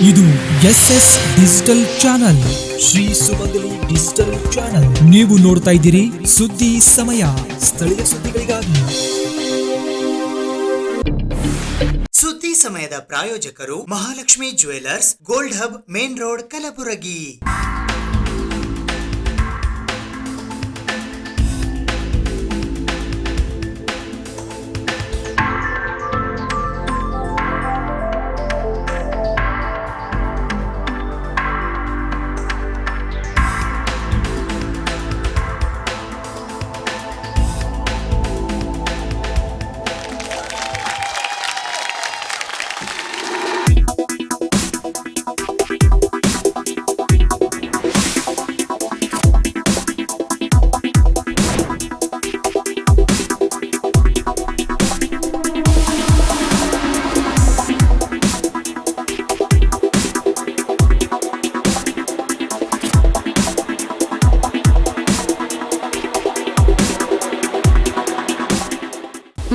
ಇದು SS digital channel, Shri ಸುಮಂಗಲಿ digital channel. ನೀವು ನೋಡ್ತಾ ಇದ್ದೀರಿ ಸುದ್ದಿ ಸಮಯ, ಸ್ಥಳೀಯ ಸುದ್ದಿಗಳಿಗಾಗಿ. ಸುದ್ದಿ ಸಮಯದ ಪ್ರಾಯೋಜಕರು Mahalakshmi jewellers, gold hub, main road, Kalaburagi.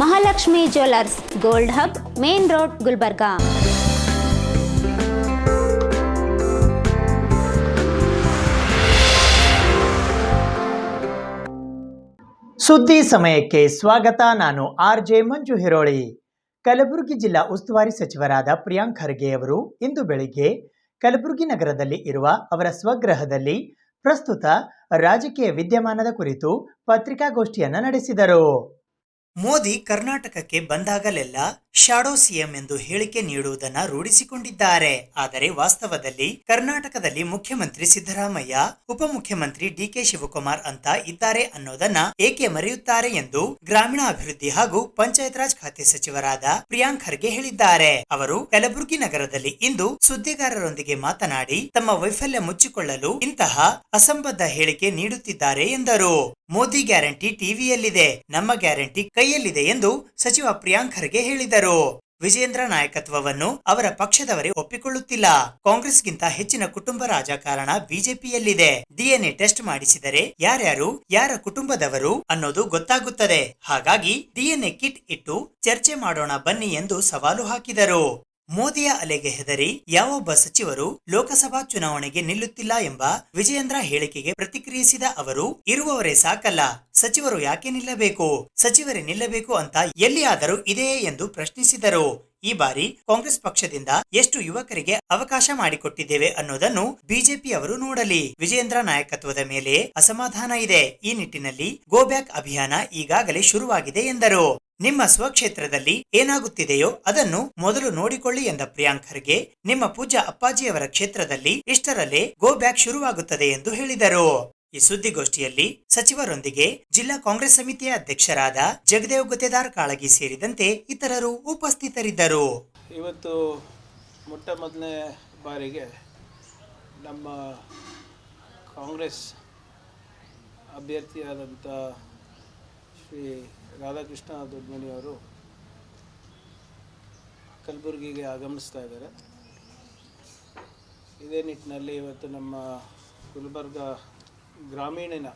Mahalakshmi jewellers, gold hub, main road, Gulbarga. ಸುದ್ದಿ ಸಮಯಕ್ಕೆ ಸ್ವಾಗತ. ನಾನು RJ ಮಂಜು ಹಿರೋಳಿ. ಕಲಬುರಗಿ ಜಿಲ್ಲಾ ಉಸ್ತುವಾರಿ ಸಚಿವರಾದ ಪ್ರಿಯಾಂಕ್ ಖರ್ಗೆ ಅವರು ಇಂದು ಬೆಳಿಗ್ಗೆ ಕಲಬುರಗಿ ನಗರದಲ್ಲಿ ಇರುವ ಅವರ ಸ್ವಗೃಹದಲ್ಲಿ ಪ್ರಸ್ತುತ ರಾಜಕೀಯ ವಿದ್ಯಮಾನದ ಕುರಿತು ಪತ್ರಿಕಾಗೋಷ್ಠಿಯನ್ನು ನಡೆಸಿದರು. ಮೋದಿ ಕರ್ನಾಟಕಕ್ಕೆ ಬಂದಾಗಲೆಲ್ಲ ಶಾಡೋ ಸಿಎಂ ಎಂದು ಹೇಳಿಕೆ ನೀಡುವುದನ್ನು ರೂಢಿಸಿಕೊಂಡಿದ್ದಾರೆ. ಆದರೆ ವಾಸ್ತವದಲ್ಲಿ ಕರ್ನಾಟಕದಲ್ಲಿ ಮುಖ್ಯಮಂತ್ರಿ ಸಿದ್ದರಾಮಯ್ಯ, ಉಪಮುಖ್ಯಮಂತ್ರಿ DK ಶಿವಕುಮಾರ್ ಅಂತ ಇದ್ದಾರೆ ಅನ್ನೋದನ್ನ ಏಕೆ ಮರೆಯುತ್ತಾರೆ ಎಂದು ಗ್ರಾಮೀಣಾಭಿವೃದ್ಧಿ ಹಾಗೂ ಪಂಚಾಯತ್ ರಾಜ್ ಖಾತೆ ಸಚಿವರಾದ ಪ್ರಿಯಾಂಕ್ ಖರ್ಗೆ ಹೇಳಿದ್ದಾರೆ. ಅವರು ಕಲಬುರಗಿ ನಗರದಲ್ಲಿ ಇಂದು ಸುದ್ದಿಗಾರರೊಂದಿಗೆ ಮಾತನಾಡಿ ತಮ್ಮ ವೈಫಲ್ಯ ಮುಚ್ಚಿಕೊಳ್ಳಲು ಇಂತಹ ಅಸಂಬದ್ಧ ಹೇಳಿಕೆ ನೀಡುತ್ತಿದ್ದಾರೆ ಎಂದರು. ಮೋದಿ ಗ್ಯಾರಂಟಿ ಟಿವಿಯಲ್ಲಿದೆ, ನಮ್ಮ ಗ್ಯಾರಂಟಿ ಕೈಯಲ್ಲಿದೆ ಎಂದು ಸಚಿವ ಪ್ರಿಯಾಂಕ್ ಖರ್ಗೆ ಹೇಳಿದರು. ವಿಜೇಂದ್ರ ನಾಯಕತ್ವವನ್ನು ಅವರ ಪಕ್ಷದವರೇ ಒಪ್ಪಿಕೊಳ್ಳುತ್ತಿಲ್ಲ. ಕಾಂಗ್ರೆಸ್ಗಿಂತ ಹೆಚ್ಚಿನ ಕುಟುಂಬ ರಾಜಕಾರಣ ಬಿಜೆಪಿಯಲ್ಲಿದೆ. DNA ಟೆಸ್ಟ್ ಮಾಡಿಸಿದರೆ ಯಾರ್ಯಾರು ಯಾರ ಕುಟುಂಬದವರು ಅನ್ನೋದು ಗೊತ್ತಾಗುತ್ತದೆ. ಹಾಗಾಗಿ DNA ಕಿಟ್ ಇಟ್ಟು ಚರ್ಚೆ ಮಾಡೋಣ ಬನ್ನಿ ಎಂದು ಸವಾಲು ಹಾಕಿದರು. ಮೋದಿಯ ಅಲೆಗೆ ಹೆದರಿ ಯಾವೊಬ್ಬ ಸಚಿವರು ಲೋಕಸಭಾ ಚುನಾವಣೆಗೆ ನಿಲ್ಲುತ್ತಿಲ್ಲ ಎಂಬ ವಿಜಯೇಂದ್ರ ಹೇಳಿಕೆಗೆ ಪ್ರತಿಕ್ರಿಯಿಸಿದ ಅವರು, ಇರುವವರೇ ಸಾಕಲ್ಲ, ಸಚಿವರು ಯಾಕೆ ನಿಲ್ಲಬೇಕು, ಸಚಿವರೇ ನಿಲ್ಲಬೇಕು ಅಂತ ಎಲ್ಲಿಯಾದರೂ ಇದೆಯೇ ಎಂದು ಪ್ರಶ್ನಿಸಿದರು. ಈ ಬಾರಿ ಕಾಂಗ್ರೆಸ್ ಪಕ್ಷದಿಂದ ಎಷ್ಟು ಯುವಕರಿಗೆ ಅವಕಾಶ ಮಾಡಿಕೊಟ್ಟಿದ್ದೇವೆ ಅನ್ನೋದನ್ನು ಬಿಜೆಪಿಯವರು ನೋಡಲಿ. ವಿಜಯೇಂದ್ರ ನಾಯಕತ್ವದ ಮೇಲೆ ಅಸಮಾಧಾನ ಇದೆ. ಈ ನಿಟ್ಟಿನಲ್ಲಿ ಗೋ ಬ್ಯಾಕ್ ಅಭಿಯಾನ ಈಗಾಗಲೇ ಶುರುವಾಗಿದೆ ಎಂದರು. ನಿಮ್ಮ ಸ್ವಕ್ಷೇತ್ರದಲ್ಲಿ ಏನಾಗುತ್ತಿದೆಯೋ ಅದನ್ನು ಮೊದಲು ನೋಡಿಕೊಳ್ಳಿ ಎಂದ ಪ್ರಿಯಾಂಕ್ ಖರ್ಗೆ, ನಿಮ್ಮ ಪೂಜ್ಯ ಅಪ್ಪಾಜಿಯವರ ಕ್ಷೇತ್ರದಲ್ಲಿ ಇಷ್ಟರಲ್ಲೇ ಗೋ ಬ್ಯಾಕ್ ಶುರುವಾಗುತ್ತದೆ ಎಂದು ಹೇಳಿದರು. ಈ ಸುದ್ದಿಗೋಷ್ಠಿಯಲ್ಲಿ ಸಚಿವರೊಂದಿಗೆ ಜಿಲ್ಲಾ ಕಾಂಗ್ರೆಸ್ ಸಮಿತಿಯ ಅಧ್ಯಕ್ಷರಾದ ಜಗದೇವ್ ಗುತ್ತೇದಾರ್ ಕಾಳಗಿ ಸೇರಿದಂತೆ ಇತರರು ಉಪಸ್ಥಿತರಿದ್ದರು. ಇವತ್ತು ಮೊಟ್ಟ ಮೊದಲನೇ ಬಾರಿಗೆ ನಮ್ಮ ಕಾಂಗ್ರೆಸ್ ಅಭ್ಯರ್ಥಿಯಾದಂಥ ಶ್ರೀ ರಾಧಾಕೃಷ್ಣ ದೊಡ್ಡಮನಿಯವರು ಕಲಬುರಗಿಗೆ ಆಗಮಿಸ್ತಾ ಇದ್ದಾರೆ. ಇದೇ ನಿಟ್ಟಿನಲ್ಲಿ ಇವತ್ತು ನಮ್ಮ ಗುಲ್ಬರ್ಗ ಗ್ರಾಮೀಣಿನ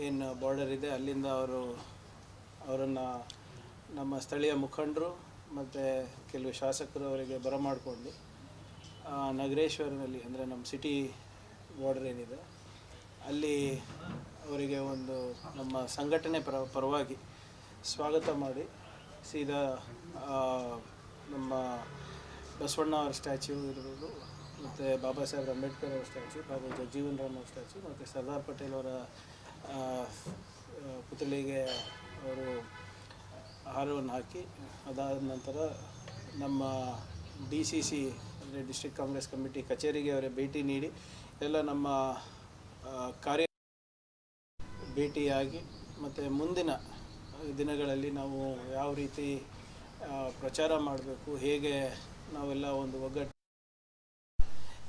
ಏನು ಬಾರ್ಡರ್ ಇದೆ ಅಲ್ಲಿಂದ ಅವರನ್ನು ನಮ್ಮ ಸ್ಥಳೀಯ ಮುಖಂಡರು ಮತ್ತು ಕೆಲವು ಶಾಸಕರು ಅವರಿಗೆ ಬರಮಾಡಿಕೊಂಡು ನಗರೇಶ್ವರನಲ್ಲಿ ಅಂದರೆ ನಮ್ಮ ಸಿಟಿ ಬಾರ್ಡರ್ ಏನಿದೆ ಅಲ್ಲಿ ಅವರಿಗೆ ಒಂದು ನಮ್ಮ ಸಂಘಟನೆ ಪರವಾಗಿ ಸ್ವಾಗತ ಮಾಡಿ ಸೀದಾ ನಮ್ಮ ಬಸವಣ್ಣ ಅವರ ಸ್ಟ್ಯಾಚ್ಯೂ ಇರ್ಬೋದು, ಮತ್ತು ಬಾಬಾ ಸಾಹೇಬ್ ಅಂಬೇಡ್ಕರ್ ಅವರ ಸ್ಟ್ಯಾಚ್ಯೂ, ಹಾಗೂ ಜಗಜೀವನ್ ರಾಮ್ ಅವರ ಸ್ಟ್ಯಾಚ್ಯೂ, ಮತ್ತು ಸರ್ದಾರ್ ಪಟೇಲ್ ಅವರ ಪುತ್ಥಳಿಗೆ ಅವರು ಹಾರವನ್ನು ಹಾಕಿ, ಅದಾದ ನಂತರ ನಮ್ಮ DCC ಅಂದರೆ ಡಿಸ್ಟ್ರಿಕ್ಟ್ ಕಾಂಗ್ರೆಸ್ ಕಮಿಟಿ ಕಚೇರಿಗೆ ಅವರ ಭೇಟಿ ನೀಡಿ ಎಲ್ಲ ನಮ್ಮ ಕಾರ್ಯ ಭೇಟಿಯಾಗಿ ಮತ್ತು ಮುಂದಿನ ದಿನಗಳಲ್ಲಿ ನಾವು ಯಾವ ರೀತಿ ಪ್ರಚಾರ ಮಾಡಬೇಕು, ಹೇಗೆ ನಾವೆಲ್ಲ ಒಂದು ಒಗ್ಗಟ್ಟು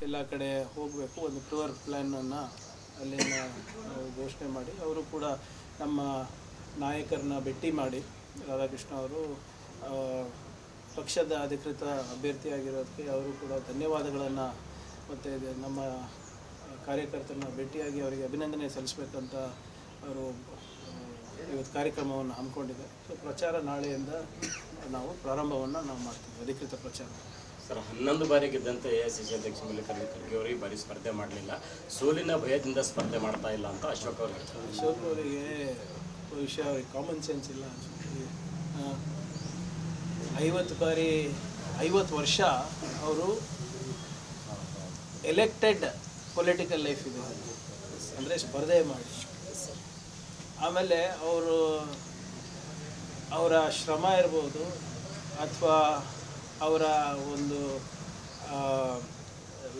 ಎಲ್ಲ ಕಡೆ ಹೋಗಬೇಕು, ಒಂದು ಟೂರ್ ಪ್ಲ್ಯಾನನ್ನು ಅಲ್ಲಿನ ಘೋಷಣೆ ಮಾಡಿ ಅವರು ಕೂಡ ನಮ್ಮ ನಾಯಕರನ್ನ ಭೇಟಿ ಮಾಡಿ ರಾಧಾಕೃಷ್ಣ ಅವರು ಪಕ್ಷದ ಅಧಿಕೃತ ಅಭ್ಯರ್ಥಿಯಾಗಿರೋದಕ್ಕೆ ಅವರು ಕೂಡ ಧನ್ಯವಾದಗಳನ್ನು ಮತ್ತು ನಮ್ಮ ಕಾರ್ಯಕರ್ತರನ್ನ ಭೇಟಿಯಾಗಿ ಅವರಿಗೆ ಅಭಿನಂದನೆ ಸಲ್ಲಿಸಬೇಕಂತ ಅವರು ಇವತ್ತು ಕಾರ್ಯಕ್ರಮವನ್ನು ಹಮ್ಮಿಕೊಂಡಿದೆ. ಸೊ ಪ್ರಚಾರ ನಾಳೆಯಿಂದ ನಾವು ಪ್ರಾರಂಭವನ್ನು ಮಾಡ್ತೀವಿ, ಅಧಿಕೃತ ಪ್ರಚಾರ. ಸರ್ 11 ಬಾರಿ ಗೆದ್ದಂತೆ AICC ಅಧ್ಯಕ್ಷ ಮಲ್ಲಿಕಾರ್ಜುನ ಖರ್ಗೆ ಅವರು ಈ ಬಾರಿ ಸ್ಪರ್ಧೆ ಮಾಡಲಿಲ್ಲ, ಸೋಲಿನ ಭಯದಿಂದ ಸ್ಪರ್ಧೆ ಮಾಡ್ತಾ ಇಲ್ಲ ಅಂತ ಅಶೋಕ್ ಅವರು ಹೇಳ್ತಾರೆ. ಅಶೋಕ್ ಅವರಿಗೆ ಬಹುಶಃ ಅವ್ರಿಗೆ ಕಾಮನ್ ಸೆನ್ಸ್ ಇಲ್ಲ ಅನ್ಸುತ್ತೆ. 50 ವರ್ಷ ಅವರು ಎಲೆಕ್ಟೆಡ್ ಪೊಲಿಟಿಕಲ್ ಲೈಫ್ ಇದೆ, ಅಂದರೆ ಸ್ಪರ್ಧೆ ಮಾಡಿ ಆಮೇಲೆ ಅವರ ಶ್ರಮ ಇರ್ಬೋದು ಅಥವಾ ಅವರ ಒಂದು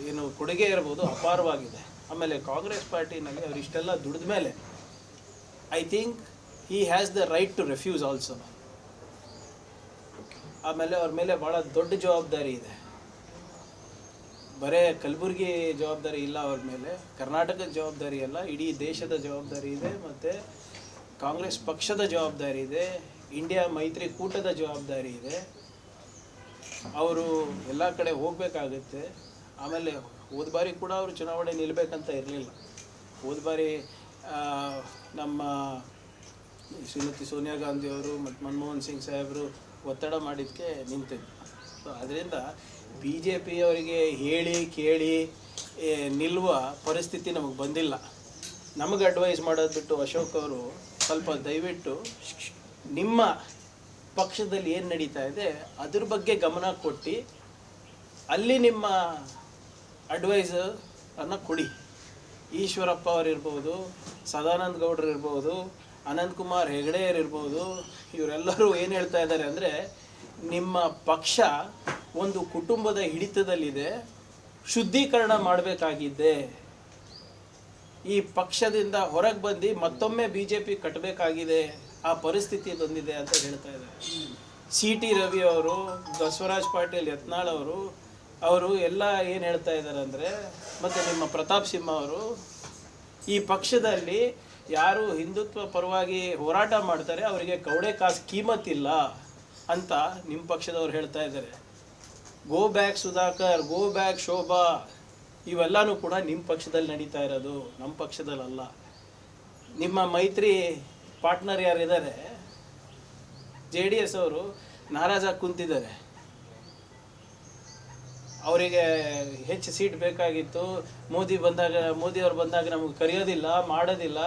ಏನು ಕೊಡುಗೆ ಇರ್ಬೋದು ಅಪಾರವಾಗಿದೆ. ಆಮೇಲೆ ಕಾಂಗ್ರೆಸ್ ಪಾರ್ಟಿನಲ್ಲಿ ಅವರು ಇಷ್ಟೆಲ್ಲ ದುಡಿದ ಮೇಲೆ I think he has the right to refuse also. ಆಮೇಲೆ ಅವ್ರ ಮೇಲೆ ಭಾಳ ದೊಡ್ಡ ಜವಾಬ್ದಾರಿ ಇದೆ, ಬರೇ ಕಲಬುರಗಿ ಜವಾಬ್ದಾರಿ ಇಲ್ಲ ಅವ್ರ ಮೇಲೆ, ಕರ್ನಾಟಕದ ಜವಾಬ್ದಾರಿ ಅಲ್ಲ, ಇಡೀ ದೇಶದ ಜವಾಬ್ದಾರಿ ಇದೆ, ಮತ್ತು ಕಾಂಗ್ರೆಸ್ ಪಕ್ಷದ ಜವಾಬ್ದಾರಿ ಇದೆ, ಇಂಡಿಯಾ ಮೈತ್ರಿಕೂಟದ ಜವಾಬ್ದಾರಿ ಇದೆ. ಅವರು ಎಲ್ಲ ಕಡೆ ಹೋಗಬೇಕಾಗುತ್ತೆ. ಆಮೇಲೆ ಹೋದ ಬಾರಿ ಕೂಡ ಅವರು ಚುನಾವಣೆ ನಿಲ್ಲಬೇಕಂತ ಇರಲಿಲ್ಲ. ಹೋದ ಬಾರಿ ನಮ್ಮ ಶ್ರೀಮತಿ ಸೋನಿಯಾ ಗಾಂಧಿಯವರು ಮತ್ತು ಮನಮೋಹನ್ ಸಿಂಗ್ ಸಾಹೇಬರು ಒತ್ತಡ ಮಾಡಿದ್ದಕ್ಕೆ ನಿಂತಿದ್ದು. ಸೊ ಅದರಿಂದ BJP ಅವರಿಗೆ ಹೇಳಿ ಕೇಳಿ ನಿಲ್ಲುವ ಪರಿಸ್ಥಿತಿ ನಮಗೆ ಬಂದಿಲ್ಲ. ನಮಗೆ ಅಡ್ವೈಸ್ ಮಾಡೋದು ಬಿಟ್ಟು ಅಶೋಕ್ ಅವರು ಸ್ವಲ್ಪ ದಯವಿಟ್ಟು ನಿಮ್ಮ ಪಕ್ಷದಲ್ಲಿ ಏನು ನಡೀತಾ ಇದೆ ಅದ್ರ ಬಗ್ಗೆ ಗಮನ ಕೊಟ್ಟು ಅಲ್ಲಿ ನಿಮ್ಮ ಅಡ್ವೈಸನ್ನು ಕೊಡಿ. ಈಶ್ವರಪ್ಪ ಅವರಿರ್ಬೋದು, ಸದಾನಂದ ಗೌಡರು ಇರ್ಬೋದು, ಅನಂತಕುಮಾರ್ ಹೆಗಡೆಯರಿರ್ಬೋದು, ಇವರೆಲ್ಲರೂ ಏನು ಹೇಳ್ತಾ ಇದ್ದಾರೆ ಅಂದರೆ ನಿಮ್ಮ ಪಕ್ಷ ಒಂದು ಕುಟುಂಬದ ಹಿಡಿತದಲ್ಲಿದೆ, ಶುದ್ಧೀಕರಣ ಮಾಡಬೇಕಾಗಿದ್ದೆ, ಈ ಪಕ್ಷದಿಂದ ಹೊರಗೆ ಬಂದು ಮತ್ತೊಮ್ಮೆ BJP ಕಟ್ಟಬೇಕಾಗಿದೆ, ಆ ಪರಿಸ್ಥಿತಿ ಬಂದಿದೆ ಅಂತ ಹೇಳ್ತಾ ಇದ್ದಾರೆ. CT ರವಿ ಅವರು, ಬಸವರಾಜ್ ಪಾಟೀಲ್ ಯತ್ನಾಳ್ ಅವರು ಎಲ್ಲ ಏನು ಹೇಳ್ತಾ ಇದ್ದಾರೆ ಅಂದರೆ, ಮತ್ತು ನಿಮ್ಮ ಪ್ರತಾಪ್ ಸಿಂಹ ಅವರು, ಈ ಪಕ್ಷದಲ್ಲಿ ಯಾರು ಹಿಂದುತ್ವ ಪರವಾಗಿ ಹೋರಾಟ ಮಾಡ್ತಾರೆ ಅವರಿಗೆ ಕವಡೆ ಕಾಸು ಕೀಮತ್ತಿಲ್ಲ ಅಂತ ನಿಮ್ಮ ಪಕ್ಷದವ್ರು ಹೇಳ್ತಾ ಇದ್ದಾರೆ. Go back Sudhakar, go back Shobha, ಇವೆಲ್ಲನೂ ಕೂಡ ನಿಮ್ಮ ಪಕ್ಷದಲ್ಲಿ ನಡೀತಾ ಇರೋದು, ನಮ್ಮ ಪಕ್ಷದಲ್ಲಲ್ಲ. ನಿಮ್ಮ ಮೈತ್ರಿ ಪಾರ್ಟ್ನರ್ ಯಾರಿದ್ದಾರೆ JDS ಅವರು ನಾರಾಜಾಗಿ ಕುಂತಿದ್ದಾರೆ. ಅವರಿಗೆ ಹೆಚ್ಚು ಸೀಟ್ ಬೇಕಾಗಿತ್ತು, ಮೋದಿಯವ್ರು ಬಂದಾಗ ನಮಗೆ ಕರೆಯೋದಿಲ್ಲ, ಮಾಡೋದಿಲ್ಲ.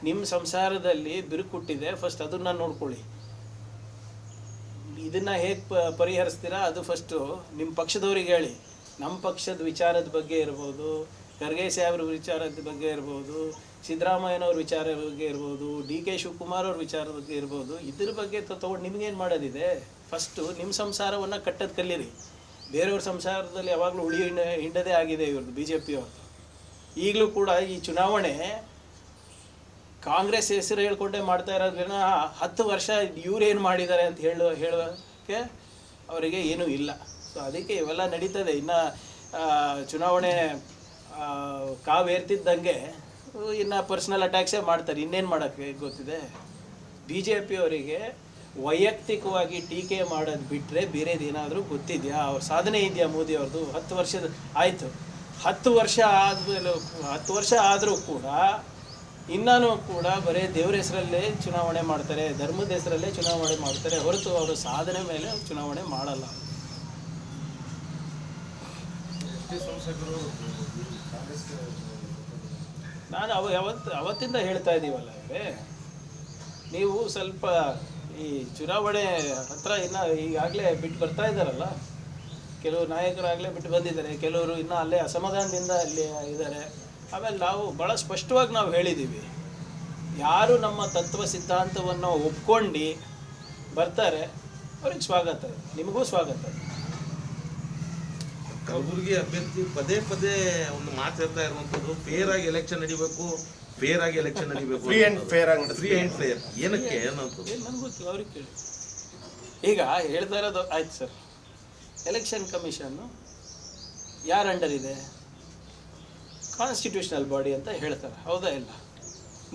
ನಿಮ್ಮ ಸಂಸಾರದಲ್ಲಿ ಬಿರುಕುಟ್ಟಿದೆ, ಫಸ್ಟ್ ಅದನ್ನು ನೋಡ್ಕೊಳ್ಳಿ. ಇದನ್ನು ಹೇಗೆ ಪರಿಹರಿಸ್ತೀರಾ ಅದು ಫಸ್ಟು ನಿಮ್ಮ ಪಕ್ಷದವ್ರಿಗೆ ಹೇಳಿ. ನಮ್ಮ ಪಕ್ಷದ ವಿಚಾರದ ಬಗ್ಗೆ ಇರ್ಬೋದು, ಖರ್ಗೆ ಸಾಹೇಬ್ರ ವಿಚಾರದ ಬಗ್ಗೆ ಇರ್ಬೋದು, ಸಿದ್ದರಾಮಯ್ಯನವ್ರ ವಿಚಾರ ಬಗ್ಗೆ ಇರ್ಬೋದು, DK ಶಿವಕುಮಾರ್ ಅವ್ರ ವಿಚಾರದ ಬಗ್ಗೆ ಇರ್ಬೋದು, ಇದ್ರ ಬಗ್ಗೆ ತೊಗೊಂಡು ನಿಮಗೇನು ಮಾಡೋದಿದೆ? ಫಸ್ಟು ನಿಮ್ಮ ಸಂಸಾರವನ್ನು ಕಟ್ಟೋದು ಕಲೀರಿ. ಬೇರೆಯವ್ರ ಸಂಸಾರದಲ್ಲಿ ಯಾವಾಗಲೂ ಹಿಂಡದೇ ಆಗಿದೆ ಇವ್ರದ್ದು BJP ಅವ್ರದ್ದು. ಈಗಲೂ ಕೂಡ ಈ ಚುನಾವಣೆ ಕಾಂಗ್ರೆಸ್ ಹೆಸರು ಹೇಳ್ಕೊಂಡೇ ಮಾಡ್ತಾ ಇರೋದ್ರಿಂದ 10 ವರ್ಷ ಇವ್ರೇನು ಮಾಡಿದ್ದಾರೆ ಅಂತ ಹೇಳೋಕ್ಕೆ ಅವರಿಗೆ ಏನೂ ಇಲ್ಲ. ಸೊ ಅದಕ್ಕೆ ಇವೆಲ್ಲ ನಡೀತದೆ. ಇನ್ನು ಚುನಾವಣೆ ಕಾವೇರ್ತಿದ್ದಂಗೆ ಇನ್ನು ಪರ್ಸ್ನಲ್ ಅಟ್ಯಾಕ್ಸೇ ಮಾಡ್ತಾರೆ, ಇನ್ನೇನು ಮಾಡೋಕ್ಕೆ ಗೊತ್ತಿದೆ. BJP ಅವರಿಗೆ ವೈಯಕ್ತಿಕವಾಗಿ ಟೀಕೆ ಮಾಡೋದು ಬಿಟ್ಟರೆ ಬೇರೆದೇನಾದರೂ ಗೊತ್ತಿದೆಯಾ? ಅವ್ರ ಸಾಧನೆ ಇದೆಯಾ ಮೋದಿ ಅವ್ರದ್ದು? 10 ವರ್ಷದ ಆಯಿತು, 10 ವರ್ಷ ಆದಮೇಲೆ 10 ವರ್ಷ ಆದರೂ ಕೂಡ ಇನ್ನೂ ಕೂಡ ಬರೀ ದೇವ್ರ ಹೆಸರಲ್ಲೇ ಚುನಾವಣೆ ಮಾಡ್ತಾರೆ, ಧರ್ಮದ ಹೆಸರಲ್ಲೇ ಚುನಾವಣೆ ಮಾಡ್ತಾರೆ, ಹೊರತು ಅವರು ಸಾಧನೆ ಮೇಲೆ ಚುನಾವಣೆ ಮಾಡಲ್ಲ. ನಾನು ಅವತ್ತಿಂದ ಹೇಳ್ತಾ ಇದ್ದೀವಲ್ಲ ಇವರೇ, ನೀವು ಸ್ವಲ್ಪ ಈ ಚುನಾವಣೆ ಹತ್ರ ಇನ್ನು ಈಗಾಗಲೇ ಬಿಟ್ಟು ಬರ್ತಾ ಇದ್ದಾರಲ್ಲ, ಕೆಲವು ನಾಯಕರಾಗಲೇ ಬಿಟ್ಟು ಬಂದಿದ್ದಾರೆ, ಕೆಲವರು ಇನ್ನೂ ಅಲ್ಲೇ ಅಸಮಾಧಾನದಿಂದ ಅಲ್ಲಿ ಇದ್ದಾರೆ. ಆಮೇಲೆ ನಾವು ಭಾಳ ಸ್ಪಷ್ಟವಾಗಿ ನಾವು ಹೇಳಿದ್ದೀವಿ, ಯಾರು ನಮ್ಮ ತತ್ವ ಸಿದ್ಧಾಂತವನ್ನು ಒಪ್ಕೊಂಡು ಬರ್ತಾರೆ ಅವ್ರಿಗೆ ಸ್ವಾಗತ, ನಿಮಗೂ ಸ್ವಾಗತ. ಕಲಬುರಗಿ ಅಭ್ಯರ್ಥಿ ಪದೇ ಪದೇ ಒಂದು ಮಾತು ಹೇಳ್ತಾ ಇರುವಂಥದ್ದು, ಫೇರ್ ಆಗಿ ಎಲೆಕ್ಷನ್ ನಡಿಬೇಕು, ಫೇರ್ ಆಗಿ ಎಲೆಕ್ಷನ್ ನಡಿಬೇಕು, ಫ್ರೀ ಆ್ಯಂಡ್ ಫೇರ್. ಏನಕ್ಕೆ ಏನಂತ ನನಗೆ ಗೊತ್ತಿಲ್ಲ, ಅವ್ರಿಗೆ ಕೇಳಿ. ಈಗ ಹೇಳ್ತಾ ಇರೋದು ಆಯ್ತು ಸರ್, ಎಲೆಕ್ಷನ್ ಕಮಿಷನ್ನು ಯಾರ ಅಂಡರ್ ಇದೆ? ಕಾನ್ಸ್ಟಿಟ್ಯೂಷನಲ್ ಬಾಡಿ ಅಂತ ಹೇಳ್ತಾರೆ, ಹೌದಾ ಇಲ್ಲ?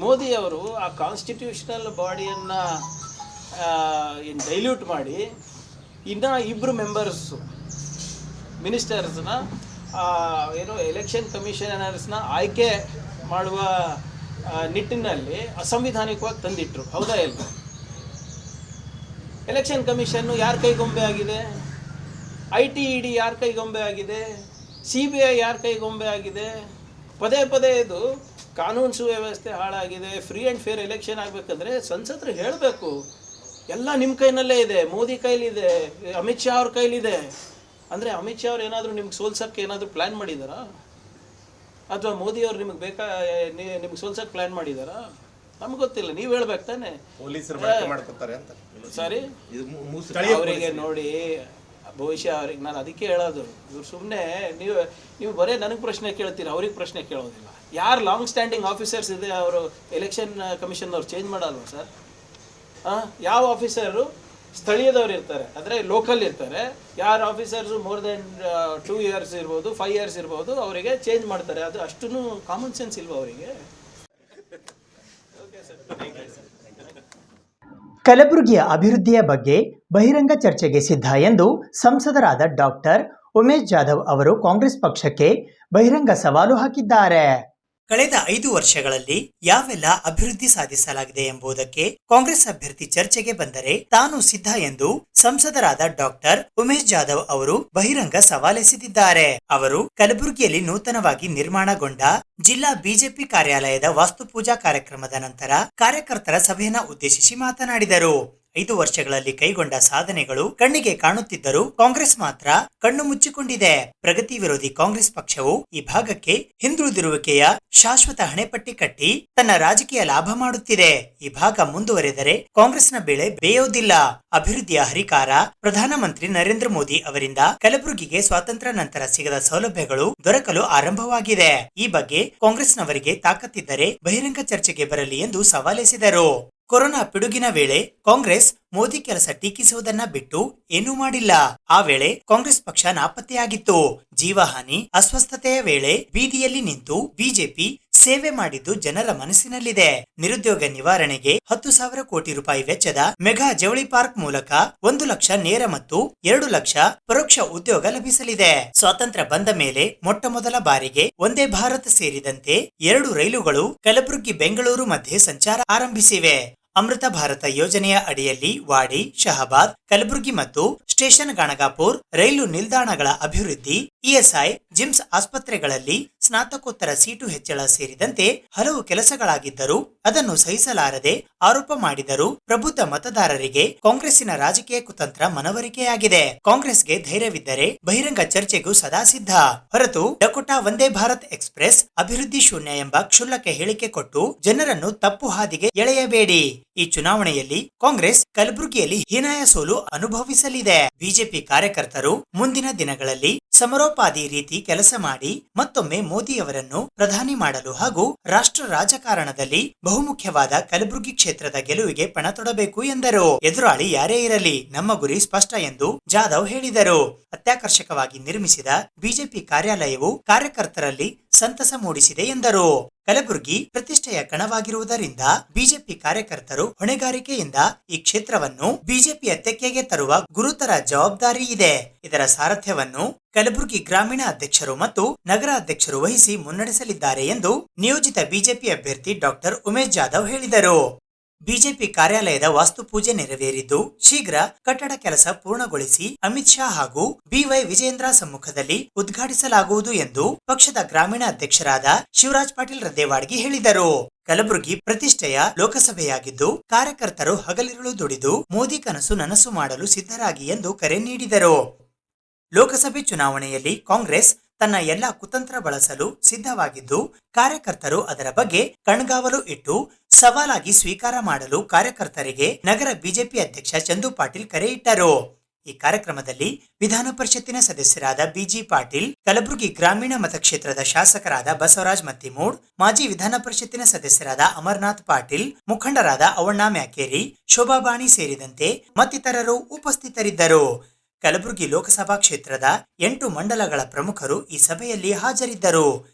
ಮೋದಿ ಅವರು ಆ ಕಾನ್ಸ್ಟಿಟ್ಯೂಷನಲ್ ಬಾಡಿಯನ್ನು ಡೈಲ್ಯೂಟ್ ಮಾಡಿ ಇನ್ನು 2 ಮೆಂಬರ್ಸು ಮಿನಿಸ್ಟರ್ಸ್ನ ಏನು ಎಲೆಕ್ಷನ್ ಕಮಿಷನರ್ಸ್ನ ಆಯ್ಕೆ ಮಾಡುವ ನಿಟ್ಟಿನಲ್ಲಿ ಅಸಂವಿಧಾನಿಕವಾಗಿ ತಂದಿಟ್ಟರು, ಹೌದಾ ಇಲ್ಲ? ಎಲೆಕ್ಷನ್ ಕಮಿಷನ್ನು ಯಾರ ಕೈಗೊಂಬೆ ಆಗಿದೆ? ITED ಯಾರ ಕೈಗೊಂಬೆ ಆಗಿದೆ, CBI ಯಾರ ಕೈಗೊಂಬೆ ಆಗಿದೆ. ಪದೇ ಪದೇ ಇದು ಕಾನೂನು ಸುವ್ಯವಸ್ಥೆ ಹಾಳಾಗಿದೆ. ಫ್ರೀ ಆ್ಯಂಡ್ ಫೇರ್ ಎಲೆಕ್ಷನ್ ಆಗಬೇಕಂದ್ರೆ ಸಂಸದರು ಹೇಳಬೇಕು, ಎಲ್ಲ ನಿಮ್ಮ ಕೈನಲ್ಲೇ ಇದೆ, ಮೋದಿ ಕೈಲಿದೆ, ಅಮಿತ್ ಶಾ ಅವ್ರ ಕೈಲಿದೆ. ಅಂದರೆ ಅಮಿತ್ ಶಾ ಅವ್ರು ಏನಾದರೂ ನಿಮ್ಗೆ ಸೋಲ್ಸೋಕ್ಕೆ ಏನಾದರೂ ಪ್ಲ್ಯಾನ್ ಮಾಡಿದಾರಾ, ಅಥವಾ ಮೋದಿ ಅವ್ರು ನಿಮಗೆ ನಿಮ್ಗೆ ಸೋಲ್ಸೋಕ್ಕೆ ಪ್ಲ್ಯಾನ್ ಮಾಡಿದಾರಾ? ನಮ್ಗೆ ಗೊತ್ತಿಲ್ಲ, ನೀವು ಹೇಳ್ಬೇಕು ತಾನೆ. ಪೊಲೀಸರು ಮಾಡ್ಕೊತಾರೆ ಅಂತ ಸಾರಿ ಅವರಿಗೆ ನೋಡಿ, ಬಹುಶಃ ಅವ್ರಿಗೆ ನಾನು ಅದಕ್ಕೆ ಹೇಳೋದು, ಇವ್ರು ಸುಮ್ಮನೆ ನೀವು ಬರೀ ನನಗೆ ಪ್ರಶ್ನೆ ಕೇಳ್ತೀರ, ಅವ್ರಿಗೆ ಪ್ರಶ್ನೆ ಕೇಳೋದಿಲ್ಲ. ಯಾರು ಲಾಂಗ್ ಸ್ಟ್ಯಾಂಡಿಂಗ್ ಆಫೀಸರ್ಸ್ ಇದೆ ಅವರು ಎಲೆಕ್ಷನ್ ಕಮಿಷನ್ ಅವ್ರು ಚೇಂಜ್ ಮಾಡಲ್ವ ಸರ್? ಯಾವ ಆಫೀಸರು ಸ್ಥಳೀಯದವ್ರು ಇರ್ತಾರೆ, ಅಂದರೆ ಲೋಕಲ್ ಇರ್ತಾರೆ. ಯಾರು ಆಫೀಸರ್ಸು ಮೋರ್ ದೆನ್ 2 years ಇರ್ಬೋದು, 5 years ಇರ್ಬೋದು, ಅವರಿಗೆ ಚೇಂಜ್ ಮಾಡ್ತಾರೆ. ಅದು ಅಷ್ಟೂ ಕಾಮನ್ ಸೆನ್ಸ್ ಇಲ್ವಾ ಅವರಿಗೆ? ಕಲಬುರಗಿಯ ಅಭಿವೃದ್ಧಿಯ ಬಗ್ಗೆ ಬಹಿರಂಗ ಚರ್ಚೆಗೆ ಸಿದ್ಧ ಎಂದು ಸಂಸದರಾದ ಡಾಕ್ಟರ್ ಉಮೇಶ್ ಜಾಧವ್ ಅವರು ಕಾಂಗ್ರೆಸ್ ಪಕ್ಷಕ್ಕೆ ಬಹಿರಂಗ ಸವಾಲು ಹಾಕಿದ್ದಾರೆ. ಕಳೆದ 5 ವರ್ಷಗಳಲ್ಲಿ ಯಾವೆಲ್ಲ ಅಭಿವೃದ್ಧಿ ಸಾಧಿಸಲಾಗಿದೆ ಎಂಬುದಕ್ಕೆ ಕಾಂಗ್ರೆಸ್ ಅಭ್ಯರ್ಥಿ ಚರ್ಚೆಗೆ ಬಂದರೆ ತಾನು ಸಿದ್ಧ ಎಂದು ಸಂಸದರಾದ ಡಾಕ್ಟರ್ ಉಮೇಶ್ ಜಾಧವ್ ಅವರು ಬಹಿರಂಗ ಸವಾಲೆಸೆದಿದ್ದಾರೆ. ಅವರು ಕಲಬುರಗಿಯಲ್ಲಿ ನೂತನವಾಗಿ ನಿರ್ಮಾಣಗೊಂಡ ಜಿಲ್ಲಾ ಬಿಜೆಪಿ ಕಾರ್ಯಾಲಯದ ವಾಸ್ತುಪೂಜಾ ಕಾರ್ಯಕ್ರಮದ ನಂತರ ಕಾರ್ಯಕರ್ತರ ಸಭೆಯನ್ನ ಉದ್ದೇಶಿಸಿ ಮಾತನಾಡಿದರು. 5 ವರ್ಷಗಳಲ್ಲಿ ಕೈಗೊಂಡ ಸಾಧನೆಗಳು ಕಣ್ಣಿಗೆ ಕಾಣುತ್ತಿದ್ದರೂ ಕಾಂಗ್ರೆಸ್ ಮಾತ್ರ ಕಣ್ಣು ಮುಚ್ಚಿಕೊಂಡಿದೆ. ಪ್ರಗತಿ ವಿರೋಧಿ ಕಾಂಗ್ರೆಸ್ ಪಕ್ಷವು ಈ ಭಾಗಕ್ಕೆ ಹಿಂದುಳಿದಿರುವಿಕೆಯ ಶಾಶ್ವತ ಹಣೆಪಟ್ಟಿ ಕಟ್ಟಿ ತನ್ನ ರಾಜಕೀಯ ಲಾಭ ಮಾಡುತ್ತಿದೆ. ಈ ಭಾಗ ಮುಂದುವರೆದರೆ ಕಾಂಗ್ರೆಸ್ನ ಬೆಳೆ ಬೇಯೋದಿಲ್ಲ. ಅಭಿವೃದ್ಧಿಯ ಹರಿಕಾರ ಪ್ರಧಾನಮಂತ್ರಿ ನರೇಂದ್ರ ಮೋದಿ ಅವರಿಂದ ಕಲಬುರಗಿಗೆ ಸ್ವಾತಂತ್ರ್ಯ ನಂತರ ಸಿಗದ ಸೌಲಭ್ಯಗಳು ದೊರಕಲು ಆರಂಭವಾಗಿದೆ. ಈ ಬಗ್ಗೆ ಕಾಂಗ್ರೆಸ್ನವರಿಗೆ ತಾಕತ್ತಿದ್ದರೆ ಬಹಿರಂಗ ಚರ್ಚೆಗೆ ಬರಲಿ ಎಂದು ಸವಾಲೆಸೆದರು. ಕೊರೋನಾ ಪಿಡುಗಿನ ವೇಳೆ ಕಾಂಗ್ರೆಸ್ ಮೋದಿ ಕೆಲಸ ಟೀಕಿಸುವುದನ್ನ ಬಿಟ್ಟು ಏನೂ ಮಾಡಿಲ್ಲ. ಆ ವೇಳೆ ಕಾಂಗ್ರೆಸ್ ಪಕ್ಷ ನಾಪತ್ತೆಯಾಗಿತ್ತು. ಜೀವಹಾನಿ, ಅಸ್ವಸ್ಥತೆಯ ವೇಳೆ ಬೀದಿಯಲ್ಲಿ ನಿಂತು ಬಿಜೆಪಿ ಸೇವೆ ಮಾಡಿದ್ದು ಜನರ ಮನಸ್ಸಿನಲ್ಲಿದೆ. ನಿರುದ್ಯೋಗ ನಿವಾರಣೆಗೆ 10,000 ಕೋಟಿ ರೂಪಾಯಿ ವೆಚ್ಚದ ಮೆಗಾ ಜವಳಿ ಪಾರ್ಕ್ ಮೂಲಕ 1 ಲಕ್ಷ ನೇರ ಮತ್ತು 2 ಲಕ್ಷ ಪರೋಕ್ಷ ಉದ್ಯೋಗ ಲಭಿಸಲಿದೆ. ಸ್ವಾತಂತ್ರ್ಯ ಬಂದ ಮೇಲೆ ಮೊಟ್ಟ ಮೊದಲ ಬಾರಿಗೆ ವಂದೇ ಭಾರತ್ ಸೇರಿದಂತೆ 2 ರೈಲುಗಳು ಕಲಬುರಗಿ ಬೆಂಗಳೂರು ಮಧ್ಯೆ ಸಂಚಾರ ಆರಂಭಿಸಿವೆ. ಅಮೃತ ಭಾರತ ಯೋಜನೆಯ ಅಡಿಯಲ್ಲಿ ವಾಡಿ, ಶಹಾಬಾದ್, ಕಲಬುರಗಿ ಮತ್ತು ಸ್ಟೇಷನ್ ಗಾಣಗಾಪುರ್ ರೈಲು ನಿಲ್ದಾಣಗಳ ಅಭಿವೃದ್ಧಿ, ಇಎಸ್ಐ, ಜಿಮ್ಸ್ ಆಸ್ಪತ್ರೆಗಳಲ್ಲಿ ಸ್ನಾತಕೋತ್ತರ ಸೀಟು ಹೆಚ್ಚಳ ಸೇರಿದಂತೆ ಹಲವು ಕೆಲಸಗಳಾಗಿದ್ದರೂ ಅದನ್ನು ಸಹಿಸಲಾರದೆ ಆರೋಪ ಮಾಡಿದರು ಪ್ರಬುದ್ಧ ಮತದಾರರಿಗೆ ಕಾಂಗ್ರೆಸ್ಸಿನ ರಾಜಕೀಯ ಕುತಂತ್ರ ಮನವರಿಕೆಯಾಗಿದೆ. ಕಾಂಗ್ರೆಸ್ಗೆ ಧೈರ್ಯವಿದ್ದರೆ ಬಹಿರಂಗ ಚರ್ಚೆಗೂ ಸದಾ ಸಿದ್ಧ. ಹೊರತು ಡಕೋಟಾ ವಂದೇ ಭಾರತ್ ಎಕ್ಸ್ಪ್ರೆಸ್ ಅಭಿವೃದ್ಧಿ ಶೂನ್ಯ ಎಂಬ ಕ್ಷುಲ್ಲಕ ಹೇಳಿಕೆ ಕೊಟ್ಟು ಜನರನ್ನು ತಪ್ಪು ಹಾದಿಗೆ ಎಳೆಯಬೇಡಿ. ಈ ಚುನಾವಣೆಯಲ್ಲಿ ಕಾಂಗ್ರೆಸ್ ಕಲಬುರಗಿಯಲ್ಲಿ ಹೀನಾಯ ಸೋಲು ಅನುಭವಿಸಲಿದೆ. ಬಿಜೆಪಿ ಕಾರ್ಯಕರ್ತರು ಮುಂದಿನ ದಿನಗಳಲ್ಲಿ ಸಮರೋಪಾದಿ ರೀತಿ ಕೆಲಸ ಮಾಡಿ ಮತ್ತೊಮ್ಮೆ ಮೋದಿಯವರನ್ನು ಪ್ರಧಾನಿ ಮಾಡಲು ಹಾಗೂ ರಾಷ್ಟ್ರ ರಾಜಕಾರಣದಲ್ಲಿ ಬಹುಮುಖ್ಯವಾದ ಕಲಬುರಗಿ ಕ್ಷೇತ್ರದ ಗೆಲುವಿಗೆ ಪಣ ತೊಡಬೇಕು ಎಂದರು. ಎದುರಾಳಿ ಯಾರೇ ಇರಲಿ ನಮ್ಮ ಗುರಿ ಸ್ಪಷ್ಟ ಎಂದು ಜಾಧವ್ ಹೇಳಿದರು. ಅತ್ಯಾಕರ್ಷಕವಾಗಿ ನಿರ್ಮಿಸಿದ ಬಿಜೆಪಿ ಕಾರ್ಯಾಲಯವು ಕಾರ್ಯಕರ್ತರಲ್ಲಿ ಸಂತಸ ಮೂಡಿಸಿದೆ ಎಂದರು. ಕಲಬುರಗಿ ಪ್ರತಿಷ್ಠೆಯ ಕಣವಾಗಿರುವುದರಿಂದ ಬಿಜೆಪಿ ಕಾರ್ಯಕರ್ತರು ಹೊಣೆಗಾರಿಕೆಯಿಂದ ಈ ಕ್ಷೇತ್ರವನ್ನು ಬಿಜೆಪಿಯ ತೆಕ್ಕೆಗೆ ತರುವ ಗುರುತರ ಜವಾಬ್ದಾರಿ ಇದೆ. ಇದರ ಸಾರಥ್ಯವನ್ನು ಕಲಬುರಗಿ ಗ್ರಾಮೀಣ ಅಧ್ಯಕ್ಷರು ಮತ್ತು ನಗರ ಅಧ್ಯಕ್ಷರು ವಹಿಸಿ ಮುನ್ನಡೆಸಲಿದ್ದಾರೆ ಎಂದು ನಿಯೋಜಿತ ಬಿಜೆಪಿ ಅಭ್ಯರ್ಥಿ ಡಾಕ್ಟರ್ ಉಮೇಶ್ ಜಾಧವ್ ಹೇಳಿದರು. ಬಿಜೆಪಿ ಕಾರ್ಯಾಲಯದ ವಾಸ್ತುಪೂಜೆ ನೆರವೇರಿದ್ದು ಶೀಘ್ರ ಕಟ್ಟಡ ಕೆಲಸ ಪೂರ್ಣಗೊಳಿಸಿ ಅಮಿತ್ ಶಾ ಹಾಗೂ ಬಿವೈ ವಿಜಯೇಂದ್ರ ಸಮ್ಮುಖದಲ್ಲಿ ಉದ್ಘಾಟಿಸಲಾಗುವುದು ಎಂದು ಪಕ್ಷದ ಗ್ರಾಮೀಣ ಅಧ್ಯಕ್ಷರಾದ ಶಿವರಾಜ್ ಪಾಟೀಲ್ ರದ್ದೇವಾಡ್ಗಿ ಹೇಳಿದರು. ಕಲಬುರಗಿ ಪ್ರತಿಷ್ಠೆಯ ಲೋಕಸಭೆಯಾಗಿದ್ದು ಕಾರ್ಯಕರ್ತರು ಹಗಲಿರುಳು ದುಡಿದು ಮೋದಿ ಕನಸು ನನಸು ಮಾಡಲು ಸಿದ್ಧರಾಗಿ ಎಂದು ಕರೆ ನೀಡಿದರು. ಲೋಕಸಭೆ ಚುನಾವಣೆಯಲ್ಲಿ ಕಾಂಗ್ರೆಸ್ ತನ್ನ ಎಲ್ಲಾ ಕುತಂತ್ರ ಬಳಸಲು ಸಿದ್ಧವಾಗಿದ್ದು ಕಾರ್ಯಕರ್ತರು ಅದರ ಬಗ್ಗೆ ಕಣ್ಗಾವಲು ಇಟ್ಟು ಸವಾಲಾಗಿ ಸ್ವೀಕಾರ ಮಾಡಲು ಕಾರ್ಯಕರ್ತರಿಗೆ ನಗರ ಬಿಜೆಪಿ ಅಧ್ಯಕ್ಷ ಚಂದು ಪಾಟೀಲ್ ಕರೆ ಇಟ್ಟರು. ಈ ಕಾರ್ಯಕ್ರಮದಲ್ಲಿ ವಿಧಾನ ಪರಿಷತ್ತಿನ ಸದಸ್ಯರಾದ ಬಿಜಿ ಪಾಟೀಲ್, ಕಲಬುರಗಿ ಗ್ರಾಮೀಣ ಮತಕ್ಷೇತ್ರದ ಶಾಸಕರಾದ ಬಸವರಾಜ್ ಮತ್ತಿಮೂಡ್, ಮಾಜಿ ವಿಧಾನ ಪರಿಷತ್ತಿನ ಸದಸ್ಯರಾದ ಅಮರನಾಥ್ ಪಾಟೀಲ್, ಮುಖಂಡರಾದ ಅವಣ್ಣ ಮ್ಯಾಕೇರಿ, ಶೋಭಾಬಾಣಿ ಸೇರಿದಂತೆ ಮತ್ತಿತರರು ಉಪಸ್ಥಿತರಿದ್ದರು. ಕಲಬುರಗಿ ಲೋಕಸಭಾ ಕ್ಷೇತ್ರದ 8 ಮಂಡಲಗಳ ಪ್ರಮುಖರು ಈ ಸಭೆಯಲ್ಲಿ ಹಾಜರಿದ್ದರು.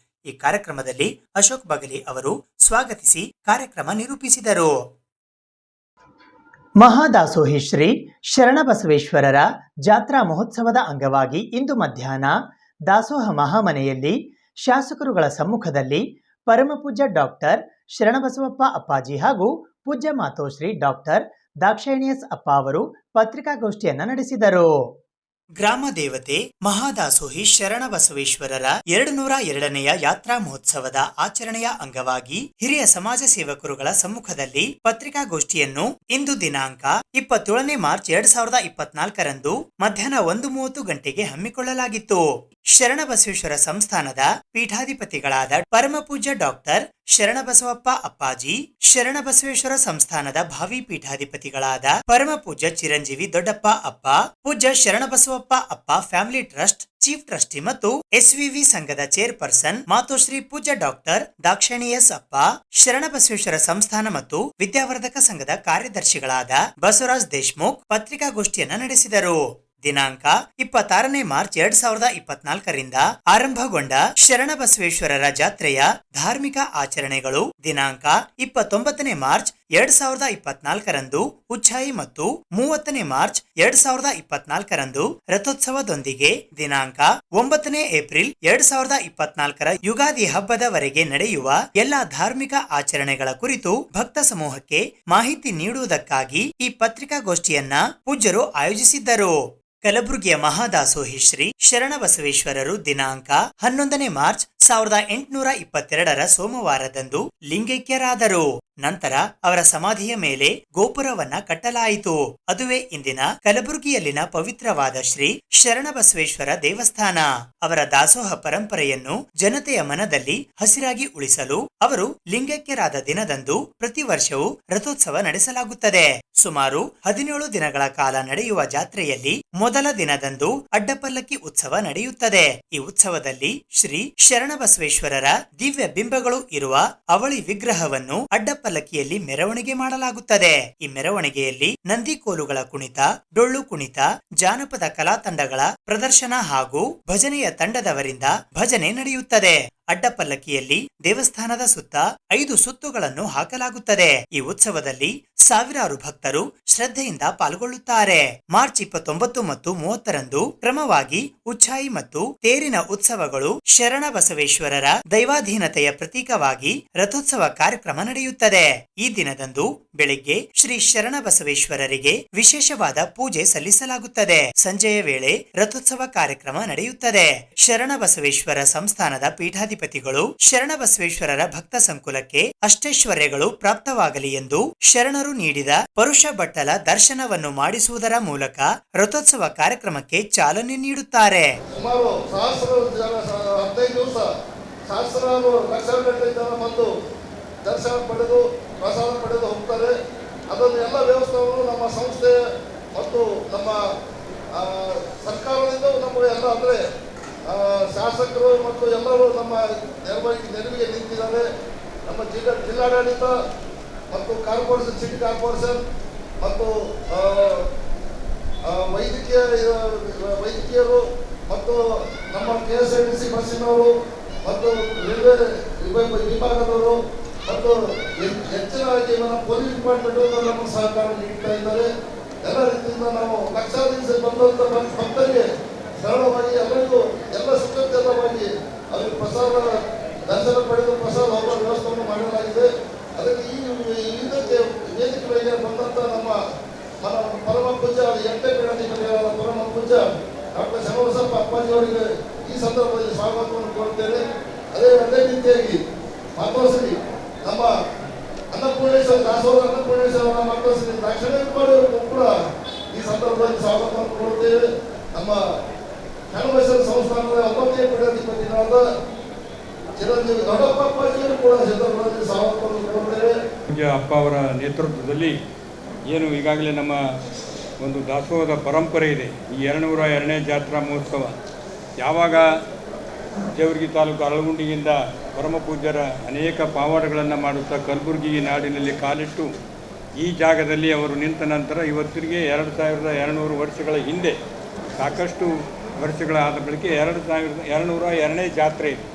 ಈ ಕಾರ್ಯಕ್ರಮದಲ್ಲಿ ಅಶೋಕ್ ಬಗಲಿ ಅವರು ಸ್ವಾಗತಿಸಿ ಕಾರ್ಯಕ್ರಮ ನಿರೂಪಿಸಿದರು. ಮಹಾದಾಸೋಹಿ ಶ್ರೀ ಶರಣಬಸವೇಶ್ವರರ ಜಾತ್ರಾ ಮಹೋತ್ಸವದ ಅಂಗವಾಗಿ ಇಂದು ಮಧ್ಯಾಹ್ನ ದಾಸೋಹ ಮಹಾಮನೆಯಲ್ಲಿ ಶಾಸಕರುಗಳ ಸಮ್ಮುಖದಲ್ಲಿ ಪರಮಪೂಜ್ಯ ಡಾಕ್ಟರ್ ಶರಣಬಸವಪ್ಪ ಅಪ್ಪಾಜಿ ಹಾಗೂ ಪೂಜ್ಯ ಮಾತೋಶ್ರೀ ಡಾಕ್ಟರ್ ದಾಕ್ಷಾಯಣಿಯಸ್ ಅಪ್ಪ ಅವರು ಪತ್ರಿಕಾಗೋಷ್ಠಿಯನ್ನು ನಡೆಸಿದರು. ಗ್ರಾಮ ದೇವತೆ ಮಹಾದಾಸೋಹಿ ಶರಣಬಸವೇಶ್ವರರ 202ನೆಯ ಯಾತ್ರಾ ಮಹೋತ್ಸವದ ಆಚರಣೆಯ ಅಂಗವಾಗಿ ಹಿರಿಯ ಸಮಾಜ ಸೇವಕರುಗಳ ಸಮ್ಮುಖದಲ್ಲಿ ಪತ್ರಿಕಾಗೋಷ್ಠಿಯನ್ನು ಇಂದು ದಿನಾಂಕ 27ನೇ ಮಾರ್ಚ್ 2024ರಂದು ಮಧ್ಯಾಹ್ನ 1:30 ಗಂಟೆಗೆ ಹಮ್ಮಿಕೊಳ್ಳಲಾಗಿತ್ತು. ಶರಣಬಸವೇಶ್ವರ ಸಂಸ್ಥಾನದ ಪೀಠಾಧಿಪತಿಗಳಾದ ಪರಮಪೂಜ್ಯ ಡಾಕ್ಟರ್ ಶರಣಬಸವಪ್ಪ ಅಪ್ಪಾಜಿ, ಶರಣಬಸವೇಶ್ವರ ಸಂಸ್ಥಾನದ ಭಾವಿ ಪೀಠಾಧಿಪತಿಗಳಾದ ಪರಮಪೂಜ್ಯ ಚಿರಂಜೀವಿ ದೊಡ್ಡಪ್ಪ ಅಪ್ಪ, ಪೂಜ್ಯ ಶರಣಬಸವಪ್ಪ ಅಪ್ಪ ಫ್ಯಾಮಿಲಿ ಟ್ರಸ್ಟ್ ಚೀಫ್ ಟ್ರಸ್ಟಿ ಮತ್ತು ಎಸ್ವಿವಿ ಸಂಘದ ಚೇರ್ಪರ್ಸನ್ ಮಾತೋಶ್ರೀ ಪೂಜ್ಯ ಡಾಕ್ಟರ್ ದಾಕ್ಷಾಯಿಣಿ ಅಪ್ಪ, ಶರಣಬಸವೇಶ್ವರ ಸಂಸ್ಥಾನ ಮತ್ತು ವಿದ್ಯಾವರ್ಧಕ ಸಂಘದ ಕಾರ್ಯದರ್ಶಿಗಳಾದ ಬಸವರಾಜ್ ದೇಶ್ಮುಖ್ ಪತ್ರಿಕಾಗೋಷ್ಠಿಯನ್ನ ನಡೆಸಿದರು. ದಿನಾಂಕ 26ನೇ ಮಾರ್ಚ್ 2024ರಿಂದ ಆರಂಭಗೊಂಡ ಶರಣಬಸವೇಶ್ವರರ ಜಾತ್ರೆಯ ಧಾರ್ಮಿಕ ಆಚರಣೆಗಳು ದಿನಾಂಕ 29ನೇ ಮಾರ್ಚ್ 2024ರಂದು ಉಚ್ಛಾಯಿ ಮತ್ತು 30ನೇ ಮಾರ್ಚ್ 2024ರಂದು ರಥೋತ್ಸವದೊಂದಿಗೆ ದಿನಾಂಕ 9ನೇ ಏಪ್ರಿಲ್ 2024ರ ಯುಗಾದಿ ಹಬ್ಬದವರೆಗೆ ನಡೆಯುವ ಎಲ್ಲಾ ಧಾರ್ಮಿಕ ಆಚರಣೆಗಳ ಕುರಿತು ಭಕ್ತ ಸಮೂಹಕ್ಕೆ ಮಾಹಿತಿ ನೀಡುವುದಕ್ಕಾಗಿ ಈ ಪತ್ರಿಕಾಗೋಷ್ಠಿಯನ್ನ ಪೂಜ್ಯರು ಆಯೋಜಿಸಿದ್ದರು. ಕಲಬುರಗಿಯ ಮಹಾದಾಸೋಹಿ ಶ್ರೀ ಶರಣಬಸವೇಶ್ವರರು ದಿನಾಂಕ 11ನೇ ಮಾರ್ಚ್ 1822ರ ಸೋಮವಾರದಂದು ಲಿಂಗೈಕ್ಯರಾದರು. ನಂತರ ಅವರ ಸಮಾಧಿಯ ಮೇಲೆ ಗೋಪುರವನ್ನ ಕಟ್ಟಲಾಯಿತು. ಅದುವೇ ಇಂದಿನ ಕಲಬುರಗಿಯಲ್ಲಿನ ಪವಿತ್ರವಾದ ಶ್ರೀ ಶರಣಬಸವೇಶ್ವರ ದೇವಸ್ಥಾನ. ಅವರ ದಾಸೋಹ ಪರಂಪರೆಯನ್ನು ಜನತೆಯ ಮನದಲ್ಲಿ ಹಸಿರಾಗಿ ಉಳಿಸಲು ಅವರು ಲಿಂಗೈಕ್ಯರಾದ ದಿನದಂದು ಪ್ರತಿ ವರ್ಷವೂ ರಥೋತ್ಸವ ನಡೆಸಲಾಗುತ್ತದೆ. ಸುಮಾರು 17 ದಿನಗಳ ಕಾಲ ನಡೆಯುವ ಜಾತ್ರೆಯಲ್ಲಿ ಮೊದಲ ದಿನದಂದು ಅಡ್ಡಪಲ್ಲಕ್ಕಿ ಉತ್ಸವ ನಡೆಯುತ್ತದೆ. ಈ ಉತ್ಸವದಲ್ಲಿ ಶ್ರೀ ಶರಣಬಸವೇಶ್ವರರ ದಿವ್ಯ ಬಿಂಬಗಳು ಇರುವ ಅವಳಿ ವಿಗ್ರಹವನ್ನು ಅಡ್ಡಪಲ್ಲಕ್ಕಿಯಲ್ಲಿ ಮೆರವಣಿಗೆ ಮಾಡಲಾಗುತ್ತದೆ. ಈ ಮೆರವಣಿಗೆಯಲ್ಲಿ ನಂದಿಕೋಲುಗಳ ಕುಣಿತ, ಡೊಳ್ಳು ಕುಣಿತ, ಜಾನಪದ ಕಲಾ ತಂಡಗಳ ಪ್ರದರ್ಶನ ಹಾಗೂ ಭಜನೆಯ ತಂಡದವರಿಂದ ಭಜನೆ ನಡೆಯುತ್ತದೆ. ಅಡ್ಡಪಲ್ಲಕ್ಕಿಯಲ್ಲಿ ದೇವಸ್ಥಾನದ ಸುತ್ತ 5 ಸುತ್ತುಗಳನ್ನು ಹಾಕಲಾಗುತ್ತದೆ. ಈ ಉತ್ಸವದಲ್ಲಿ ಸಾವಿರಾರು ಭಕ್ತರು ಶ್ರದ್ಧೆಯಿಂದ ಪಾಲ್ಗೊಳ್ಳುತ್ತಾರೆ. ಮಾರ್ಚ್ 29 ಮತ್ತು 30ರಂದು ಕ್ರಮವಾಗಿ ಉಚ್ಛಾಯಿ ಮತ್ತು ತೇರಿನ ಉತ್ಸವಗಳು ಶರಣಬಸವೇಶ್ವರರ ದೈವಾಧೀನತೆಯ ಪ್ರತೀಕವಾಗಿ ರಥೋತ್ಸವ ಕಾರ್ಯಕ್ರಮ ನಡೆಯುತ್ತದೆ. ಈ ದಿನದಂದು ಬೆಳಿಗ್ಗೆ ಶ್ರೀ ಶರಣಬಸವೇಶ್ವರರಿಗೆ ವಿಶೇಷವಾದ ಪೂಜೆ ಸಲ್ಲಿಸಲಾಗುತ್ತದೆ. ಸಂಜೆಯ ವೇಳೆ ರಥೋತ್ಸವ ಕಾರ್ಯಕ್ರಮ ನಡೆಯುತ್ತದೆ. ಶರಣಬಸವೇಶ್ವರ ಸಂಸ್ಥಾನದ ಪೀಠಾಧಿಪತಿಗಳು ಶರಣಬಸವೇಶ್ವರರ ಭಕ್ತ ಸಂಕುಲಕ್ಕೆ ಅಷ್ಟೈಶ್ವರ್ಯಗಳು ಪ್ರಾಪ್ತವಾಗಲಿ ಎಂದು ಶರಣರು ನೀಡಿದ ಪರುಷ ಬಟ್ಟಲ ದರ್ಶನವನ್ನು ಮಾಡಿಸುವುದರ ಮೂಲಕ ರಥೋತ್ಸವ ಕಾರ್ಯಕ್ರಮಕ್ಕೆ ಚಾಲನೆ ನೀಡುತ್ತಾರೆ. ಸುಮಾರು 15 ದಿವಸ ಸಹಸ್ರಾರು ಲಕ್ಷಗಟ್ಟಲೆ ಜನ ಬಂದು ದರ್ಶನ ಪಡೆದು ಪ್ರಸಾದ ಪಡೆದು ಹೋಗ್ತಾರೆ. ಅದನ್ನು ಎಲ್ಲ ವ್ಯವಸ್ಥೆಯನ್ನು ನಮ್ಮ ಸಂಸ್ಥೆ ಮತ್ತು ನಮ್ಮ ಸರ್ಕಾರದಿಂದ ನಮಗೆ ಎಲ್ಲ ಅಂದರೆ ಶಾಸಕರು ಮತ್ತು ಎಲ್ಲರೂ ನಮ್ಮ ನೆರವಿಗೆ ನಿಂತಿದ್ದಾರೆ. ನಮ್ಮ ಜಿಲ್ಲಾಡಳಿತ ಮತ್ತು ಕಾರ್ಪೊರೇಷನ್, ಸಿಟಿ ಕಾರ್ಪೊರೇಷನ್ ಮತ್ತು ವೈದ್ಯಕೀಯರು ಮತ್ತು ನಮ್ಮ KSRTC ಬಸ್ಸಿನವರು ಮತ್ತು ರೈಲ್ವೆ ವಿಭಾಗದವರು ಮತ್ತು ಹೆಚ್ಚಿನದಾಗಿ ನಮ್ಮ ಪೊಲೀಸ್ ಡಿಪಾರ್ಟ್ಮೆಂಟ್ ನಮ್ಮ ಸಹಕಾರ ನೀಡ್ತಾ ಇದ್ದಾರೆ. ಎಲ್ಲ ರೀತಿಯಿಂದ ನಾವು ಲಕ್ಷಾಂತರ ಬಂದಂಥ ಭಕ್ತರಿಗೆ ಸರಳವಾಗಿ ಎಲ್ಲರಿಗೂ ಎಲ್ಲ ಸುಸಜ್ಜಿತವಾಗಿ ಅವರಿಗೆ ಪ್ರಸಾದ ದರ್ಶನ ಪಡೆದು ಪ್ರಸಾದ ಹೋಗುವ ವ್ಯವಸ್ಥೆಯನ್ನು ಮಾಡಲಾಗಿದೆ. ಅದಕ್ಕೆ ಈ ವೇದಿಕೆಗಳಿಗೆ ಬಂದಂಥ ನಮ್ಮ ಪರಮ ಪೂಜ್ಯ 8ನೇ ಪೀಠಾಧಿಪತಿಗಳಾದ ಪರಮ ಪೂಜ್ಯ ಡಾಕ್ಟರ್ ಶರಣಬಸವಪ್ಪ ಅಪ್ಪಾಜಿ ಅವರಿಗೆ ಈ ಸಂದರ್ಭದಲ್ಲಿ ಸ್ವಾಗತವನ್ನು ಕೋರುತ್ತೇನೆ. ಅದೇ ರೀತಿಯಾಗಿ ಮಾತೋಶ್ರೀ ನಮ್ಮ ಅನ್ನಪೂರ್ಣೇಶ್ವರ ದಾಸೋಹ ಅನ್ನಪೂರ್ಣೇಶ್ವರ ಮಾತೋಶ್ರೀ ದಾಕ್ಷಾಯಿಣಿ ಕೂಡ ಈ ಸಂದರ್ಭದಲ್ಲಿ ಸ್ವಾಗತವನ್ನು ಕೋರುತ್ತೇವೆ. ನಮ್ಮ ಶರಣಬಸವೇಶ್ವರ ಸಂಸ್ಥಾನದ 9ನೇ ಪೀಠಾಧಿಪತಿಗಳಾದ ಚಿರಂಜೀವಿ ದೊಡ್ಡಪ್ಪ ಅಪ್ಪಾಜಿಯವರು ಕೂಡ ಸಂದರ್ಭದಲ್ಲಿ ಸ್ವಾಗತವನ್ನು ಕೋರುತ್ತೇವೆ. ಅಪ್ಪ ಅವರ ನೇತೃತ್ವದಲ್ಲಿ ಏನು ಈಗಾಗಲೇ ನಮ್ಮ ಒಂದು ದಾಸೋಹದ ಪರಂಪರೆ ಇದೆ. ಈ 202ನೇ ಜಾತ್ರಾ ಮಹೋತ್ಸವ ಯಾವಾಗ ಜೇವರ್ಗಿ ತಾಲೂಕು ಅರಳಗುಂಡಿಯಿಂದ ಪರಮಪೂಜ್ಯರ ಅನೇಕ ಪಾವಾಡಗಳನ್ನು ಮಾಡುತ್ತಾ ಕಲಬುರಗಿ ನಾಡಿನಲ್ಲಿ ಕಾಲಿಟ್ಟು ಈ ಜಾಗದಲ್ಲಿ ಅವರು ನಿಂತ ನಂತರ ಇವತ್ತಿಗೆ 2200 ವರ್ಷಗಳ ಹಿಂದೆ ಸಾಕಷ್ಟು ವರ್ಷಗಳಾದ ಬಳಿಕ 2202ನೇ ಜಾತ್ರೆ ಇದೆ.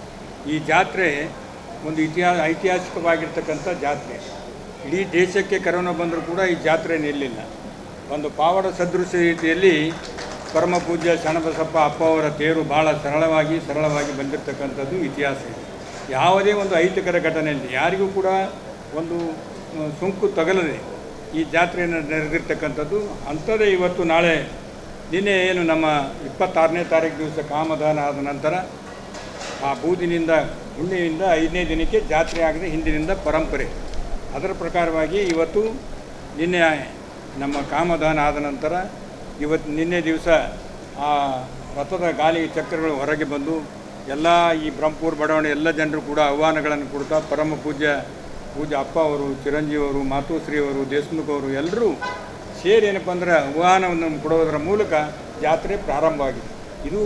ಈ ಜಾತ್ರೆ ಒಂದು ಐತಿಹಾಸಿಕವಾಗಿರ್ತಕ್ಕಂಥ ಜಾತ್ರೆ. ಇಡೀ ದೇಶಕ್ಕೆ ಕರೋನಾ ಬಂದರೂ ಕೂಡ ಈ ಜಾತ್ರೆ ನಿಲ್ಲಿಲ್ಲ. ಒಂದು ಪಾವಡ ಸದೃಶ ರೀತಿಯಲ್ಲಿ ಪರಮ ಪೂಜ್ಯ ಶರಣಬಸಪ್ಪ ಅಪ್ಪ ಅವರ ತೇರು ಭಾಳ ಸರಳವಾಗಿ ಬಂದಿರತಕ್ಕಂಥದ್ದು ಇತಿಹಾಸ ಇದೆ. ಯಾವುದೇ ಒಂದು ಅಹಿತಕರ ಘಟನೆಯಲ್ಲಿ ಯಾರಿಗೂ ಕೂಡ ಒಂದು ಸೋಂಕು ತಗಲದೆ ಈ ಜಾತ್ರೆಯನ್ನು ನಡೆದಿರ್ತಕ್ಕಂಥದ್ದು. ಅಂಥದ್ದೇ ಇವತ್ತು ನಾಳೆ ನಿನ್ನೆ ಏನು ನಮ್ಮ 26ನೇ ತಾರೀಕು ದಿವಸ ಕಾಮದಾನ ಆದ ನಂತರ ಆ ಬೂದಿನಿಂದ ಹುಣ್ಣಿನಿಂದ 5ನೇ ದಿನಕ್ಕೆ ಜಾತ್ರೆ ಆಗದೆ ಹಿಂದಿನಿಂದ ಪರಂಪರೆ. ಅದರ ಪ್ರಕಾರವಾಗಿ ಇವತ್ತು ನಿನ್ನೆ ನಮ್ಮ ಕಾಮದಾನ ಆದ ನಂತರ ನಿನ್ನೆ ದಿವಸ ಆ ರಥದ ಗಾಲಿ ಚಕ್ರಗಳು ಹೊರಗೆ ಬಂದು ಎಲ್ಲ ಈ ಬ್ರಹ್ಮಪುರ ಬಡಾವಣೆ ಎಲ್ಲ ಜನರು ಕೂಡ ಆಹ್ವಾನಗಳನ್ನು ಕೊಡ್ತಾ ಪರಮ ಪೂಜ್ಯ ಅಪ್ಪ ಅವರು, ಚಿರಂಜೀವಿ ಅವರು, ಮಾತುಶ್ರೀ ಅವರು, ದೇಶಮುಖ್ ಅವರು ಎಲ್ಲರೂ ಸೇರಿ ಏನಪ್ಪ ಅಂದ್ರೆ ಆಹ್ವಾನವನ್ನು ಕೊಡೋದರ ಮೂಲಕ ಜಾತ್ರೆ ಪ್ರಾರಂಭವಾಗಿದೆ. ಇದು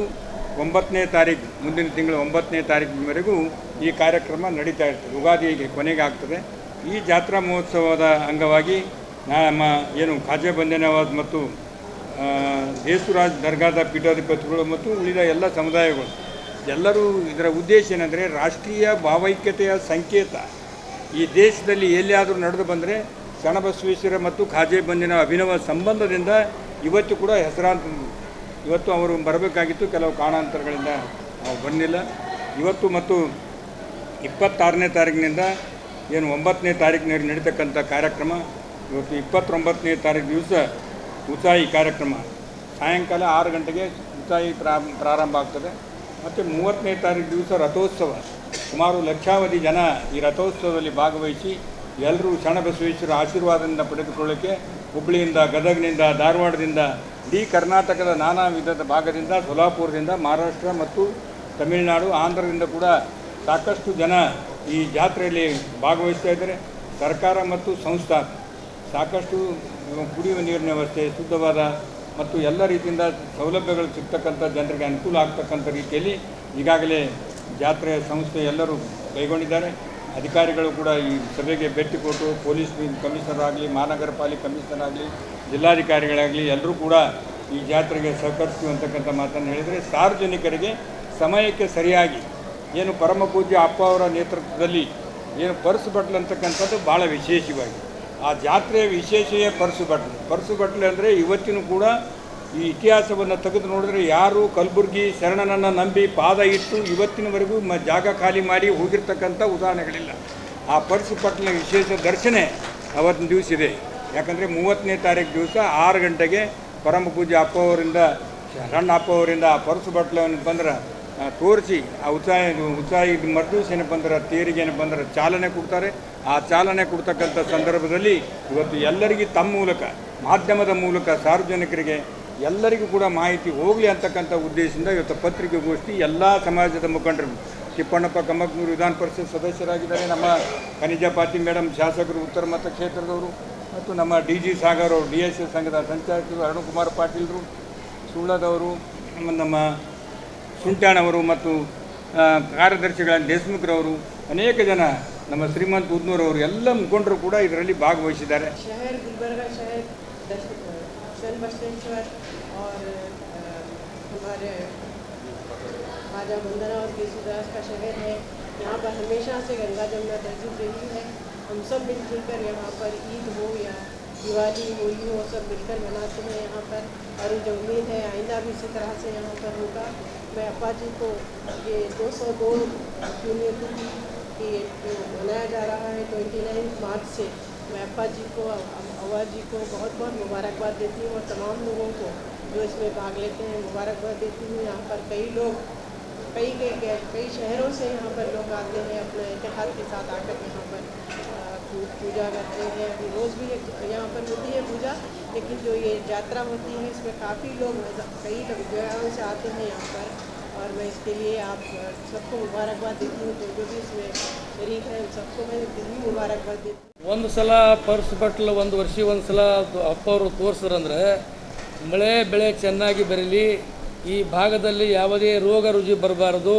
9ನೇ ತಾರೀಕು, ಮುಂದಿನ ತಿಂಗಳು 9ನೇ ತಾರೀಕಿನವರೆಗೂ ಈ ಕಾರ್ಯಕ್ರಮ ನಡೀತಾ ಇರ್ತದೆ. ಯುಗಾದಿಗೆ ಕೊನೆಗೆ ಆಗ್ತದೆ. ಈ ಜಾತ್ರಾ ಮಹೋತ್ಸವದ ಅಂಗವಾಗಿ ನಮ್ಮ ಏನು ಖಾಜಾ ಬಂದೇನವಾಜ್ ಮತ್ತು ದೇಸುರಾಜ್ ದರ್ಗಾದ ಪೀಠಾಧಿಪತಿಗಳು ಮತ್ತು ಉಳಿದ ಎಲ್ಲ ಸಮುದಾಯಗಳು ಎಲ್ಲರೂ ಇದರ ಉದ್ದೇಶ ಏನಂದರೆ ರಾಷ್ಟ್ರೀಯ ಭಾವೈಕ್ಯತೆಯ ಸಂಕೇತ. ಈ ದೇಶದಲ್ಲಿ ಎಲ್ಲಿಯಾದರೂ ನಡೆದು ಬಂದರೆ ಶರಣಬಸವೇಶ್ವರ ಮತ್ತು ಖಾಜಾ ಬಂದಿನ ಅಭಿನವ ಸಂಬಂಧದಿಂದ ಇವತ್ತು ಕೂಡ ಹೆಸರಾಂತ. ಇವತ್ತು ಅವರು ಬರಬೇಕಾಗಿತ್ತು, ಕೆಲವು ಕಾರಣಾಂತರಗಳಿಂದ ಅವ್ರು ಬಂದಿಲ್ಲ. ಇವತ್ತು ಮತ್ತು 26ನೇ ತಾರೀಕಿನಿಂದ ಏನು 9ನೇ ತಾರೀಕಿನಲ್ಲಿ ನಡೀತಕ್ಕಂಥ ಕಾರ್ಯಕ್ರಮ. ಇವತ್ತು 29ನೇ ತಾರೀಕು ದಿವಸ ಉಚಾಯಿ ಕಾರ್ಯಕ್ರಮ ಸಾಯಂಕಾಲ 6 ಗಂಟೆಗೆ ಉಚಾಯಿ ಪ್ರಾರಂಭ ಆಗ್ತದೆ. ಮತ್ತು 30ನೇ ತಾರೀಕು ದಿವಸ ರಥೋತ್ಸವ. ಸುಮಾರು ಲಕ್ಷಾವಧಿ ಜನ ಈ ರಥೋತ್ಸವದಲ್ಲಿ ಭಾಗವಹಿಸಿ ಎಲ್ಲರೂ ಶರಣಬಸವೇಶ್ವರ ಆಶೀರ್ವಾದದಿಂದ ಪಡೆದುಕೊಳ್ಳೋಕ್ಕೆ ಹುಬ್ಬಳ್ಳಿಯಿಂದ, ಗದಗನಿಂದ, ಧಾರವಾಡದಿಂದ, ಇಡೀ ಕರ್ನಾಟಕದ ನಾನಾ ವಿಧದ ಭಾಗದಿಂದ, ಸೋಲಾಪುರದಿಂದ, ಮಹಾರಾಷ್ಟ್ರ ಮತ್ತು ತಮಿಳುನಾಡು, ಆಂಧ್ರದಿಂದ ಕೂಡ ಸಾಕಷ್ಟು ಜನ ಈ ಜಾತ್ರೆಯಲ್ಲಿ ಭಾಗವಹಿಸ್ತಾ ಇದ್ದಾರೆ. ಸರ್ಕಾರ ಮತ್ತು ಸಂಸ್ಥಾ ಸಾಕಷ್ಟು ಕುಡಿಯುವ ನೀರಿನ ವ್ಯವಸ್ಥೆ, ಶುದ್ಧವಾದ ಮತ್ತು ಎಲ್ಲ ರೀತಿಯಿಂದ ಸೌಲಭ್ಯಗಳು ಸಿಗ್ತಕ್ಕಂಥ ಜನರಿಗೆ ಅನುಕೂಲ ಆಗ್ತಕ್ಕಂಥ ರೀತಿಯಲ್ಲಿ ಈಗಾಗಲೇ ಜಾತ್ರೆಯ ಸಂಸ್ಥೆ ಎಲ್ಲರೂ ಕೈಗೊಂಡಿದ್ದಾರೆ. ಅಧಿಕಾರಿಗಳು ಕೂಡ ಈ ಸಭೆಗೆ ಭೇಟಿ ಕೊಟ್ಟು ಪೊಲೀಸ್ ಕಮಿಷನರ್ ಆಗಲಿ, ಮಹಾನಗರ ಪಾಲಿಕೆ ಕಮಿಷನರ್ ಆಗಲಿ, ಜಿಲ್ಲಾಧಿಕಾರಿಗಳಾಗಲಿ ಎಲ್ಲರೂ ಕೂಡ ಈ ಜಾತ್ರೆಗೆ ಸಹಕರಿಸ್ತೀವಿ ಅಂತಕ್ಕಂಥ ಮಾತನ್ನು ಹೇಳಿದರೆ, ಸಾರ್ವಜನಿಕರಿಗೆ ಸಮಯಕ್ಕೆ ಸರಿಯಾಗಿ ಏನು ಪರಮ ಪೂಜ್ಯ ಅಪ್ಪ ಅವರ ನೇತೃತ್ವದಲ್ಲಿ ಏನು ಪರ್ಸು ಬಟ್ಲು ಅಂತಕ್ಕಂಥದ್ದು ಭಾಳ ವಿಶೇಷವಾಗಿ. ಆ ಜಾತ್ರೆಯ ವಿಶೇಷವೇ ಪರ್ಸು ಬಟ್ಲು ಅಂದರೆ ಇವತ್ತಿನೂ ಕೂಡ ಈ ಇತಿಹಾಸವನ್ನು ತೆಗೆದು ನೋಡಿದ್ರೆ ಯಾರು ಕಲಬುರಗಿ ಶರಣನನ್ನು ನಂಬಿ ಪಾದ ಇಟ್ಟು ಇವತ್ತಿನವರೆಗೂ ಜಾಗ ಖಾಲಿ ಮಾಡಿ ಹೋಗಿರ್ತಕ್ಕಂಥ ಉದಾಹರಣೆಗಳಿಲ್ಲ. ಆ ಪರ್ಸು ಬಟ್ಲಿನ ವಿಶೇಷ ದರ್ಶನ ಅವತ್ತಿನ ದಿವಸ ಇದೆ. ಯಾಕಂದರೆ 30ನೇ ತಾರೀಕು ದಿವಸ 6 ಗಂಟೆಗೆ ಪರಮ ಪೂಜ್ಯ ಅಪ್ಪ ಅವರಿಂದ, ಸಣ್ಣ ಅಪ್ಪ ಅವರಿಂದ ಆ ಪರ್ಸು ಬಟ್ಲನ್ನು ಬಂದ್ರೆ ತೋರಿಸಿ ಆ ಉತ್ಸಾಹಿ ಮರುದಿವಸ ಏನಪ್ಪ ಅಂದ್ರೆ ತೇರಿಗೆ ಏನಪ್ಪ ಅಂದ್ರೆ ಚಾಲನೆ ಕೊಡ್ತಾರೆ. ಆ ಚಾಲನೆ ಕೊಡ್ತಕ್ಕಂಥ ಸಂದರ್ಭದಲ್ಲಿ ಇವತ್ತು ಎಲ್ಲರಿಗೂ ತಮ್ಮ ಮೂಲಕ, ಮಾಧ್ಯಮದ ಮೂಲಕ ಸಾರ್ವಜನಿಕರಿಗೆ ಎಲ್ಲರಿಗೂ ಕೂಡ ಮಾಹಿತಿ ಹೋಗಲಿ ಅಂತಕ್ಕಂಥ ಉದ್ದೇಶದಿಂದ ಇವತ್ತು ಪತ್ರಿಕೆಗೋಷ್ಠಿ ಎಲ್ಲ ಸಮಾಜದ ಮುಖಂಡರು, ತಿಪ್ಪಣ್ಣಪ್ಪ ಕಮ್ಮಕ್ನೂರು ವಿಧಾನ ಪರಿಷತ್ ಸದಸ್ಯರಾಗಿದ್ದಾರೆ, ನಮ್ಮ ಖನಿಜಾ ಪಾಟೀಲ್ ಮೇಡಮ್ ಶಾಸಕರು ಉತ್ತರ ಮತಕ್ಷೇತ್ರದವರು, ಮತ್ತು ನಮ್ಮ DG ಸಾಗರ್ ಅವರು DSS ಸಂಘದ ಸಂಚಾಲಕರು, ಅರುಣಕುಮಾರ್ ಪಾಟೀಲ್ರು ಸುಳ್ಳದವರು, ನಮ್ಮ ಸುಂಟಾಣವರು ಮತ್ತು ಕಾರ್ಯದರ್ಶಿಗಳ ದೇಶಮುಖ್ರವರು, ಅನೇಕ ಜನ ನಮ್ಮ ಶ್ರೀಮಂತ ಉದ್ನೂರವರು ಎಲ್ಲ ಮುಖಂಡರು ಕೂಡ ಇದರಲ್ಲಿ ಭಾಗವಹಿಸಿದ್ದಾರೆ. शहर गुलबर्गा शहर शरण बसवेश्वर और हमारे खाजा बंदना और देसूदास का शहर है. यहाँ पर हमेशा से गंगा जमुना तहजीब रही है. हम सब मिलजुल कर यहाँ पर ईद हो या दिवाली, होली हो, सब मिलकर मनाते हैं यहाँ पर. और जो उम्मीद है आइंदा भी इसी तरह से यहाँ पर होगा. मैं अप्पा जी को ये 202 पुण्यतिथि कि जो मनाया जा रहा है 29 मार्च से, मैं अप्पा जी को, अव्वा जी को बहुत बहुत मुबारकबाद देती हूँ और तमाम लोगों को जो इसमें भाग लेते हैं मुबारकबाद देती हूँ. यहाँ पर कई लोग कई शहरों से यहाँ पर लोग आते हैं, अपने इतिहाद के साथ आकर यहाँ पर पूजा करते हैं. अभी रोज़ भी यहाँ पर होती है पूजा, लेकिन जो ये यात्रा होती है इसमें काफ़ी लोग, कई लोग जगहों से आते हैं यहाँ पर. और मैं इसके लिए आप सबको मुबारकबाद देती हूँ. जो भी इसमें शरीक है उन सबको मैं दिली मुबारकबाद देती हूँ. ಒಂದು ಸಲ ಪರ್ಸ್ ಬಟ್ಲು ಒಂದು ವರ್ಷ ಒಂದು ಸಲ ಅಪ್ಪ ಅವರು ತೋರಿಸಿದ್ರಂದ್ರೆ ಮಳೆ ಬೆಳೆ ಚೆನ್ನಾಗಿ ಬರಲಿ, ಈ ಭಾಗದಲ್ಲಿ ಯಾವುದೇ ರೋಗ ರುಜಿ ಬರಬಾರ್ದು,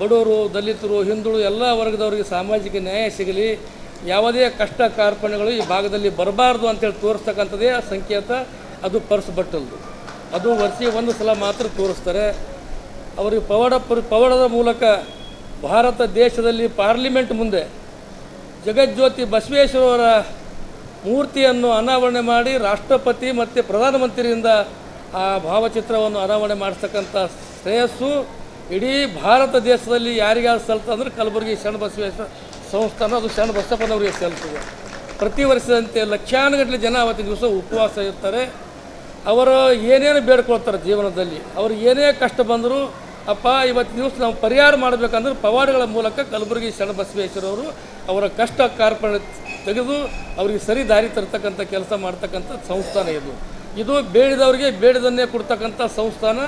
ಬಡವರು, ದಲಿತರು, ಹಿಂದುಳು ಎಲ್ಲ ವರ್ಗದವರಿಗೆ ಸಾಮಾಜಿಕ ನ್ಯಾಯ ಸಿಗಲಿ, ಯಾವುದೇ ಕಷ್ಟ ಕಾರ್ಪಣ್ಯಗಳು ಈ ಭಾಗದಲ್ಲಿ ಬರಬಾರ್ದು ಅಂತೇಳಿ ತೋರಿಸ್ತಕ್ಕಂಥದ್ದೇ ಸಂಕೇತ. ಅದು ಪರ್ಸ್ ಬಟ್ಟಲ್ದು. ಅದು ವರ್ಷಕ್ಕೆ ಒಂದು ಸಲ ಮಾತ್ರ ತೋರಿಸ್ತಾರೆ. ಅವರಿಗೆ ಪವಾಡದ ಮೂಲಕ ಭಾರತ ದೇಶದಲ್ಲಿ ಪಾರ್ಲಿಮೆಂಟ್ ಮುಂದೆ ಜಗಜ್ಯೋತಿ ಬಸವೇಶ್ವರವರ ಮೂರ್ತಿಯನ್ನು ಅನಾವರಣೆ ಮಾಡಿ ರಾಷ್ಟ್ರಪತಿ ಮತ್ತು ಪ್ರಧಾನಮಂತ್ರಿಯಿಂದ ಆ ಭಾವಚಿತ್ರವನ್ನು ಅನಾವರಣೆ ಮಾಡಿಸ್ತಕ್ಕಂಥ ಶ್ರೇಯಸ್ಸು ಇಡೀ ಭಾರತ ದೇಶದಲ್ಲಿ ಯಾರಿಗಾದ್ರು ಸಲ್ತಂದ್ರೆ ಕಲಬುರಗಿ ಶರಣಬಸವೇಶ್ವರ ಸಂಸ್ಥಾನ, ಅದು ಶರಣಬಸಪ್ಪನವರಿಗೆ ಸಲ್ತದೆ. ಪ್ರತಿ ವರ್ಷದಂತೆ ಲಕ್ಷಾನುಗಟ್ಟಲೆ ಜನ ಅವತ್ತಿನ ದಿವಸ ಉಪವಾಸ ಇರ್ತಾರೆ. ಅವರು ಏನೇನು ಬೇಡ್ಕೊಳ್ತಾರೆ ಜೀವನದಲ್ಲಿ, ಅವ್ರು ಏನೇ ಕಷ್ಟ ಬಂದರೂ ಅಪ್ಪ ಇವತ್ತು ದಿವಸ ನಾವು ಪರಿಹಾರ ಮಾಡಬೇಕಂದ್ರೆ ಪವಾಡಗಳ ಮೂಲಕ ಕಲಬುರಗಿ ಶರಣಬಸವೇಶ್ವರವರು ಅವರ ಕಷ್ಟ ಕಾರ್ಪಣ್ಯ ತೆಗೆದು ಅವರಿಗೆ ಸರಿ ದಾರಿ ತರ್ತಕ್ಕಂಥ ಕೆಲಸ ಮಾಡ್ತಕ್ಕಂಥ ಸಂಸ್ಥಾನ ಇದು ಬೇಡಿದವರಿಗೆ ಬೇಡಿದನ್ನೇ ಕೊಡ್ತಕ್ಕಂಥ ಸಂಸ್ಥಾನ.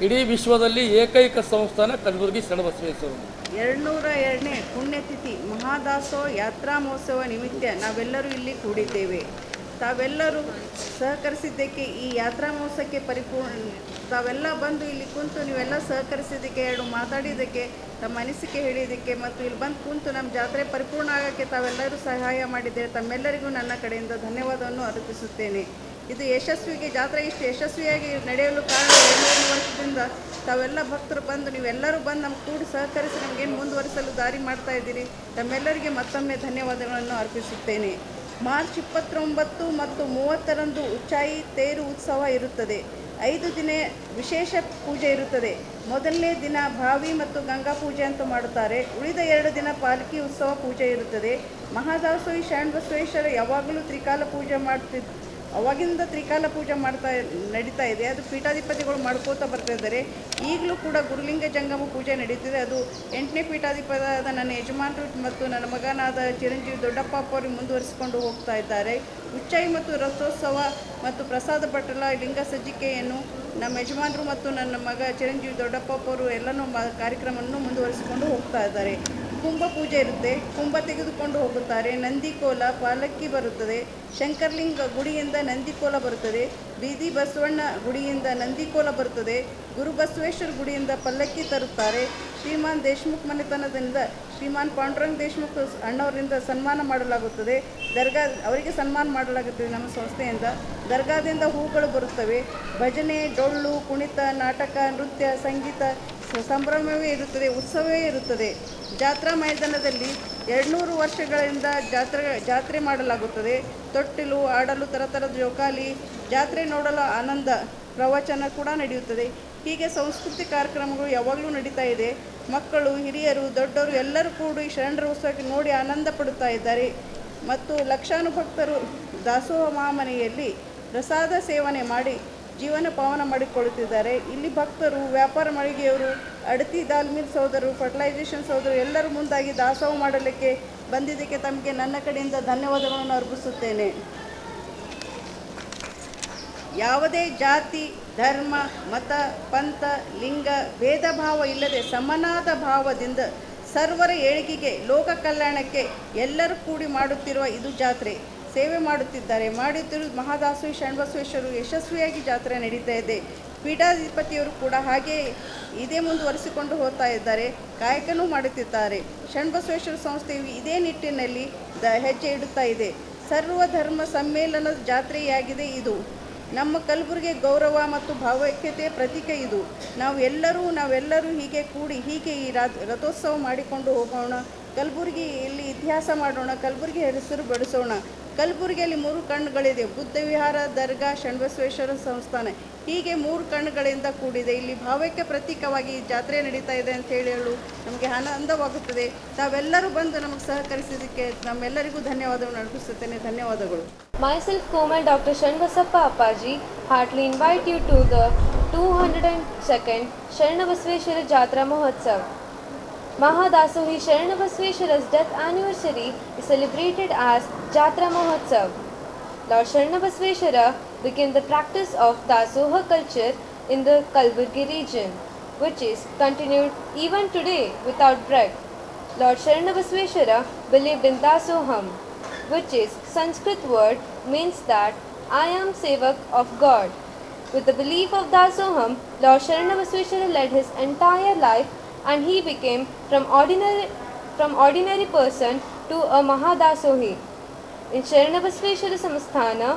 ಇಡೀ ವಿಶ್ವದಲ್ಲಿ ಏಕೈಕ ಸಂಸ್ಥಾನ ಕಲಬುರಗಿ ಶರಣಬಸವೇಶ್ವರರು. 202ನೇ ಪುಣ್ಯತಿಥಿ ಮಹಾದಾಸೋಹ ಯಾತ್ರಾ ಮಹೋತ್ಸವ ನಿಮಿತ್ತ ನಾವೆಲ್ಲರೂ ಇಲ್ಲಿ ಕೂಡಿದ್ದೇವೆ. ತಾವೆಲ್ಲರೂ ಸಹಕರಿಸಿದ್ದಕ್ಕೆ ಈ ಯಾತ್ರಾ ಮಹೋತ್ಸವಕ್ಕೆ ತಾವೆಲ್ಲ ಬಂದು ಇಲ್ಲಿ ಕುಂತು ನೀವೆಲ್ಲ ಸಹಕರಿಸಿದ್ದಕ್ಕೆ, ಎರಡು ಮಾತಾಡಿದ್ದಕ್ಕೆ, ತಮ್ಮ ಅನಿಸಿಕೆ ಹೇಳಿದ್ದಕ್ಕೆ ಮತ್ತು ಇಲ್ಲಿ ಬಂದು ಕುಂತು ನಮ್ಮ ಜಾತ್ರೆ ಪರಿಪೂರ್ಣ ಆಗೋಕ್ಕೆ ತಾವೆಲ್ಲರೂ ಸಹಾಯ ಮಾಡಿದ್ದೇವೆ. ತಮ್ಮೆಲ್ಲರಿಗೂ ನನ್ನ ಕಡೆಯಿಂದ ಧನ್ಯವಾದವನ್ನು ಅರ್ಪಿಸುತ್ತೇನೆ. ಇದು ಜಾತ್ರೆ ಇಷ್ಟು ಯಶಸ್ವಿಯಾಗಿ ನಡೆಯಲು ಕಾರಣ 200 ವರ್ಷದಿಂದ ತಾವೆಲ್ಲ ಭಕ್ತರು ಬಂದು ನೀವೆಲ್ಲರೂ ಬಂದು ನಮ್ಗೆ ಕೂಡಿ ಸಹಕರಿಸಿ ನಮಗೇನು ಮುಂದುವರಿಸಲು ದಾರಿ ಮಾಡ್ತಾ ಇದ್ದೀರಿ. ತಮ್ಮೆಲ್ಲರಿಗೆ ಮತ್ತೊಮ್ಮೆ ಧನ್ಯವಾದಗಳನ್ನು ಅರ್ಪಿಸುತ್ತೇನೆ. ಮಾರ್ಚ್ 29 ಮತ್ತು 30ರಂದು ಉಚ್ಚಾಯಿ ತೇರು ಉತ್ಸವ ಇರುತ್ತದೆ. 5 ದಿನ ವಿಶೇಷ ಪೂಜೆ ಇರುತ್ತದೆ. ಮೊದಲನೇ ದಿನ ಭಾವಿ ಮತ್ತು ಗಂಗಾ ಪೂಜೆ ಅಂತ ಮಾಡುತ್ತಾರೆ. ಉಳಿದ 2 ದಿನ ಪಾಲ್ಕಿ ಉತ್ಸವ ಪೂಜೆ ಇರುತ್ತದೆ. ಮಹಾದಾಸೋಹಿ ಶರಣಬಸವೇಶ್ವರ ಯಾವಾಗಲೂ ತ್ರಿಕಾಲ ಪೂಜೆ ಅವಾಗಿಂದ ತ್ರಿಕಾಲ ಪೂಜೆ ನಡೀತಾ ಇದೆ. ಅದು ಪೀಠಾಧಿಪತಿಗಳು ಮಾಡ್ಕೋತಾ ಬರ್ತಾ ಇದ್ದಾರೆ. ಈಗಲೂ ಕೂಡ ಗುರುಲಿಂಗ ಜಂಗಮ ಪೂಜೆ ನಡೀತಿದೆ. ಅದು 8ನೇ ಪೀಠಾಧಿಪತಿಯಾದ ನನ್ನ ಯಜಮಾನರು ಮತ್ತು ನನ್ನ ಮಗನಾದ ಚಿರಂಜೀವಿ ದೊಡ್ಡಪ್ಪ ಅವರು ಮುಂದುವರಿಸಿಕೊಂಡು ಹೋಗ್ತಾ ಇದ್ದಾರೆ. ಉಚ್ಚಾಯಿ ಮತ್ತು ರಥೋತ್ಸವ ಮತ್ತು ಪ್ರಸಾದ ಪಟಲ ಲಿಂಗ ಸಜ್ಜಿಕೆಯನ್ನು ನಮ್ಮ ಯಜಮಾನರು ಮತ್ತು ನನ್ನ ಮಗ ಚಿರಂಜೀವಿ ದೊಡ್ಡಪ್ಪ ಅವರು ಎಲ್ಲನೂ ಕಾರ್ಯಕ್ರಮವನ್ನು ಮುಂದುವರಿಸಿಕೊಂಡು ಹೋಗ್ತಾ ಇದ್ದಾರೆ. ಕುಂಭ ಪೂಜೆ ಇರುತ್ತೆ. ಕುಂಭ ತೆಗೆದುಕೊಂಡು ಹೋಗುತ್ತಾರೆ. ನಂದಿಕೋಲ ಪಾಲಕ್ಕಿ ಬರುತ್ತದೆ. ಶಂಕರ್ಲಿಂಗ ಗುಡಿಯಿಂದ ನಂದಿಕೋಲ ಬರುತ್ತದೆ. ಬೀದಿ ಬಸವಣ್ಣ ಗುಡಿಯಿಂದ ನಂದಿಕೋಲ ಬರುತ್ತದೆ. ಗುರು ಬಸವೇಶ್ವರ ಗುಡಿಯಿಂದ ಪಲ್ಲಕ್ಕಿ ತರುತ್ತಾರೆ. ಶ್ರೀಮಾನ್ ದೇಶ್ಮುಖ್ ಮನೆತನದಿಂದ ಶ್ರೀಮಾನ್ ಪಾಂಡುರಂಗ್ ದೇಶ್ಮುಖ್ ಅಣ್ಣವರಿಂದ ಸನ್ಮಾನ ಮಾಡಲಾಗುತ್ತದೆ. ಅವರಿಗೆ ಸನ್ಮಾನ ಮಾಡಲಾಗುತ್ತದೆ ನಮ್ಮ ಸಂಸ್ಥೆಯಿಂದ. ದರ್ಗಾದಿಂದ ಹೂಗಳು ಬರುತ್ತವೆ. ಭಜನೆ, ಡೊಳ್ಳು, ಕುಣಿತ, ನಾಟಕ, ನೃತ್ಯ, ಸಂಗೀತ ಸಂಭ್ರಮವೇ ಇರುತ್ತದೆ, ಉತ್ಸವವೇ ಇರುತ್ತದೆ. ಜಾತ್ರಾ ಮೈದಾನದಲ್ಲಿ 200 ವರ್ಷಗಳಿಂದ ಜಾತ್ರೆ ಮಾಡಲಾಗುತ್ತದೆ. ತೊಟ್ಟಿಲು ಆಡಲು ತರತರದ ಜೋಕಾಲಿ, ಜಾತ್ರೆ ನೋಡಲು ಆನಂದ, ಪ್ರವಚನ ಕೂಡ ನಡೆಯುತ್ತದೆ. ಹೀಗೆ ಸಾಂಸ್ಕೃತಿಕ ಕಾರ್ಯಕ್ರಮಗಳು ಯಾವಾಗಲೂ ನಡೀತಾ ಇದೆ. ಮಕ್ಕಳು, ಹಿರಿಯರು, ದೊಡ್ಡವರು ಎಲ್ಲರೂ ಕೂಡಿ ಶರಣರ ಉತ್ಸವಕ್ಕೆ ನೋಡಿ ಆನಂದ ಪಡುತ್ತಾ ಇದ್ದಾರೆ. ಮತ್ತು ಲಕ್ಷಾನು ಭಕ್ತರು ದಾಸೋಹ ಮಹಾಮನೆಯಲ್ಲಿ ಪ್ರಸಾದ ಸೇವನೆ ಮಾಡಿ ಜೀವನ ಪಾವನ ಮಾಡಿಕೊಳ್ಳುತ್ತಿದ್ದಾರೆ. ಇಲ್ಲಿ ಭಕ್ತರು, ವ್ಯಾಪಾರ ಮಳಿಗೆಯವರು, ಅಡತಿ ದಾಲ್ಮಿಲ್ ಸಹೋದರರು, ಫರ್ಟಿಲೈಸೇಷನ್ ಸಹೋದರರು ಎಲ್ಲರೂ ಮುಂದಾಗಿ ದಾಸೋಹ ಮಾಡಲಿಕ್ಕೆ ಬಂದಿದ್ದಕ್ಕೆ ತಮಗೆ ನನ್ನ ಕಡೆಯಿಂದ ಧನ್ಯವಾದಗಳನ್ನು ಅರ್ಪಿಸುತ್ತೇನೆ. ಯಾವುದೇ ಜಾತಿ, ಧರ್ಮ, ಮತ, ಪಂಥ, ಲಿಂಗ ಭೇದ ಭಾವ ಇಲ್ಲದೆ ಸಮನಾದ ಭಾವದಿಂದ ಸರ್ವರ ಏಳಿಗೆಗೆ, ಲೋಕ ಕಲ್ಯಾಣಕ್ಕೆ ಎಲ್ಲರೂ ಕೂಡಿ ಮಾಡುತ್ತಿರುವ ಇದು ಜಾತ್ರೆ. ಸೇವೆ ಮಾಡುತ್ತಿರುವ ಮಹಾದಾಸೋಹಿ ಶರಣಬಸವೇಶ್ವರರು ಯಶಸ್ವಿಯಾಗಿ ಜಾತ್ರೆ ನಡೀತಾ ಇದೆ. ಪೀಠಾಧಿಪತಿಯವರು ಕೂಡ ಹಾಗೆ ಇದೇ ಮುಂದುವರಿಸಿಕೊಂಡು ಹೋಗ್ತಾ ಇದ್ದಾರೆ. ಕಾಯಕನೂ ಮಾಡುತ್ತಿದ್ದಾರೆ. ಶರಣಬಸವೇಶ್ವರ ಸಂಸ್ಥೆಯು ಇದೇ ನಿಟ್ಟಿನಲ್ಲಿ ಹೆಜ್ಜೆ ಇಡುತ್ತಾ ಇದೆ. ಸರ್ವಧರ್ಮ ಸಮ್ಮೇಳನದ ಜಾತ್ರೆಯಾಗಿದೆ ಇದು. ನಮ್ಮ ಕಲಬುರಗಿ ಗೌರವ ಮತ್ತು ಭಾವೈಕ್ಯತೆಯ ಪ್ರತೀಕ ಇದು. ನಾವೆಲ್ಲರೂ ಹೀಗೆ ಕೂಡಿ ಈ ರಥೋತ್ಸವ ಮಾಡಿಕೊಂಡು ಹೋಗೋಣ. ಕಲಬುರಗಿಯಲ್ಲಿ ಇತಿಹಾಸ ಮಾಡೋಣ. ಕಲಬುರಗಿ ಹೆಸರು ಬೆಳೆಸೋಣ. ಕಲಬುರಗಿಯಲ್ಲಿ 3 ಕಣ್ಣುಗಳಿದೆ. ಬುದ್ಧ ವಿಹಾರ, ದರ್ಗಾ, ಶರಣಬಸವೇಶ್ವರ ಸಂಸ್ಥಾನ. ಹೀಗೆ 3 ಕಣ್ಣುಗಳಿಂದ ಕೂಡಿದೆ. ಇಲ್ಲಿ ಭಾವೈಕ್ಯ ಪ್ರತೀಕವಾಗಿ ಜಾತ್ರೆ ನಡೀತಾ ಇದೆ ಅಂತ ಹೇಳಲು ನಮಗೆ ಆನಂದವಾಗುತ್ತದೆ. ತಾವೆಲ್ಲರೂ ಬಂದು ನಮಗೆ ಸಹಕರಿಸಿದ್ದಕ್ಕೆ ನಮ್ಮೆಲ್ಲರಿಗೂ ಧನ್ಯವಾದವನ್ನು ಅರ್ಪಿಸುತ್ತೇನೆ. ಧನ್ಯವಾದಗಳು. Myself, Komal Dr. Shanbasappa Appaji, heartily invite you to the 202nd Sharanabasveshwara Jatra Mahotsav. Mahadasohi Sharanabasveshwara's death anniversary is celebrated as Jatra Mahotsav. Lord Sharanabasveshwara began the practice of Dasoha culture in the Kalaburgi region, which is continued even today without break. Lord Sharanabasveshwara believed in Dasoham, which is Sanskrit word means that I am Sevak of God. With the belief of Dasoham, Lord Sharanabasveshwara led his entire life and he became from ordinary person to a Mahadasohi. In Sharanabasveshwara Samsthana,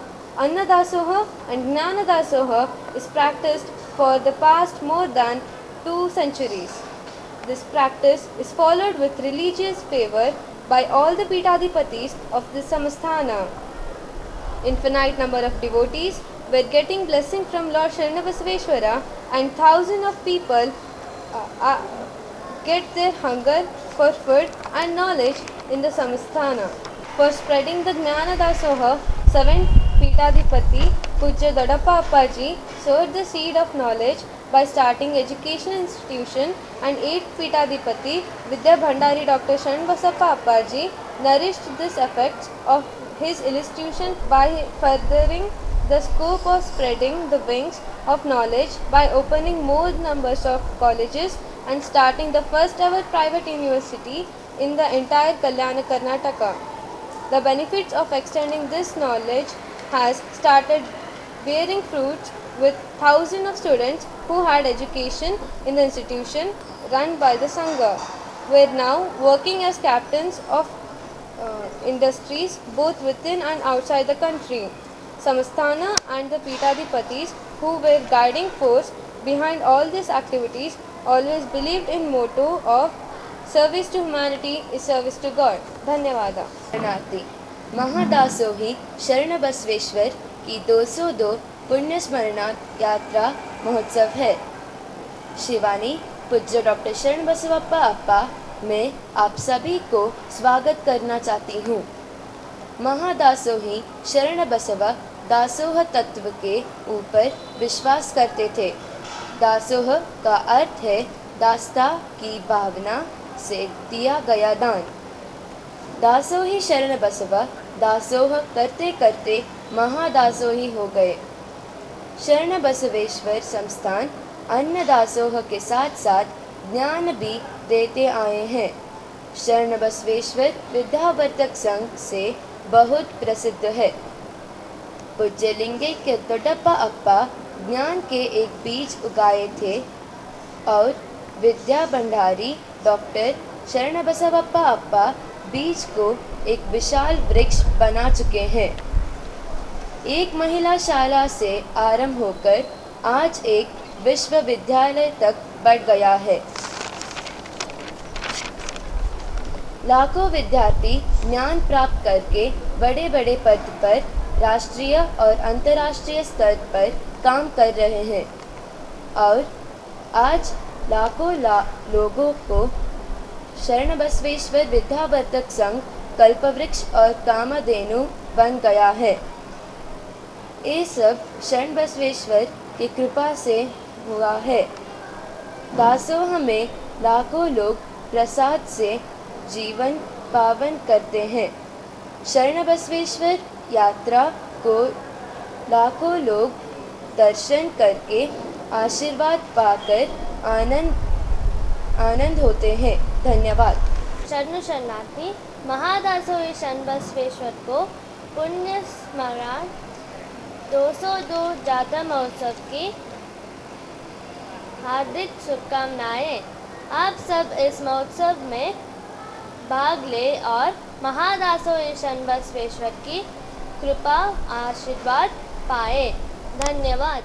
Annadasoha and Jnanadasoha is practiced for the past more than 2 centuries. This practice is followed with religious fervor by all the Pithadipatis of the Samsthana. Infinite number of devotees were getting blessing from Lord Sharanabasveshwara and thousands of people get their hunger for food and knowledge in the Samsthana. For spreading the Jnanadasoha, 7th Pithadipati Pujya Dodappa Appaji sowed the seed of knowledge by starting educational institution, and 8th Peethadipati Vidya Bhandari Dr. Shanbasappa Appaji nourished this effect of his institution by furthering the scope of spreading the wings of knowledge by opening more numbers of colleges and starting the first ever private university in the entire Kalyana Karnataka. The benefits of extending this knowledge has started bearing fruit with thousands of students who had education in the institution run by the Sangha, were now working as captains of industries both within and outside the country. Samasthana and the Peethadipatis, who were guiding force behind all these activities, always believed in motto of service to humanity is service to God. धन्यवाद। शरणार्थी महादासोही शरण बसवेश्वर की 202 पुण्य स्मरणार्थ यात्रा महोत्सव है। शिवानी पूज्य डॉक्टर शरण बसवप्पा अप्पा मैं आप सभी को स्वागत करना चाहती हूँ। महादासोही शरण बसव दासोह तत्व के ऊपर विश्वास करते थे। दासोह का अर्थ है दास्ता की भावना से दिया गया दान। दासोही शरण बसव दासोह करते करते महादासोही हो गए। शरण बसवेश्वर संस्थान अन्न दासोह के साथ साथ ज्ञान भी देते आए हैं। शरण बसवेश्वर विद्यावर्धक संघ से बहुत प्रसिद्ध है। पूज्य लिंगैक्य दोड्डप्पा अप्पा ज्ञान के एक बीज उगाए थे और विद्या भंडारी डॉक्टर शरण बसवप्पा अप्पा बीज को एक विशाल वृक्ष बना चुके हैं। एक महिला शाला से आरंभ होकर आज एक विश्वविद्यालय तक बढ़ गया है। लाखों विद्यार्थी ज्ञान प्राप्त करके बड़े बड़े पद पर राष्ट्रीय और अंतर्राष्ट्रीय स्तर पर काम कर रहे हैं और आज लाखों लोगों को शरण बसवेश्वर विद्यावर्धक संघ कल्पवृक्ष और कामधेनु बन गया है। ये सब शरण बसवेश्वर की कृपा से हुआ है। दासोह में लाखों लोग प्रसाद से जीवन पावन करते हैं। शरण बसवेश्वर यात्रा को लाखों लोग दर्शन करके आशीर्वाद पाकर आनंद होते हैं। धन्यवाद। शरणु शरणार्थी महादासोही शरण बसवेश्वर को पुण्य स्मरण 202 जात्रा महोत्सव की हार्दिक शुभकामनाएं। आप सब इस महोत्सव में भाग ले और महादासोही शरण बसवेश्वर की कृपा आशीर्वाद पाए। धन्यवाद।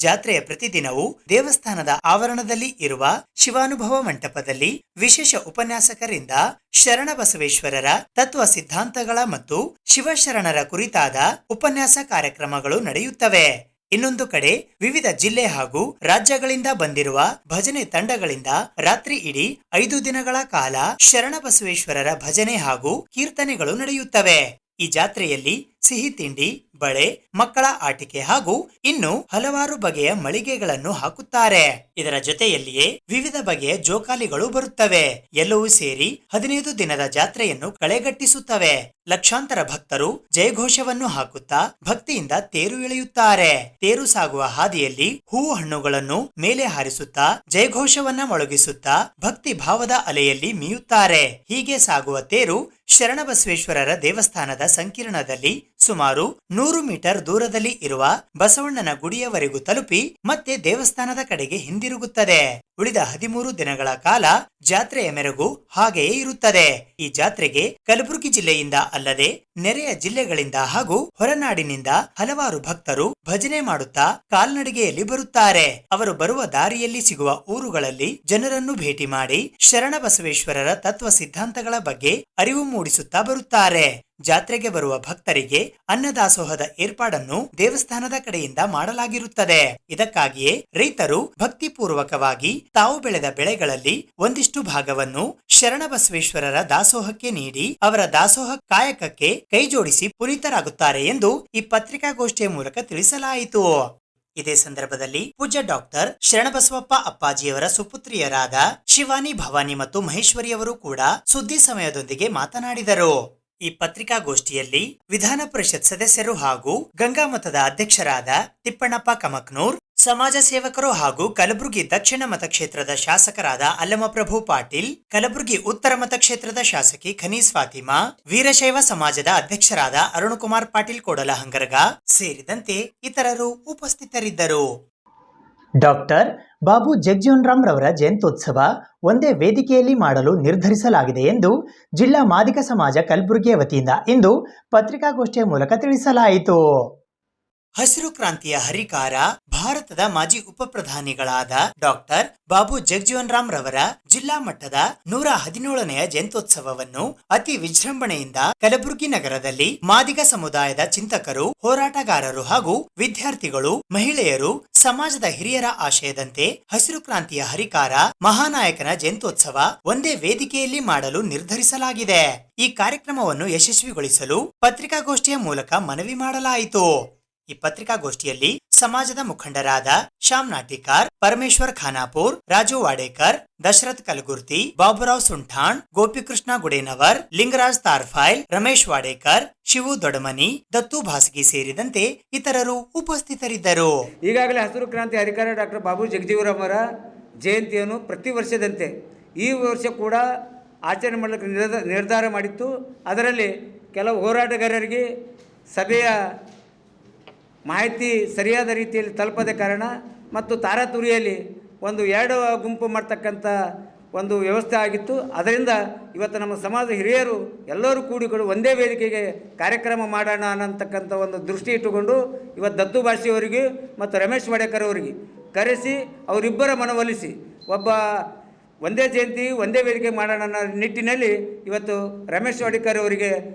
ಜಾತ್ರೆಯ ಪ್ರತಿದಿನವೂ ದೇವಸ್ಥಾನದ ಆವರಣದಲ್ಲಿ ಇರುವ ಶಿವಾನುಭವ ಮಂಟಪದಲ್ಲಿ ವಿಶೇಷ ಉಪನ್ಯಾಸಕರಿಂದ ಶರಣ ಬಸವೇಶ್ವರರ ತತ್ವ ಸಿದ್ಧಾಂತಗಳ ಮತ್ತು ಶಿವಶರಣರ ಕುರಿತಾದ ಉಪನ್ಯಾಸ ಕಾರ್ಯಕ್ರಮಗಳು ನಡೆಯುತ್ತವೆ. ಇನ್ನೊಂದು ಕಡೆ ವಿವಿಧ ಜಿಲ್ಲೆ ಹಾಗೂ ರಾಜ್ಯಗಳಿಂದ ಬಂದಿರುವ ಭಜನೆ ತಂಡಗಳಿಂದ ರಾತ್ರಿ ಇಡೀ 5 ದಿನಗಳ ಕಾಲ ಶರಣ ಬಸವೇಶ್ವರರ ಭಜನೆ ಹಾಗೂ ಕೀರ್ತನೆಗಳು ನಡೆಯುತ್ತವೆ. ಈ ಜಾತ್ರೆಯಲ್ಲಿ ಸಿಹಿ ತಿಂಡಿ, ಬಳೆ, ಮಕ್ಕಳ ಆಟಿಕೆ ಹಾಗೂ ಇನ್ನು ಹಲವಾರು ಬಗೆಯ ಮಳಿಗೆಗಳನ್ನು ಹಾಕುತ್ತಾರೆ. ಇದರ ಜೊತೆಯಲ್ಲಿಯೇ ವಿವಿಧ ಬಗೆಯ ಜೋಕಾಲಿಗಳು ಬರುತ್ತವೆ. ಎಲ್ಲವೂ ಸೇರಿ 15 ದಿನದ ಜಾತ್ರೆಯನ್ನು ಕಳೆಗಟ್ಟಿಸುತ್ತವೆ. ಲಕ್ಷಾಂತರ ಭಕ್ತರು ಜಯಘೋಷವನ್ನು ಹಾಕುತ್ತಾ ಭಕ್ತಿಯಿಂದ ತೇರು ಎಳೆಯುತ್ತಾರೆ. ತೇರು ಸಾಗುವ ಹಾದಿಯಲ್ಲಿ ಹೂವು ಹಣ್ಣುಗಳನ್ನು ಮೇಲೆ ಹಾರಿಸುತ್ತಾ ಜಯಘೋಷವನ್ನ ಮೊಳಗಿಸುತ್ತಾ ಭಕ್ತಿ ಭಾವದ ಅಲೆಯಲ್ಲಿ ಮೀಯುತ್ತಾರೆ. ಹೀಗೆ ಸಾಗುವ ತೇರು ಶರಣಬಸವೇಶ್ವರರ ದೇವಸ್ಥಾನದ ಸಂಕೀರ್ಣದಲ್ಲಿ ಸುಮಾರು 100 ಮೀಟರ್ ದೂರದಲ್ಲಿ ಇರುವ ಬಸವಣ್ಣನ ಗುಡಿಯವರೆಗೂ ತಲುಪಿ ಮತ್ತೆ ದೇವಸ್ಥಾನದ ಕಡೆಗೆ ಹಿಂದಿರುಗುತ್ತದೆ. ಉಳಿದ 13 ದಿನಗಳ ಕಾಲ ಜಾತ್ರೆಯ ಮೆರುಗು ಹಾಗೆಯೇ ಇರುತ್ತದೆ. ಈ ಜಾತ್ರೆಗೆ ಕಲಬುರಗಿ ಜಿಲ್ಲೆಯಿಂದ ಅಲ್ಲದೆ ನೆರೆಯ ಜಿಲ್ಲೆಗಳಿಂದ ಹಾಗೂ ಹೊರನಾಡಿನಿಂದ ಹಲವಾರು ಭಕ್ತರು ಭಜನೆ ಮಾಡುತ್ತಾ ಕಾಲ್ನಡಿಗೆಯಲ್ಲಿ ಬರುತ್ತಾರೆ. ಅವರು ಬರುವ ದಾರಿಯಲ್ಲಿ ಸಿಗುವ ಊರುಗಳಲ್ಲಿ ಜನರನ್ನು ಭೇಟಿ ಮಾಡಿ ಶರಣಬಸವೇಶ್ವರರ ತತ್ವ ಸಿದ್ಧಾಂತಗಳ ಬಗ್ಗೆ ಅರಿವು ಮೂಡಿಸುತ್ತಾ ಬರುತ್ತಾರೆ. ಜಾತ್ರೆಗೆ ಬರುವ ಭಕ್ತರಿಗೆ ಅನ್ನದಾಸೋಹದ ಏರ್ಪಾಡನ್ನು ದೇವಸ್ಥಾನದ ಕಡೆಯಿಂದ ಮಾಡಲಾಗಿರುತ್ತದೆ. ಇದಕ್ಕಾಗಿಯೇ ರೈತರು ಭಕ್ತಿಪೂರ್ವಕವಾಗಿ ತಾವು ಬೆಳೆದ ಬೆಳೆಗಳಲ್ಲಿ ಒಂದಿಷ್ಟು ಭಾಗವನ್ನು ಶರಣಬಸವೇಶ್ವರರ ದಾಸೋಹಕ್ಕೆ ನೀಡಿ ಅವರ ದಾಸೋಹ ಕಾಯಕಕ್ಕೆ ಕೈಜೋಡಿಸಿ ಪುನೀತರಾಗುತ್ತಾರೆ ಎಂದು ಈ ಪತ್ರಿಕಾಗೋಷ್ಠಿಯ ಮೂಲಕ ತಿಳಿಸಲಾಯಿತು. ಇದೇ ಸಂದರ್ಭದಲ್ಲಿ ಪೂಜ್ಯ ಡಾಕ್ಟರ್ ಶರಣಬಸವಪ್ಪ ಅಪ್ಪಾಜಿಯವರ ಸುಪುತ್ರಿಯರಾದ ಶಿವಾನಿ, ಭವಾನಿ ಮತ್ತು ಮಹೇಶ್ವರಿಯವರು ಕೂಡ ಸುದ್ದಿ ಸಮಯದೊಂದಿಗೆ ಮಾತನಾಡಿದರು. ಈ ಪತ್ರಿಕಾಗೋಷ್ಠಿಯಲ್ಲಿ ವಿಧಾನ ಪರಿಷತ್ ಸದಸ್ಯರು ಹಾಗೂ ಗಂಗಾಮತದ ಅಧ್ಯಕ್ಷರಾದ ತಿಪ್ಪಣ್ಣಪ್ಪ ಕಮಕ್ನೂರ್, ಸಮಾಜ ಸೇವಕರು ಹಾಗೂ ಕಲಬುರಗಿ ದಕ್ಷಿಣ ಮತಕ್ಷೇತ್ರದ ಶಾಸಕರಾದ ಅಲ್ಲಮಪ್ರಭು ಪಾಟೀಲ್, ಕಲಬುರಗಿ ಉತ್ತರ ಮತಕ್ಷೇತ್ರದ ಶಾಸಕಿ ಖನೀಸ್ ಫಾತಿಮಾ, ವೀರಶೈವ ಸಮಾಜದ ಅಧ್ಯಕ್ಷರಾದ ಅರುಣಕುಮಾರ್ ಪಾಟೀಲ್ ಕೋಡಲಹಂಗರಗ ಸೇರಿದಂತೆ ಇತರರು ಉಪಸ್ಥಿತರಿದ್ದರು. ಡಾಕ್ಟರ್ ಬಾಬು ಜಗಜೀವನ್ ರಾಮ್ ರವರ ಜಯಂತ್ಯೋತ್ಸವ ಒಂದೇ ವೇದಿಕೆಯಲ್ಲಿ ಮಾಡಲು ನಿರ್ಧರಿಸಲಾಗಿದೆ ಎಂದು ಜಿಲ್ಲಾ ಮಾದಿಗ ಸಮಾಜ ಕಲಬುರಗಿಯ ವತಿಯಿಂದ ಇಂದು ಪತ್ರಿಕಾಗೋಷ್ಠಿಯ ಮೂಲಕ ತಿಳಿಸಲಾಯಿತು. ಹಸಿರು ಕ್ರಾಂತಿಯ ಹರಿಕಾರ ಭಾರತದ ಮಾಜಿ ಉಪಪ್ರಧಾನಿಗಳಾದ ಡಾಕ್ಟರ್ ಬಾಬು ಜಗಜೀವನ್ ರಾಮ್ ರವರ ಜಿಲ್ಲಾ ಮಟ್ಟದ 117ನೆಯ ಜಯಂತ್ಯೋತ್ಸವವನ್ನು ಅತಿ ವಿಜೃಂಭಣೆಯಿಂದ ಕಲಬುರಗಿ ನಗರದಲ್ಲಿ ಮಾದಿಗ ಸಮುದಾಯದ ಚಿಂತಕರು, ಹೋರಾಟಗಾರರು ಹಾಗೂ ವಿದ್ಯಾರ್ಥಿಗಳು, ಮಹಿಳೆಯರು, ಸಮಾಜದ ಹಿರಿಯರ ಆಶಯದಂತೆ ಹಸಿರು ಕ್ರಾಂತಿಯ ಹರಿಕಾರ ಮಹಾನಾಯಕನ ಜಯಂತ್ಯೋತ್ಸವ ಒಂದೇ ವೇದಿಕೆಯಲ್ಲಿ ಮಾಡಲು ನಿರ್ಧರಿಸಲಾಗಿದೆ. ಈ ಕಾರ್ಯಕ್ರಮವನ್ನು ಯಶಸ್ವಿಗೊಳಿಸಲು ಪತ್ರಿಕಾಗೋಷ್ಠಿಯ ಮೂಲಕ ಮನವಿ ಮಾಡಲಾಯಿತು. ಈ ಪತ್ರಿಕಾಗೋಷ್ಠಿಯಲ್ಲಿ ಸಮಾಜದ ಮುಖಂಡರಾದ ಶ್ಯಾಮ್ ನಾಟಿಕಾರ್, ಪರಮೇಶ್ವರ್ ಖಾನಾಪುರ್, ರಾಜು ವಾಡೇಕರ್, ದಶರಥ್ ಕಲಗುರ್ತಿ, ಬಾಬುರಾವ್ ಸುಂಠಾಣ್, ಗೋಪಿಕೃಷ್ಣ ಗುಡೇನವರ್, ಲಿಂಗರಾಜ್ ತಾರ್ಫೈಲ್, ರಮೇಶ್ ವಾಡೇಕರ್, ಶಿವು ದೊಡಮನಿ, ದತ್ತು ಭಾಸಗಿ ಸೇರಿದಂತೆ ಇತರರು ಉಪಸ್ಥಿತರಿದ್ದರು. ಈಗಾಗಲೇ ಹಸಿರು ಕ್ರಾಂತಿ ಹರಿಕಾರ ಡಾಕ್ಟರ್ ಬಾಬು ಜಗಜೀವರಾಮ್ ಅವರ ಜಯಂತಿಯನ್ನು ಪ್ರತಿ ವರ್ಷದಂತೆ ಈ ವರ್ಷ ಕೂಡ ಆಚರಣೆ ಮಾಡಲಿಕ್ಕೆ ನಿರ್ಧಾರ ಮಾಡಿತ್ತು. ಅದರಲ್ಲಿ ಕೆಲವು ಹೋರಾಟಗಾರರಿಗೆ ಸಭೆಯ ಮಾಹಿತಿ ಸರಿಯಾದ ರೀತಿಯಲ್ಲಿ ತಲುಪದ ಕಾರಣ ಮತ್ತು ತಾರಾತುರಿಯಲ್ಲಿ ಒಂದು 2 ಗುಂಪು ಮಾಡ್ತಕ್ಕಂಥ ಒಂದು ವ್ಯವಸ್ಥೆ ಆಗಿತ್ತು. ಅದರಿಂದ ಇವತ್ತು ನಮ್ಮ ಸಮಾಜ ಹಿರಿಯರು ಎಲ್ಲರೂ ಕೂಡಿಕೊಂಡು ಒಂದೇ ವೇದಿಕೆಗೆ ಕಾರ್ಯಕ್ರಮ ಮಾಡೋಣ ಅನ್ನತಕ್ಕಂಥ ಒಂದು ದೃಷ್ಟಿ ಇಟ್ಟುಕೊಂಡು ಇವತ್ತು ದತ್ತು ಭಾಷೆಯವರಿಗೆ ಮತ್ತು ರಮೇಶ್ ವಾಡೇಕರ್ ಅವರಿಗೆ ಕರೆಸಿ ಅವರಿಬ್ಬರ ಮನವೊಲಿಸಿ ಒಂದೇ ಜಯಂತಿ ಒಂದೇ ವೇದಿಕೆ ಮಾಡೋಣ ಅನ್ನೋ ನಿಟ್ಟಿನಲ್ಲಿ ಇವತ್ತು ರಮೇಶ್ ವಾಡೇಕರ್ ಅವರಿಗೆ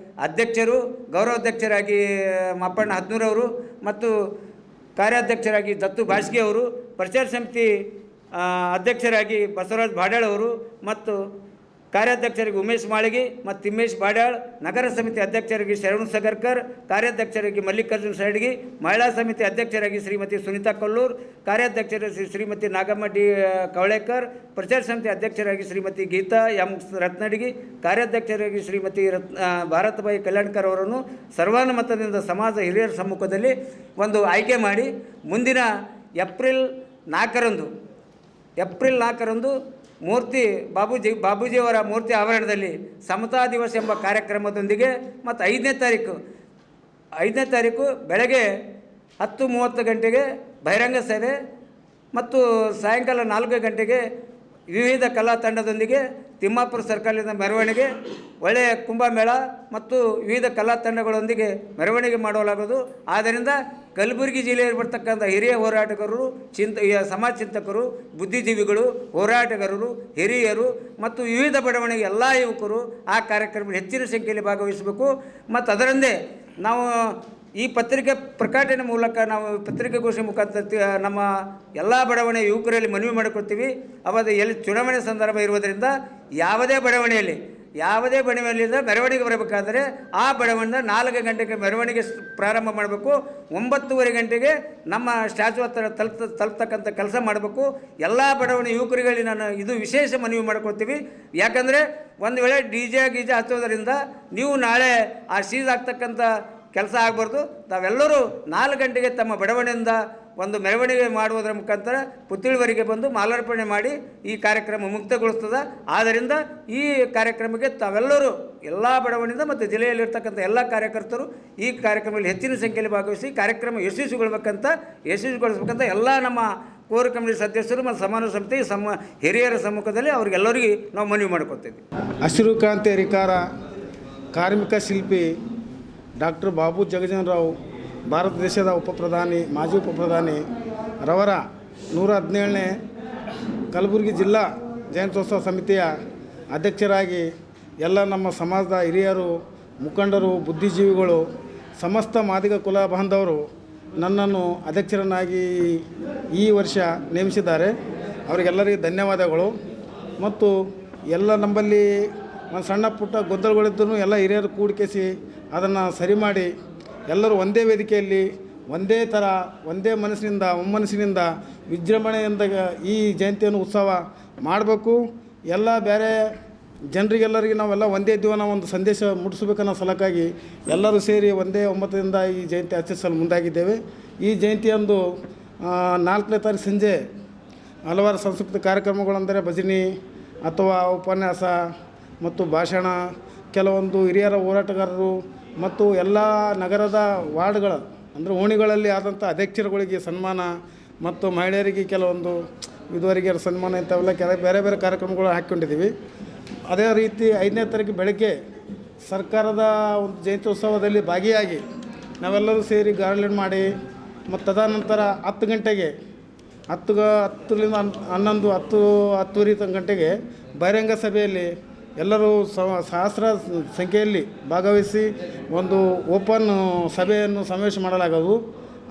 ಅಧ್ಯಕ್ಷರು, ಗೌರವಾಧ್ಯಕ್ಷರಾಗಿ ಮಾಪಣ್ಣ ಹದ್ನೂರವರು ಮತ್ತು ಕಾರ್ಯಾಧ್ಯಕ್ಷರಾಗಿ ದತ್ತು ಭಾಸ್ಗಿ ಅವರು, ಪ್ರಚಾರ ಸಮಿತಿ ಅಧ್ಯಕ್ಷರಾಗಿ ಬಸವರಾಜ್ ಬಾಡ್ಯಾಳ್ ಅವರು ಮತ್ತು ಕಾರ್ಯಾಧ್ಯಕ್ಷರಾಗಿ ಉಮೇಶ್ ಮಾಳಿಗೆ ಮತ್ತು ತಿಮ್ಮೇಶ್ ಬಾಡ್ಯಾಳ್, ನಗರ ಸಮಿತಿ ಅಧ್ಯಕ್ಷರಾಗಿ ಶರಣ್ ಸಗರ್ಕರ್, ಕಾರ್ಯಾಧ್ಯಕ್ಷರಾಗಿ ಮಲ್ಲಿಕಾರ್ಜುನ್ ಸೈಡ್ಗಿ, ಮಹಿಳಾ ಸಮಿತಿ ಅಧ್ಯಕ್ಷರಾಗಿ ಶ್ರೀಮತಿ ಸುನೀತಾ ಕೊಲ್ಲೂರ್, ಕಾರ್ಯಾಧ್ಯಕ್ಷರಾಗಿ ಶ್ರೀಮತಿ ನಾಗಮ್ಮ ಡಿ ಕವಳೇಕರ್, ಪ್ರಚಾರ ಸಮಿತಿ ಅಧ್ಯಕ್ಷರಾಗಿ ಶ್ರೀಮತಿ ಗೀತಾ ಎಂ ರತ್ನಡಿಗಿ, ಕಾರ್ಯಾಧ್ಯಕ್ಷರಾಗಿ ಶ್ರೀಮತಿ ಭಾರತಬಾಯಿ ಕಲ್ಯಾಣ್ಕರ್ ಅವರನ್ನು ಸರ್ವಾನುಮತದಿಂದ ಸಮಾಜ ಹಿರಿಯರ ಸಮ್ಮುಖದಲ್ಲಿ ಒಂದು ಆಯ್ಕೆ ಮಾಡಿ ಮುಂದಿನ ಏಪ್ರಿಲ್ 4ರಂದು ಮೂರ್ತಿ ಬಾಬೂಜಿಯವರ ಮೂರ್ತಿ ಆವರಣದಲ್ಲಿ ಸಮತಾ ದಿವಸ ಎಂಬ ಕಾರ್ಯಕ್ರಮದೊಂದಿಗೆ ಮತ್ತು 5ನೇ ತಾರೀಕು ಬೆಳಗ್ಗೆ 10:30 ಗಂಟೆಗೆ ಬಹಿರಂಗ ಸಭೆ ಮತ್ತು ಸಾಯಂಕಾಲ 4 ಗಂಟೆಗೆ ವಿವಿಧ ಕಲಾ ತಂಡದೊಂದಿಗೆ ತಿಮ್ಮಾಪುರ ಸರ್ಕಲ್ನಿಂದ ಮೆರವಣಿಗೆ, ಒಳ್ಳೆಯ ಕುಂಭಮೇಳ ಮತ್ತು ವಿವಿಧ ಕಲಾ ತಂಡಗಳೊಂದಿಗೆ ಮೆರವಣಿಗೆ ಮಾಡಲಾಗುವುದು. ಆದ್ದರಿಂದ ಕಲಬುರಗಿ ಜಿಲ್ಲೆಯಲ್ಲಿ ಬರ್ತಕ್ಕಂಥ ಹಿರಿಯ ಹೋರಾಟಗಾರರು, ಸಮಾಜ ಚಿಂತಕರು, ಬುದ್ಧಿಜೀವಿಗಳು, ಹೋರಾಟಗಾರರು, ಹಿರಿಯರು ಮತ್ತು ವಿವಿಧ ಬಡವಣಿಗೆ ಎಲ್ಲ ಯುವಕರು ಆ ಕಾರ್ಯಕ್ರಮದಲ್ಲಿ ಹೆಚ್ಚಿನ ಸಂಖ್ಯೆಯಲ್ಲಿ ಭಾಗವಹಿಸಬೇಕು. ಮತ್ತು ಅದರಂದೇ ನಾವು ಈ ಪತ್ರಿಕೆ ಪ್ರಕಟಣೆ ಮೂಲಕ ನಾವು ಪತ್ರಿಕಾಗೋಷ್ಠಿ ಮುಖಾಂತರ ನಮ್ಮ ಎಲ್ಲ ಬಡಾವಣೆಯ ಯುವಕರಲ್ಲಿ ಮನವಿ ಮಾಡಿಕೊಳ್ತೀವಿ. ಅವತ್ತು ಎಲ್ಲಿ ಚುನಾವಣೆ ಸಂದರ್ಭ ಇರುವುದರಿಂದ ಯಾವುದೇ ಬಡಾವಣೆಯಲ್ಲಿಂದ ಮೆರವಣಿಗೆ ಬರಬೇಕಾದರೆ ಆ ಬಡಾವಣೆಯಿಂದ 4 ಗಂಟೆಗೆ ಮೆರವಣಿಗೆ ಪ್ರಾರಂಭ ಮಾಡಬೇಕು. 9:30 ಗಂಟೆಗೆ ನಮ್ಮ ಸ್ಟ್ಯಾಚು ಹತ್ತಿರ ತಲುಪ್ತಕ್ಕಂಥ ಕೆಲಸ ಮಾಡಬೇಕು. ಎಲ್ಲ ಬಡಾವಣೆ ಯುವಕರುಗಳಿಗೆ ನಾನು ಇದು ವಿಶೇಷ ಮನವಿ ಮಾಡ್ಕೊಳ್ತೀವಿ. ಯಾಕಂದರೆ ಒಂದು ವೇಳೆ DJ ಗೀಜೆ ಹಚ್ಚೋದರಿಂದ ನೀವು ನಾಳೆ ಆ ಸೀಸ್ ಆಗ್ತಕ್ಕಂಥ ಕೆಲಸ ಆಗಬಾರ್ದು. ತಾವೆಲ್ಲರೂ 4 ಗಂಟೆಗೆ ತಮ್ಮ ಬಡಾವಣೆಯಿಂದ ಒಂದು ಮೆರವಣಿಗೆ ಮಾಡುವುದರ ಮುಖಾಂತರ ಪುತ್ತಳಿವರೆಗೆ ಬಂದು ಮಾಲಾರ್ಪಣೆ ಮಾಡಿ ಈ ಕಾರ್ಯಕ್ರಮ ಮುಕ್ತಗೊಳಿಸ್ತದೆ. ಆದ್ದರಿಂದ ಈ ಕಾರ್ಯಕ್ರಮಕ್ಕೆ ತಾವೆಲ್ಲರೂ ಎಲ್ಲ ಬಡಾವಣೆಯಿಂದ ಮತ್ತು ಜಿಲ್ಲೆಯಲ್ಲಿರ್ತಕ್ಕಂಥ ಎಲ್ಲ ಕಾರ್ಯಕರ್ತರು ಈ ಕಾರ್ಯಕ್ರಮದಲ್ಲಿ ಹೆಚ್ಚಿನ ಸಂಖ್ಯೆಯಲ್ಲಿ ಭಾಗವಹಿಸಿ ಕಾರ್ಯಕ್ರಮ ಯಶಸ್ವಿಗೊಳಿಸಬೇಕಂತ ಎಲ್ಲ ನಮ್ಮ ಕೋರ್ ಕಮಿಟಿ ಸದಸ್ಯರು ಮತ್ತು ಸಮಾನ ಸಮಿತಿ ಹಿರಿಯರ ಸಮ್ಮುಖದಲ್ಲಿ ಅವರಿಗೆಲ್ಲರಿಗೂ ನಾವು ಮನವಿ ಮಾಡ್ಕೊಳ್ತಿದ್ವಿ. ಹಸಿರು ಕ್ರಾಂತಿ ಹರಿಕಾರ ಕಾರ್ಮಿಕ ಶಿಲ್ಪಿ ಡಾಕ್ಟರ್ ಬಾಬು ಜಗಜೀವನ್ ರಾವ್ ಭಾರತ ದೇಶದ ಮಾಜಿ ಉಪಪ್ರಧಾನಿ ರವರ 117ನೇ ಕಲಬುರಗಿ ಜಿಲ್ಲಾ ಜಯಂತ್ಯೋತ್ಸವ ಸಮಿತಿಯ ಅಧ್ಯಕ್ಷರಾಗಿ ಎಲ್ಲ ನಮ್ಮ ಸಮಾಜದ ಹಿರಿಯರು, ಮುಖಂಡರು, ಬುದ್ಧಿಜೀವಿಗಳು, ಸಮಸ್ತ ಮಾದಿಗ ಕುಲ ಬಾಂಧವರು ನನ್ನನ್ನು ಅಧ್ಯಕ್ಷರನ್ನಾಗಿ ಈ ವರ್ಷ ನೇಮಿಸಿದ್ದಾರೆ. ಅವರಿಗೆಲ್ಲರಿಗೆ ಧನ್ಯವಾದಗಳು. ಮತ್ತು ಎಲ್ಲ ನಮ್ಮಲ್ಲಿ ಒಂದು ಸಣ್ಣ ಪುಟ್ಟ ಗೊಂದಲಗಳಿದ್ದರೂ ಎಲ್ಲ ಹಿರಿಯರು ಕೂಡಿಕೇಸಿ ಅದನ್ನು ಸರಿ ಮಾಡಿ ಎಲ್ಲರೂ ಒಂದೇ ವೇದಿಕೆಯಲ್ಲಿ ಒಂದೇ ಥರ ಒಂದೇ ಮನಸ್ಸಿನಿಂದ ಒಮ್ಮನಸ್ಸಿನಿಂದ ವಿಜೃಂಭಣೆಯಿಂದ ಈ ಜಯಂತಿಯನ್ನು ಉತ್ಸವ ಮಾಡಬೇಕು. ಎಲ್ಲ ಬೇರೆ ಜನರಿಗೆಲ್ಲರಿಗೆ ನಾವೆಲ್ಲ ಒಂದೇ ದಿನ ಒಂದು ಸಂದೇಶ ಮುಟ್ಟಿಸ್ಬೇಕನ್ನೋ ಸಲಕ್ಕಾಗಿ ಎಲ್ಲರೂ ಸೇರಿ ಒಂದೇ 9ರಿಂದ ಈ ಜಯಂತಿ ಆಚರಿಸಲು ಮುಂದಾಗಿದ್ದೇವೆ. ಈ ಜಯಂತಿಯಂದು 4ನೇ ತಾರೀಕು ಸಂಜೆ ಹಲವಾರು ಸಾಂಸ್ಕೃತಿಕ ಕಾರ್ಯಕ್ರಮಗಳೆಂದರೆ ಭಜನೆ ಅಥವಾ ಉಪನ್ಯಾಸ ಮತ್ತು ಭಾಷಣ, ಕೆಲವೊಂದು ಹಿರಿಯರ ಹೋರಾಟಗಾರರು ಮತ್ತು ಎಲ್ಲ ನಗರದ ವಾರ್ಡ್ಗಳ ಅಂದರೆ ಓಣಿಗಳಲ್ಲಿ ಆದಂಥ ಅಧ್ಯಕ್ಷರುಗಳಿಗೆ ಸನ್ಮಾನ ಮತ್ತು ಮಹಿಳೆಯರಿಗೆ ಕೆಲವೊಂದು ವಿಧವರಿಗೆ ಸನ್ಮಾನ ಇಂಥವೆಲ್ಲ ಬೇರೆ ಬೇರೆ ಕಾರ್ಯಕ್ರಮಗಳು ಹಾಕ್ಕೊಂಡಿದ್ದೀವಿ. ಅದೇ ರೀತಿ 5ನೇ ತಾರೀಕು ಬೆಳಗ್ಗೆ ಸರ್ಕಾರದ ಒಂದು ಜಯಂತ್ಯೋತ್ಸವದಲ್ಲಿ ಭಾಗಿಯಾಗಿ ನಾವೆಲ್ಲರೂ ಸೇರಿ ಗಾರ್ಲೆಂಡ್ ಮಾಡಿ ಮತ್ತು ತದನಂತರ 10 ಗಂಟೆಗೆ 10ರಿಂದ 11, 10:30 ಗಂಟೆಗೆ ಬಹಿರಂಗ ಸಭೆಯಲ್ಲಿ ಎಲ್ಲರೂ ಸಹಸ್ರ ಸಂಖ್ಯೆಯಲ್ಲಿ ಭಾಗವಹಿಸಿ ಒಂದು ಓಪನ್ ಸಭೆಯನ್ನು ಸಮಾವೇಶ ಮಾಡಲಾಗುವುದು.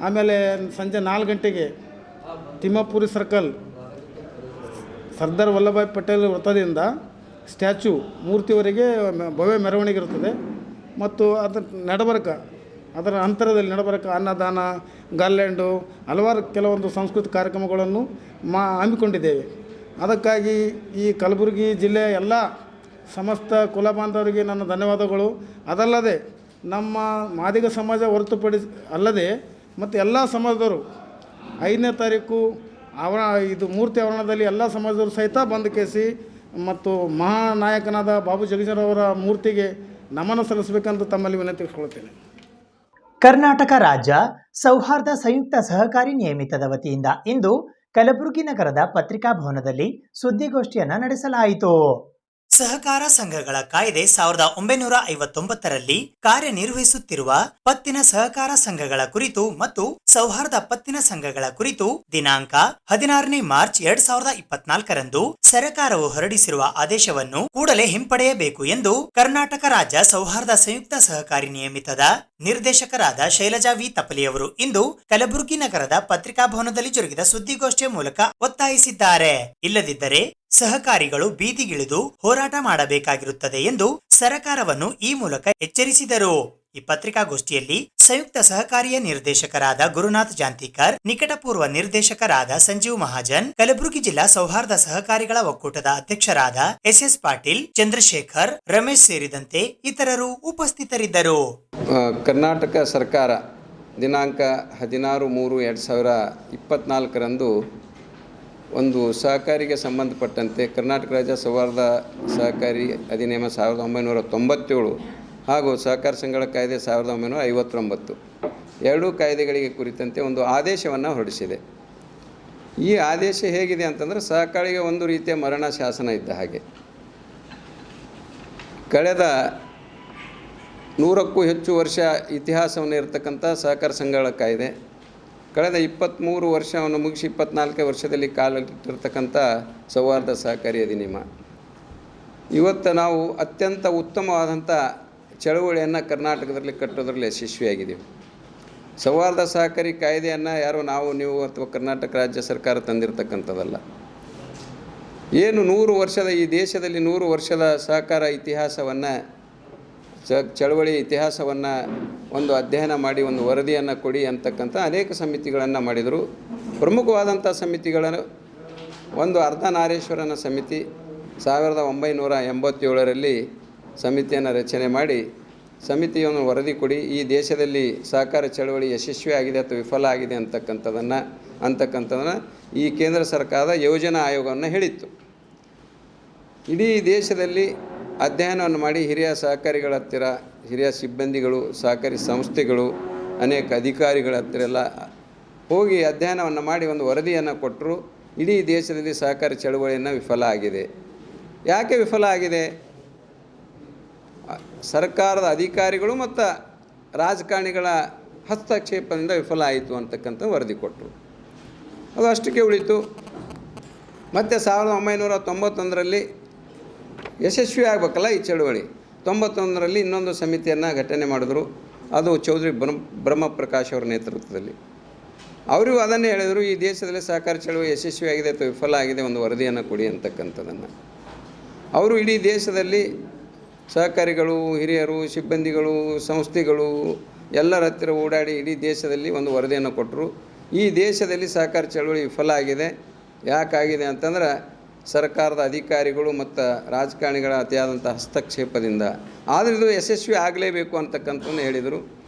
ಆಮೇಲೆ ಸಂಜೆ 4 ಗಂಟೆಗೆ ತಿಮ್ಮಾಪುರಿ ಸರ್ಕಲ್ ಸರ್ದಾರ್ ವಲ್ಲಭಭಾಯ್ ಪಟೇಲ್ ವೃತ್ತದಿಂದ ಸ್ಟ್ಯಾಚ್ಯೂ ಮೂರ್ತಿವರೆಗೆ ಭವ್ಯ ಮೆರವಣಿಗೆ ಇರುತ್ತದೆ. ಮತ್ತು ಅದರ ಅಂತರದಲ್ಲಿ ನಡಬರಕ ಅನ್ನದಾನ, ಗಾರ್ಲ್ಯಾಂಡು, ಹಲವಾರು ಕೆಲವೊಂದು ಸಾಂಸ್ಕೃತಿಕ ಕಾರ್ಯಕ್ರಮಗಳನ್ನು ಹಮ್ಮಿಕೊಂಡಿದ್ದೇವೆ. ಅದಕ್ಕಾಗಿ ಈ ಕಲಬುರಗಿ ಜಿಲ್ಲೆಯ ಎಲ್ಲ ಸಮಸ್ತ ಕುಲ ಬಾಂಧವರಿಗೆ ನನ್ನ ಧನ್ಯವಾದಗಳು. ಅದಲ್ಲದೆ ನಮ್ಮ ಮಾದಿಗ ಸಮಾಜ ಹೊರತುಪಡಿಸಿ ಅಲ್ಲದೆ ಮತ್ತು ಎಲ್ಲ ಸಮಾಜದವರು 5ನೇ ತಾರೀಕು ಇದು ಮೂರ್ತಿ ಆವರಣದಲ್ಲಿ ಎಲ್ಲ ಸಮಾಜದವರು ಸಹಿತ ಬಂದು ಕೇಸಿ ಮತ್ತು ಮಹಾನಾಯಕನಾದ ಬಾಬು ಜಗಜೀವನರವರ ಮೂರ್ತಿಗೆ ನಮನ ಸಲ್ಲಿಸಬೇಕಂತ ತಮ್ಮಲ್ಲಿ ವಿನಂತಿಸಿಕೊಳ್ಳುತ್ತೇನೆ. ಕರ್ನಾಟಕ ರಾಜ್ಯ ಸೌಹಾರ್ದ ಸಂಯುಕ್ತ ಸಹಕಾರಿ ನಿಯಮಿತದ ವತಿಯಿಂದ ಇಂದು ಕಲಬುರಗಿ ನಗರದ ಪತ್ರಿಕಾ ಭವನದಲ್ಲಿ ಸುದ್ದಿಗೋಷ್ಠಿಯನ್ನು ನಡೆಸಲಾಯಿತು. ಸಹಕಾರ ಸಂಘಗಳ ಕಾಯ್ದೆ 1959ರಲ್ಲಿ ಕಾರ್ಯನಿರ್ವಹಿಸುತ್ತಿರುವ ಪತ್ತಿನ ಸಹಕಾರ ಸಂಘಗಳ ಕುರಿತು ಮತ್ತು ಸೌಹಾರ್ದ ಪತ್ತಿನ ಸಂಘಗಳ ಕುರಿತು ದಿನಾಂಕ 16ನೇ ಮಾರ್ಚ್ 2024ರಂದು ಸರ್ಕಾರವು ಹೊರಡಿಸಿರುವ ಆದೇಶವನ್ನು ಕೂಡಲೇ ಹಿಂಪಡೆಯಬೇಕು ಎಂದು ಕರ್ನಾಟಕ ರಾಜ್ಯ ಸೌಹಾರ್ದ ಸಂಯುಕ್ತ ಸಹಕಾರಿ ನಿಯಮಿತದ ನಿರ್ದೇಶಕರಾದ ಶೈಲಜಾ ವಿ ತಪಲಿಯವರು ಇಂದು ಕಲಬುರಗಿ ನಗರದ ಪತ್ರಿಕಾ ಭವನದಲ್ಲಿ ಜರುಗಿದ ಸುದ್ದಿಗೋಷ್ಠಿಯ ಮೂಲಕ ಒತ್ತಾಯಿಸಿದ್ದಾರೆ. ಇಲ್ಲದಿದ್ದರೆ ಸಹಕಾರಿಗಳು ಬೀದಿಗಿಳಿದು ಹೋರಾಟ ಮಾಡಬೇಕಾಗಿರುತ್ತದೆ ಎಂದು ಸರ್ಕಾರವನ್ನು ಈ ಮೂಲಕ ಎಚ್ಚರಿಸಿದರು. ಈ ಪತ್ರಿಕಾಗೋಷ್ಠಿಯಲ್ಲಿ ಸಂಯುಕ್ತ ಸಹಕಾರಿಯ ನಿರ್ದೇಶಕರಾದ ಗುರುನಾಥ್ ಜಾಂತಿಕರ್, ನಿಕಟಪೂರ್ವ ನಿರ್ದೇಶಕರಾದ ಸಂಜೀವ್ ಮಹಾಜನ್, ಕಲಬುರಗಿ ಜಿಲ್ಲಾ ಸೌಹಾರ್ದ ಸಹಕಾರಿಗಳ ಒಕ್ಕೂಟದ ಅಧ್ಯಕ್ಷರಾದ SS ಪಾಟೀಲ್, ಚಂದ್ರಶೇಖರ್, ರಮೇಶ್ ಸೇರಿದಂತೆ ಇತರರು ಉಪಸ್ಥಿತರಿದ್ದರು. ಕರ್ನಾಟಕ ಸರ್ಕಾರ ದಿನಾಂಕ 16/3/2024ರಂದು ಒಂದು ಸಹಕಾರಿಗೆ ಸಂಬಂಧಪಟ್ಟಂತೆ ಕರ್ನಾಟಕ ರಾಜ್ಯ ಸೌಹಾರ್ದ ಸಹಕಾರಿ ಅಧಿನಿಯಮ 1997 ಹಾಗೂ ಸಹಕಾರ ಸಂಘಗಳ ಕಾಯ್ದೆ 1959 ಎರಡೂ ಕಾಯ್ದೆಗಳಿಗೆ ಕುರಿತಂತೆ ಒಂದು ಆದೇಶವನ್ನು ಹೊರಡಿಸಿದೆ. ಈ ಆದೇಶ ಹೇಗಿದೆ ಅಂತಂದರೆ ಸಹಕಾರಿಗೆ ಒಂದು ರೀತಿಯ ಮರಣ ಶಾಸನ ಇದ್ದ ಹಾಗೆ. ಕಳೆದ 100ಕ್ಕೂ ಹೆಚ್ಚು ವರ್ಷ ಇತಿಹಾಸವನ್ನು ಇರತಕ್ಕಂಥ ಸಹಕಾರ ಸಂಘಗಳ ಕಾಯ್ದೆ ಕಳೆದ 23 ವರ್ಷವನ್ನು ಮುಗಿಸಿ 24ನೇ ವರ್ಷದಲ್ಲಿ ಕಾಲಿಟ್ಟಿರ್ತಕ್ಕಂಥ ಸೌಹಾರ್ದ ಸಹಕಾರಿ ಅಧಿನಿಯಮ. ಇವತ್ತು ನಾವು ಅತ್ಯಂತ ಉತ್ತಮವಾದಂಥ ಚಳವಳಿಯನ್ನು ಕರ್ನಾಟಕದಲ್ಲಿ ಕಟ್ಟೋದ್ರಲ್ಲಿ ಯಶಸ್ವಿಯಾಗಿದ್ದೀವಿ. ಸೌಹಾರ್ದ ಸಹಕಾರಿ ಕಾಯ್ದೆಯನ್ನು ಯಾರೋ ನೀವು ಅಥವಾ ಕರ್ನಾಟಕ ರಾಜ್ಯ ಸರ್ಕಾರ ತಂದಿರತಕ್ಕಂಥದ್ದಲ್ಲ. ಏನು 100 ವರ್ಷದ ಈ ದೇಶದಲ್ಲಿ 100 ವರ್ಷದ ಸಹಕಾರ ಇತಿಹಾಸವನ್ನು ಚಳವಳಿ ಇತಿಹಾಸವನ್ನು ಒಂದು ಅಧ್ಯಯನ ಮಾಡಿ ಒಂದು ವರದಿಯನ್ನು ಕೊಡಿ ಅಂತಕ್ಕಂಥ ಅನೇಕ ಸಮಿತಿಗಳನ್ನು ಮಾಡಿದರು. ಪ್ರಮುಖವಾದಂಥ ಸಮಿತಿಗಳನ್ನು ಒಂದು ಅರ್ಧನಾರೀಶ್ವರನ ಸಮಿತಿ 1987ರಲ್ಲಿ ಸಮಿತಿಯನ್ನು ರಚನೆ ಮಾಡಿ ಸಮಿತಿಯನ್ನು ವರದಿ ಕೊಡಿ, ಈ ದೇಶದಲ್ಲಿ ಸಹಕಾರ ಚಳವಳಿ ಯಶಸ್ವಿಯಾಗಿದೆ ಅಥವಾ ವಿಫಲ ಆಗಿದೆ ಅಂತಕ್ಕಂಥದ್ದನ್ನು ಈ ಕೇಂದ್ರ ಸರ್ಕಾರದ ಯೋಜನಾ ಆಯೋಗವನ್ನು ಹೇಳಿತ್ತು. ಇಡೀ ದೇಶದಲ್ಲಿ ಅಧ್ಯಯನವನ್ನು ಮಾಡಿ ಹಿರಿಯ ಸಹಕಾರಿಗಳ ಹತ್ತಿರ, ಹಿರಿಯ ಸಿಬ್ಬಂದಿಗಳು, ಸಹಕಾರಿ ಸಂಸ್ಥೆಗಳು, ಅನೇಕ ಅಧಿಕಾರಿಗಳ ಹತ್ತಿರ ಎಲ್ಲ ಹೋಗಿ ಅಧ್ಯಯನವನ್ನು ಮಾಡಿ ಒಂದು ವರದಿಯನ್ನು ಕೊಟ್ಟರು. ಇಡೀ ದೇಶದಲ್ಲಿ ಸಹಕಾರಿ ಚಳವಳಿಯನ್ನು ವಿಫಲ ಆಗಿದೆ. ಯಾಕೆ ವಿಫಲ ಆಗಿದೆ? ಸರ್ಕಾರದ ಅಧಿಕಾರಿಗಳು ಮತ್ತು ರಾಜಕಾರಣಿಗಳ ಹಸ್ತಕ್ಷೇಪದಿಂದ ವಿಫಲ ಆಯಿತು ಅಂತಕ್ಕಂಥ ವರದಿ ಕೊಟ್ಟರು. ಅದು ಅಷ್ಟಕ್ಕೆ ಉಳಿತು. ಮತ್ತು 1991ರಲ್ಲಿ ಯಶಸ್ವಿ ಆಗಬೇಕಲ್ಲ ಈ ಚಳವಳಿ. 91ರಲ್ಲಿ ಇನ್ನೊಂದು ಸಮಿತಿಯನ್ನು ಘಟನೆ ಮಾಡಿದ್ರು. ಅದು ಚೌಧರಿ ಬ್ರಹ್ಮಪ್ರಕಾಶ್ ಅವರ ನೇತೃತ್ವದಲ್ಲಿ. ಅವರು ಅದನ್ನೇ ಹೇಳಿದರು, ಈ ದೇಶದಲ್ಲಿ ಸಹಕಾರ ಚಳವಳಿ ಯಶಸ್ವಿಯಾಗಿದೆ ಅಥವಾ ವಿಫಲ ಆಗಿದೆ, ಒಂದು ವರದಿಯನ್ನು ಕೊಡಿ ಅಂತಕ್ಕಂಥದ್ದನ್ನು. ಅವರು ಇಡೀ ದೇಶದಲ್ಲಿ ಸಹಕಾರಿಗಳು, ಹಿರಿಯರು, ಸಿಬ್ಬಂದಿಗಳು, ಸಂಸ್ಥೆಗಳು ಎಲ್ಲರ ಹತ್ತಿರ ಓಡಾಡಿ ಇಡೀ ದೇಶದಲ್ಲಿ ಒಂದು ವರದಿಯನ್ನು ಕೊಟ್ಟರು. ಈ ದೇಶದಲ್ಲಿ ಸಹಕಾರ ಚಳವಳಿ ವಿಫಲ ಆಗಿದೆ. ಯಾಕಾಗಿದೆ ಅಂತಂದ್ರೆ ಸರ್ಕಾರದ ಅಧಿಕಾರಿಗಳು ಮತ್ತು ರಾಜಕಾರಣಿಗಳ ಅತಿಯಾದಂಥ ಹಸ್ತಕ್ಷೇಪದಿಂದ. ಆದರೆ ಇದು ಯಶಸ್ವಿ ಆಗಲೇಬೇಕು ಅಂತಕ್ಕಂಥದ್ದನ್ನು ಹೇಳಿದರು.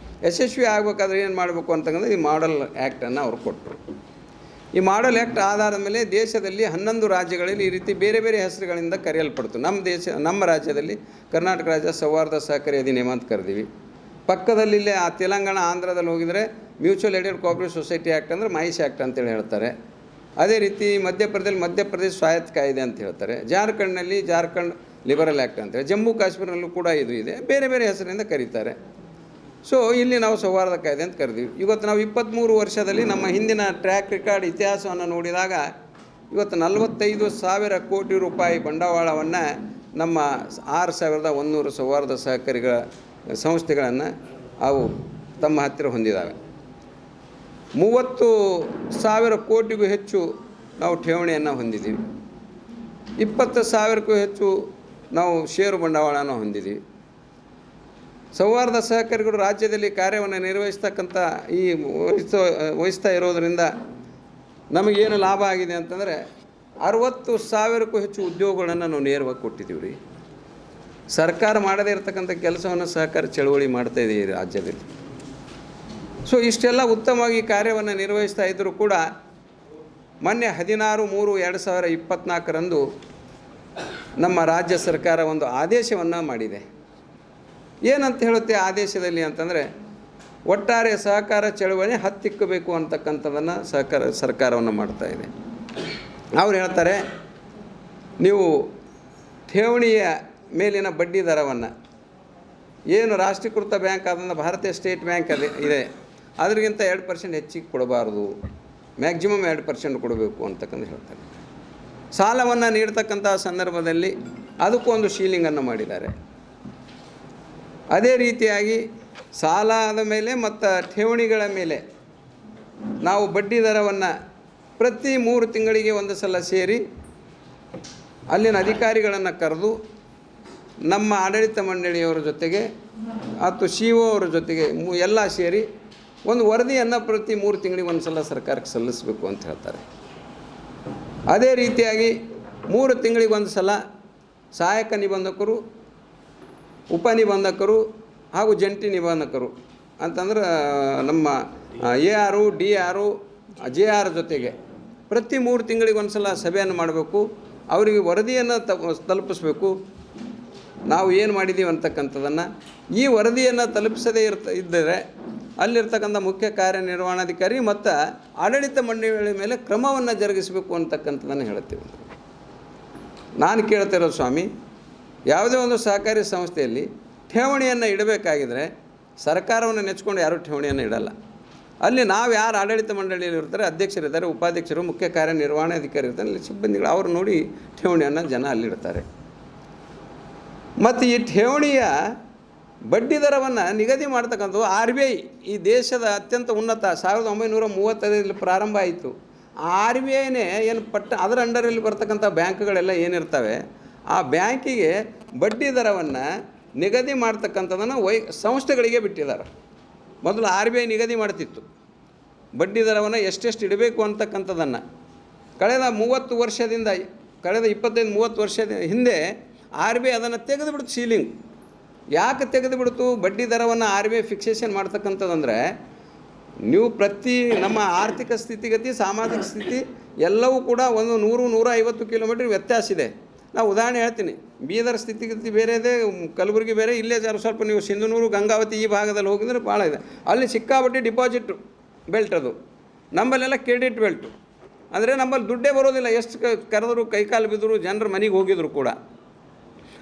ಯಶಸ್ವಿ ಆಗಬೇಕಾದ್ರೆ ಏನು ಮಾಡಬೇಕು ಅಂತಕ್ಕಂಥ ಈ ಮಾಡಲ್ ಆ್ಯಕ್ಟನ್ನು ಅವರು ಕೊಟ್ಟರು. ಈ ಮಾಡಲ್ ಆ್ಯಕ್ಟ್ ಆಧಾರದ ಮೇಲೆ ದೇಶದಲ್ಲಿ 11 ರಾಜ್ಯಗಳಲ್ಲಿ ಈ ರೀತಿ ಬೇರೆ ಬೇರೆ ಹೆಸರುಗಳಿಂದ ಕರೆಯಲ್ಪಡ್ತು. ನಮ್ಮ ರಾಜ್ಯದಲ್ಲಿ ಕರ್ನಾಟಕ ರಾಜ್ಯ ಸೌಹಾರ್ದ ಸಹಕಾರಿ ಅಧಿನಿಯಮ ಅಂತ ಕರೆದೀವಿ. ಪಕ್ಕದಲ್ಲಿಲ್ಲೇ ಆ ತೆಲಂಗಾಣ, ಆಂಧ್ರದಲ್ಲಿ ಹೋಗಿದರೆ mutual aided cooperative society act ಅಂದರೆ ಮೈಸ್ ಆ್ಯಕ್ಟ್ ಅಂತೇಳಿ ಹೇಳ್ತಾರೆ. ಅದೇ ರೀತಿ ಮಧ್ಯಪ್ರದೇಶ ಸ್ವಾಯತ್ತ ಕಾಯ್ದೆ ಅಂತ ಹೇಳ್ತಾರೆ. ಜಾರ್ಖಂಡ್ನಲ್ಲಿ ಜಾರ್ಖಂಡ್ ಲಿಬರಲ್ ಆ್ಯಕ್ಟ್ ಅಂತೇಳಿ, ಜಮ್ಮು ಕಾಶ್ಮೀರಲ್ಲೂ ಕೂಡ ಇದು ಇದೆ. ಬೇರೆ ಬೇರೆ ಹೆಸರಿನಿಂದ ಕರೀತಾರೆ. ಸೊ ಇಲ್ಲಿ ನಾವು ಸೌಹಾರ್ದ ಕಾಯ್ದೆ ಅಂತ ಕರೆದೀವಿ. ಇವತ್ತು ನಾವು 23 ವರ್ಷದಲ್ಲಿ ನಮ್ಮ ಹಿಂದಿನ ಟ್ರ್ಯಾಕ್ ರೆಕಾರ್ಡ್ ಇತಿಹಾಸವನ್ನು ನೋಡಿದಾಗ ಇವತ್ತು 45,000 ಕೋಟಿ ರೂಪಾಯಿ ಬಂಡವಾಳವನ್ನು ನಮ್ಮ 6,100 ಸೌಹಾರ್ದ ಸಹಕಾರಿಗಳ ಸಂಸ್ಥೆಗಳನ್ನು ಅವು ತಮ್ಮ ಹತ್ತಿರ ಹೊಂದಿದ್ದಾವೆ. 30,000 ಕೋಟಿಗೂ ಹೆಚ್ಚು ನಾವು ಠೇವಣಿಯನ್ನು ಹೊಂದಿದ್ದೀವಿ. 20,000ಕ್ಕೂ ಹೆಚ್ಚು ನಾವು ಷೇರು ಬಂಡವಾಳನ ಹೊಂದಿದ್ದೀವಿ. ಸೌಹಾರ್ದ ಸಹಕಾರಿಗಳು ರಾಜ್ಯದಲ್ಲಿ ಕಾರ್ಯವನ್ನು ನಿರ್ವಹಿಸ್ತಕ್ಕಂಥ ವಹಿಸ್ತಾ ಇರೋದರಿಂದ ನಮಗೇನು ಲಾಭ ಆಗಿದೆ ಅಂತಂದರೆ 60,000ಕ್ಕೂ ಹೆಚ್ಚು ಉದ್ಯೋಗಗಳನ್ನು ನಾವು ನೇರವಾಗಿ ಕೊಟ್ಟಿದ್ದೀವಿ ರೀ. ಸರ್ಕಾರ ಮಾಡದೇ ಇರತಕ್ಕಂಥ ಕೆಲಸವನ್ನು ಸಹಕಾರ ಚಳವಳಿ ಮಾಡ್ತಾಯಿದೆ ಈ ರಾಜ್ಯದಲ್ಲಿ. ಸೊ ಇಷ್ಟೆಲ್ಲ ಉತ್ತಮವಾಗಿ ಕಾರ್ಯವನ್ನು ನಿರ್ವಹಿಸ್ತಾ ಇದ್ದರೂ ಕೂಡ ಮೊನ್ನೆ 16/3/2024 ನಮ್ಮ ರಾಜ್ಯ ಸರ್ಕಾರ ಒಂದು ಆದೇಶವನ್ನು ಮಾಡಿದೆ. ಏನಂತ ಹೇಳುತ್ತೆ ಆದೇಶದಲ್ಲಿ ಅಂತಂದರೆ, ಒಟ್ಟಾರೆ ಸಹಕಾರ ಚಳವಳಿ ಹತ್ತಿಕ್ಕಬೇಕು ಅಂತಕ್ಕಂಥದ್ದನ್ನು ಸರ್ಕಾರವನ್ನು ಮಾಡ್ತಾಯಿದೆ. ಅವ್ರು ಹೇಳ್ತಾರೆ, ನೀವು ಠೇವಣಿಯ ಮೇಲಿನ ಬಡ್ಡಿ ದರವನ್ನು ಏನು ರಾಷ್ಟ್ರೀಕೃತ ಬ್ಯಾಂಕ್ ಆದಂಥ ಭಾರತೀಯ ಸ್ಟೇಟ್ ಬ್ಯಾಂಕ್ ಇದೆ ಅದರಿಗಿಂತ 2% ಹೆಚ್ಚಿಗೆ ಕೊಡಬಾರ್ದು, ಮ್ಯಾಕ್ಸಿಮಮ್ 2% ಕೊಡಬೇಕು ಅಂತಕ್ಕಂಥ ಹೇಳ್ತಾರೆ. ಸಾಲವನ್ನು ನೀಡ್ತಕ್ಕಂಥ ಸಂದರ್ಭದಲ್ಲಿ ಅದಕ್ಕೂ ಒಂದು ಶೀಲಿಂಗನ್ನು ಮಾಡಿದ್ದಾರೆ. ಅದೇ ರೀತಿಯಾಗಿ ಸಾಲದ ಮೇಲೆ ಮತ್ತು ಠೇವಣಿಗಳ ಮೇಲೆ ನಾವು ಬಡ್ಡಿ ದರವನ್ನು ಪ್ರತಿ 3 ತಿಂಗಳಿಗೆ ಒಂದು ಸಲ ಸೇರಿ ಅಲ್ಲಿನ ಅಧಿಕಾರಿಗಳನ್ನು ಕರೆದು ನಮ್ಮ ಆಡಳಿತ ಮಂಡಳಿಯವರ ಜೊತೆಗೆ ಮತ್ತು CO ಅವರ ಜೊತೆಗೆ ಎಲ್ಲ ಸೇರಿ ಒಂದು ವರದಿಯನ್ನು ಪ್ರತಿ 3 ತಿಂಗಳಿಗೆ ಒಂದು ಸಲ ಸರ್ಕಾರಕ್ಕೆ ಸಲ್ಲಿಸಬೇಕು ಅಂತ ಹೇಳ್ತಾರೆ. ಅದೇ ರೀತಿಯಾಗಿ 3 ತಿಂಗಳಿಗೆ ಒಂದು ಸಲ ಸಹಾಯಕ ನಿಬಂಧಕರು, ಉಪನಿಬಂಧಕರು ಹಾಗೂ ಜಂಟಿ ನಿಬಂಧಕರು ಅಂತಂದ್ರೆ ನಮ್ಮ AR, DR, JR ಜೊತೆಗೆ ಪ್ರತಿ 3 ತಿಂಗಳಿಗೆ ಒಂದು ಸಲ ಸಭೆಯನ್ನು ಮಾಡಬೇಕು. ಅವರಿಗೆ ವರದಿಯನ್ನು ತಲುಪಿಸ್ಬೇಕು, ನಾವು ಏನು ಮಾಡಿದ್ದೀವಿ ಅಂತಕ್ಕಂಥದ್ದನ್ನು. ಈ ವರದಿಯನ್ನು ತಲುಪಿಸದೇ ಇದ್ದರೆ ಅಲ್ಲಿರ್ತಕ್ಕಂಥ ಮುಖ್ಯ ಕಾರ್ಯನಿರ್ವಹಣಾಧಿಕಾರಿ ಮತ್ತು ಆಡಳಿತ ಮಂಡಳಿ ಮೇಲೆ ಕ್ರಮವನ್ನು ಜರುಗಿಸಬೇಕು ಅಂತಕ್ಕಂಥದ್ದನ್ನು ಹೇಳ್ತೀವಿ. ನಾನು ಕೇಳ್ತಿರೋದು ಸ್ವಾಮಿ, ಯಾವುದೇ ಒಂದು ಸಹಕಾರಿ ಸಂಸ್ಥೆಯಲ್ಲಿ ಠೇವಣಿಯನ್ನು ಇಡಬೇಕಾಗಿದ್ದರೆ ಸರ್ಕಾರವನ್ನು ನೆಚ್ಕೊಂಡು ಯಾರೂ ಠೇವಣಿಯನ್ನು ಇಡಲ್ಲ. ಅಲ್ಲಿ ನಾವು ಯಾರು ಆಡಳಿತ ಮಂಡಳಿಯಲ್ಲಿ ಇರ್ತಾರೆ, ಅಧ್ಯಕ್ಷರಿದ್ದಾರೆ, ಉಪಾಧ್ಯಕ್ಷರು, ಮುಖ್ಯ ಕಾರ್ಯನಿರ್ವಹಣಾಧಿಕಾರಿ ಇರ್ತಾರೆ, ಅಲ್ಲಿ ಸಿಬ್ಬಂದಿಗಳು ಅವರು ನೋಡಿ ಠೇವಣಿಯನ್ನು ಜನ ಅಲ್ಲಿಡ್ತಾರೆ. ಮತ್ತು ಈ ಠೇವಣಿಯ ಬಡ್ಡಿ ದರವನ್ನು ನಿಗದಿ ಮಾಡ್ತಕ್ಕಂಥದ್ದು RBI, ಈ ದೇಶದ ಅತ್ಯಂತ ಉನ್ನತ 1935 ಪ್ರಾರಂಭ ಆಯಿತು. RBIನೇ ಏನು ಅದರ ಅಂಡರಲ್ಲಿ ಬರ್ತಕ್ಕಂಥ ಬ್ಯಾಂಕ್ಗಳೆಲ್ಲ ಏನಿರ್ತವೆ ಆ ಬ್ಯಾಂಕಿಗೆ ಬಡ್ಡಿ ದರವನ್ನು ನಿಗದಿ ಮಾಡ್ತಕ್ಕಂಥದ್ದನ್ನು ಸಂಸ್ಥೆಗಳಿಗೆ ಬಿಟ್ಟಿದ್ದಾರೆ. ಮೊದಲು RBI ನಿಗದಿ ಮಾಡ್ತಿತ್ತು ಬಡ್ಡಿ ದರವನ್ನು ಎಷ್ಟೆಷ್ಟು ಇಡಬೇಕು ಅಂತಕ್ಕಂಥದ್ದನ್ನು. ಕಳೆದ 25-30 ವರ್ಷದ ಹಿಂದೆ RBI ಅದನ್ನು ತೆಗೆದುಬಿಡ್ತು ಸೀಲಿಂಗ್. ಯಾಕೆ ತೆಗೆದುಬಿಡ್ತು ಬಡ್ಡಿ ದರವನ್ನು RBI ಫಿಕ್ಸೇಷನ್ ಮಾಡ್ತಕ್ಕಂಥದ್ದಂದರೆ, ನೀವು ನಮ್ಮ ಆರ್ಥಿಕ ಸ್ಥಿತಿಗತಿ, ಸಾಮಾಜಿಕ ಸ್ಥಿತಿ ಎಲ್ಲವೂ ಕೂಡ ಒಂದು 100-150 ಕಿಲೋಮೀಟ್ರ್ ವ್ಯತ್ಯಾಸ ಇದೆ. ನಾವು ಉದಾಹರಣೆ ಹೇಳ್ತೀನಿ, ಬೀದರ್ ಸ್ಥಿತಿಗತಿ ಬೇರೆ ಇದೆ, ಕಲಬುರಗಿ ಬೇರೆ. ಇಲ್ಲೇ ಸ್ವಲ್ಪ ನೀವು ಸಿಂಧನೂರು, ಗಂಗಾವತಿ ಈ ಭಾಗದಲ್ಲಿ ಹೋಗಿದ್ರೆ ಭಾಳ ಇದೆ. ಅಲ್ಲಿ ಸಿಕ್ಕಾಪಟ್ಟೆ ಡಿಪಾಸಿಟ್ ಬೆಲ್ಟ್, ಅದು ನಮ್ಮಲ್ಲೆಲ್ಲ ಕ್ರೆಡಿಟ್ ಬೆಲ್ಟು. ಅಂದರೆ ನಮ್ಮಲ್ಲಿ ದುಡ್ಡೇ ಬರೋದಿಲ್ಲ, ಎಷ್ಟು ಕರೆದ್ರು ಕೈಕಾಲು ಬಿದ್ದರು, ಜನರ ಮನೆಗೆ ಹೋಗಿದ್ರು ಕೂಡ.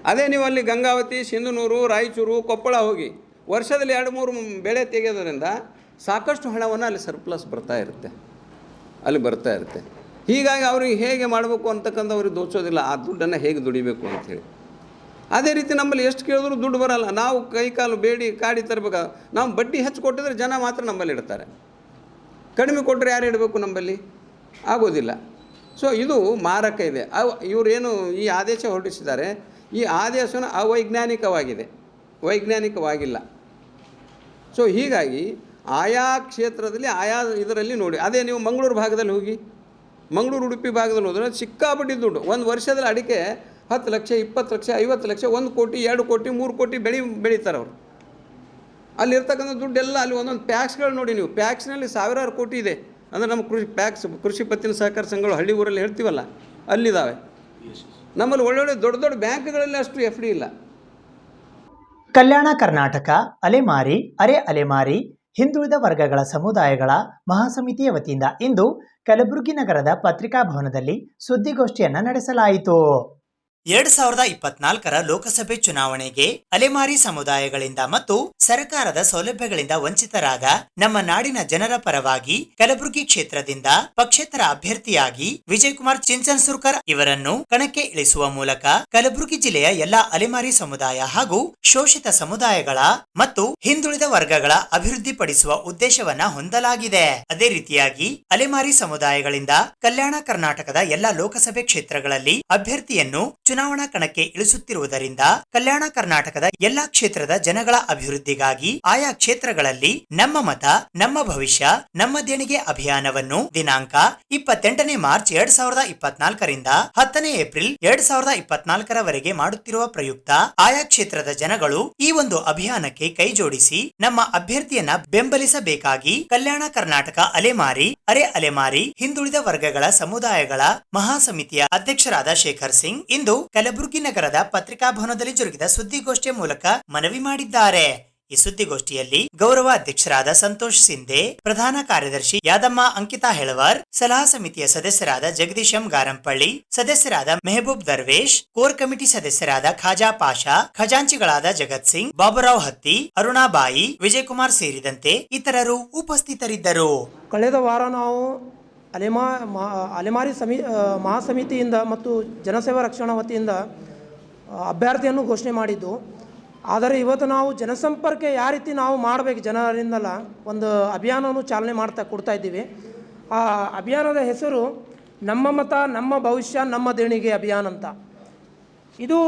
ಅದೇ ನೀವು ಅಲ್ಲಿ ಗಂಗಾವತಿ, ಸಿಂಧನೂರು, ರಾಯಚೂರು, ಕೊಪ್ಪಳ ಹೋಗಿ ವರ್ಷದಲ್ಲಿ 2-3 ಬೆಳೆ ತೆಗೆಯೋದ್ರಿಂದ ಸಾಕಷ್ಟು ಹಣವನ್ನು ಅಲ್ಲಿ ಸರ್ಪ್ಲಸ್ ಬರ್ತಾ ಇರುತ್ತೆ. ಹೀಗಾಗಿ ಅವ್ರಿಗೆ ಹೇಗೆ ಮಾಡಬೇಕು ಅಂತಕ್ಕಂಥ ಅವ್ರಿಗೆ ದೋಚೋದಿಲ್ಲ, ಆ ದುಡ್ಡನ್ನು ಹೇಗೆ ದುಡಿಬೇಕು ಅಂಥೇಳಿ. ಅದೇ ರೀತಿ ನಮ್ಮಲ್ಲಿ ಎಷ್ಟು ಕೇಳಿದ್ರು ದುಡ್ಡು ಬರೋಲ್ಲ. ನಾವು ಕೈಕಾಲು ಬೇಡಿ ಕಾಡಿ ತರಬೇಕು. ನಾವು ಬಡ್ಡಿ ಹೆಚ್ಚು ಕೊಟ್ಟಿದ್ರೆ ಜನ ಮಾತ್ರ ನಮ್ಮಲ್ಲಿ ಇಡ್ತಾರೆ, ಕಡಿಮೆ ಕೊಟ್ಟರೆ ಯಾರು ಇಡಬೇಕು ನಮ್ಮಲ್ಲಿ? ಆಗೋದಿಲ್ಲ. ಸೊ ಇದು ಮಾರಕ ಇದೆ. ಇವರೇನು ಈ ಆದೇಶ ಹೊರಡಿಸಿದ್ದಾರೆ, ಈ ಆದೇಶನ ಅವೈಜ್ಞಾನಿಕವಾಗಿದೆ, ವೈಜ್ಞಾನಿಕವಾಗಿಲ್ಲ. ಸೊ ಹೀಗಾಗಿ ಆಯಾ ಕ್ಷೇತ್ರದಲ್ಲಿ ಆಯಾ ಇದರಲ್ಲಿ ನೋಡಿ, ಅದೇ ನೀವು ಮಂಗಳೂರು ಭಾಗದಲ್ಲಿ ಹೋಗಿ, ಮಂಗಳೂರು ಉಡುಪಿ ಭಾಗದಲ್ಲಿ ಹೋದರೆ ಸಿಕ್ಕಾಪಟ್ಟಿ ದುಡ್ಡು. ಒಂದು ವರ್ಷದಲ್ಲಿ ಅಡಿಕೆ 10 ಲಕ್ಷ 20 ಲಕ್ಷ 50 ಲಕ್ಷ 1 ಕೋಟಿ 2 ಕೋಟಿ 3 ಕೋಟಿ ಬೆಳೀತಾರೆ ಅವರು. ಅಲ್ಲಿರ್ತಕ್ಕಂಥ ದುಡ್ಡೆಲ್ಲ ಅಲ್ಲಿ ಒಂದೊಂದು ಪ್ಯಾಕ್ಸ್ಗಳು ನೋಡಿ, ನೀವು ಪ್ಯಾಕ್ಸ್ನಲ್ಲಿ ಸಾವಿರಾರು ಕೋಟಿ ಇದೆ. ಅಂದರೆ ನಮ್ಮ ಕೃಷಿ ಪತ್ತಿನ ಸಹಕಾರ ಸಂಘಗಳು ಹಳ್ಳಿ ಊರಲ್ಲಿ ಹೇಳ್ತೀವಲ್ಲ, ಅಲ್ಲಿದ್ದಾವೆ. ನಮ್ಮಲ್ಲಿ ಒಳ್ಳೊಳ್ಳೆ ದೊಡ್ಡ ದೊಡ್ಡ ಬ್ಯಾಂಕ್ಗಳಲ್ಲಿ ಅಷ್ಟು FD ಇಲ್ಲ. ಕಲ್ಯಾಣ ಕರ್ನಾಟಕ ಅಲೆಮಾರಿ ಅಲೆಮಾರಿ ಹಿಂದುಳಿದ ವರ್ಗಗಳ ಸಮುದಾಯಗಳ ಮಹಾಸಮಿತಿಯ ವತಿಯಿಂದ ಇಂದು ಕಲಬುರಗಿ ನಗರದ ಪತ್ರಿಕಾ ಭವನದಲ್ಲಿ ಸುದ್ದಿಗೋಷ್ಠಿಯನ್ನ ನಡೆಸಲಾಯಿತು. 2024ರ ಲೋಕಸಭೆ ಚುನಾವಣೆಗೆ ಅಲೆಮಾರಿ ಸಮುದಾಯಗಳಿಂದ ಮತ್ತು ಸರ್ಕಾರದ ಸೌಲಭ್ಯಗಳಿಂದ ವಂಚಿತರಾದ ನಮ್ಮ ನಾಡಿನ ಜನರ ಪರವಾಗಿ ಕಲಬುರಗಿ ಕ್ಷೇತ್ರದಿಂದ ಪಕ್ಷೇತರ ಅಭ್ಯರ್ಥಿಯಾಗಿ ವಿಜಯಕುಮಾರ್ ಚಿಂಚನ್ಸುರ್ಕರ್ ಇವರನ್ನು ಕಣಕ್ಕೆ ಇಳಿಸುವ ಮೂಲಕ ಕಲಬುರಗಿ ಜಿಲ್ಲೆಯ ಎಲ್ಲಾ ಅಲೆಮಾರಿ ಸಮುದಾಯ ಹಾಗೂ ಶೋಷಿತ ಸಮುದಾಯಗಳ ಮತ್ತು ಹಿಂದುಳಿದ ವರ್ಗಗಳ ಅಭಿವೃದ್ಧಿಪಡಿಸುವ ಉದ್ದೇಶವನ್ನ ಹೊಂದಲಾಗಿದೆ. ಅದೇ ರೀತಿಯಾಗಿ ಅಲೆಮಾರಿ ಸಮುದಾಯಗಳಿಂದ ಕಲ್ಯಾಣ ಕರ್ನಾಟಕದ ಎಲ್ಲಾ ಲೋಕಸಭೆ ಕ್ಷೇತ್ರಗಳಲ್ಲಿ ಅಭ್ಯರ್ಥಿಯನ್ನು ಚುನಾವಣಾ ಕಣಕ್ಕೆ ಇಳಿಸುತ್ತಿರುವುದರಿಂದ ಕಲ್ಯಾಣ ಕರ್ನಾಟಕದ ಎಲ್ಲಾ ಕ್ಷೇತ್ರದ ಜನಗಳ ಅಭಿವೃದ್ಧಿಗಾಗಿ ಆಯಾ ಕ್ಷೇತ್ರಗಳಲ್ಲಿ ನಮ್ಮ ಮತ ನಮ್ಮ ಭವಿಷ್ಯ ನಮ್ಮ ದೇಣಿಗೆ ಅಭಿಯಾನವನ್ನು ದಿನಾಂಕ 28 ಮಾರ್ಚ್ 2024ರಿಂದ 10 ಏಪ್ರಿಲ್ 2024ರವರೆಗೆ ಮಾಡುತ್ತಿರುವ ಪ್ರಯುಕ್ತ ಆಯಾ ಕ್ಷೇತ್ರದ ಜನಗಳು ಈ ಒಂದು ಅಭಿಯಾನಕ್ಕೆ ಕೈಜೋಡಿಸಿ ನಮ್ಮ ಅಭ್ಯರ್ಥಿಯನ್ನ ಬೆಂಬಲಿಸಬೇಕಾಗಿ ಕಲ್ಯಾಣ ಕರ್ನಾಟಕ ಅಲೆಮಾರಿ ಅಲೆಮಾರಿ ಹಿಂದುಳಿದ ವರ್ಗಗಳ ಸಮುದಾಯಗಳ ಮಹಾಸಮಿತಿಯ ಅಧ್ಯಕ್ಷರಾದ ಶೇಖರ್ ಸಿಂಗ್ ಇಂದು ಕಲಬುರಗಿ ನಗರದ ಪತ್ರಿಕಾ ಭವನದಲ್ಲಿ ಜರುಗಿದ ಸುದ್ದಿಗೋಷ್ಠಿಯ ಮೂಲಕ ಮನವಿ ಮಾಡಿದ್ದಾರೆ. ಈ ಸುದ್ದಿಗೋಷ್ಠಿಯಲ್ಲಿ ಗೌರವ ಅಧ್ಯಕ್ಷರಾದ ಸಂತೋಷ್ ಸಿಂಧೆ, ಪ್ರಧಾನ ಕಾರ್ಯದರ್ಶಿ ಯಾದಮ್ಮ ಅಂಕಿತಾ ಹೆಳವರ್, ಸಲಹಾ ಸಮಿತಿಯ ಸದಸ್ಯರಾದ ಜಗದೀಶ್ ಎಂ ಗಾರಂಪಳ್ಳಿ, ಸದಸ್ಯರಾದ ಮೆಹಬೂಬ್ ದರ್ವೇಶ್, ಕೋರ್ ಕಮಿಟಿ ಸದಸ್ಯರಾದ ಖಾಜಾ ಪಾಷಾ, ಖಜಾಂಚಿಗಳಾದ ಜಗತ್ ಸಿಂಗ್, ಬಾಬುರಾವ್ ಹತ್ತಿ, ಅರುಣಾಬಾಯಿ, ವಿಜಯಕುಮಾರ್ ಸೇರಿದಂತೆ ಇತರರು ಉಪಸ್ಥಿತರಿದ್ದರು. ಕಳೆದ ವಾರ ನಾವು ಅಲೆಮಾರಿ ಮಹಾಸಮಿತಿಯಿಂದ ಮತ್ತು ಜನಸೇವಾ ರಕ್ಷಣಾ ವತಿಯಿಂದ ಅಭ್ಯರ್ಥಿಯನ್ನು ಘೋಷಣೆ ಮಾಡಿದ್ದು. ಆದರೆ ಇವತ್ತು ನಾವು ಜನಸಂಪರ್ಕ ಯಾವ ರೀತಿ ನಾವು ಮಾಡಬೇಕು ಜನರಿಂದಲ್ಲ ಒಂದು ಅಭಿಯಾನವನ್ನು ಚಾಲನೆ ಕೊಡ್ತಾ ಇದ್ದೀವಿ. ಆ ಅಭಿಯಾನದ ಹೆಸರು ನಮ್ಮ ಮತ ನಮ್ಮ ಭವಿಷ್ಯ ನಮ್ಮ ದೇಣಿಗೆ ಅಭಿಯಾನ ಅಂತ. ಇದು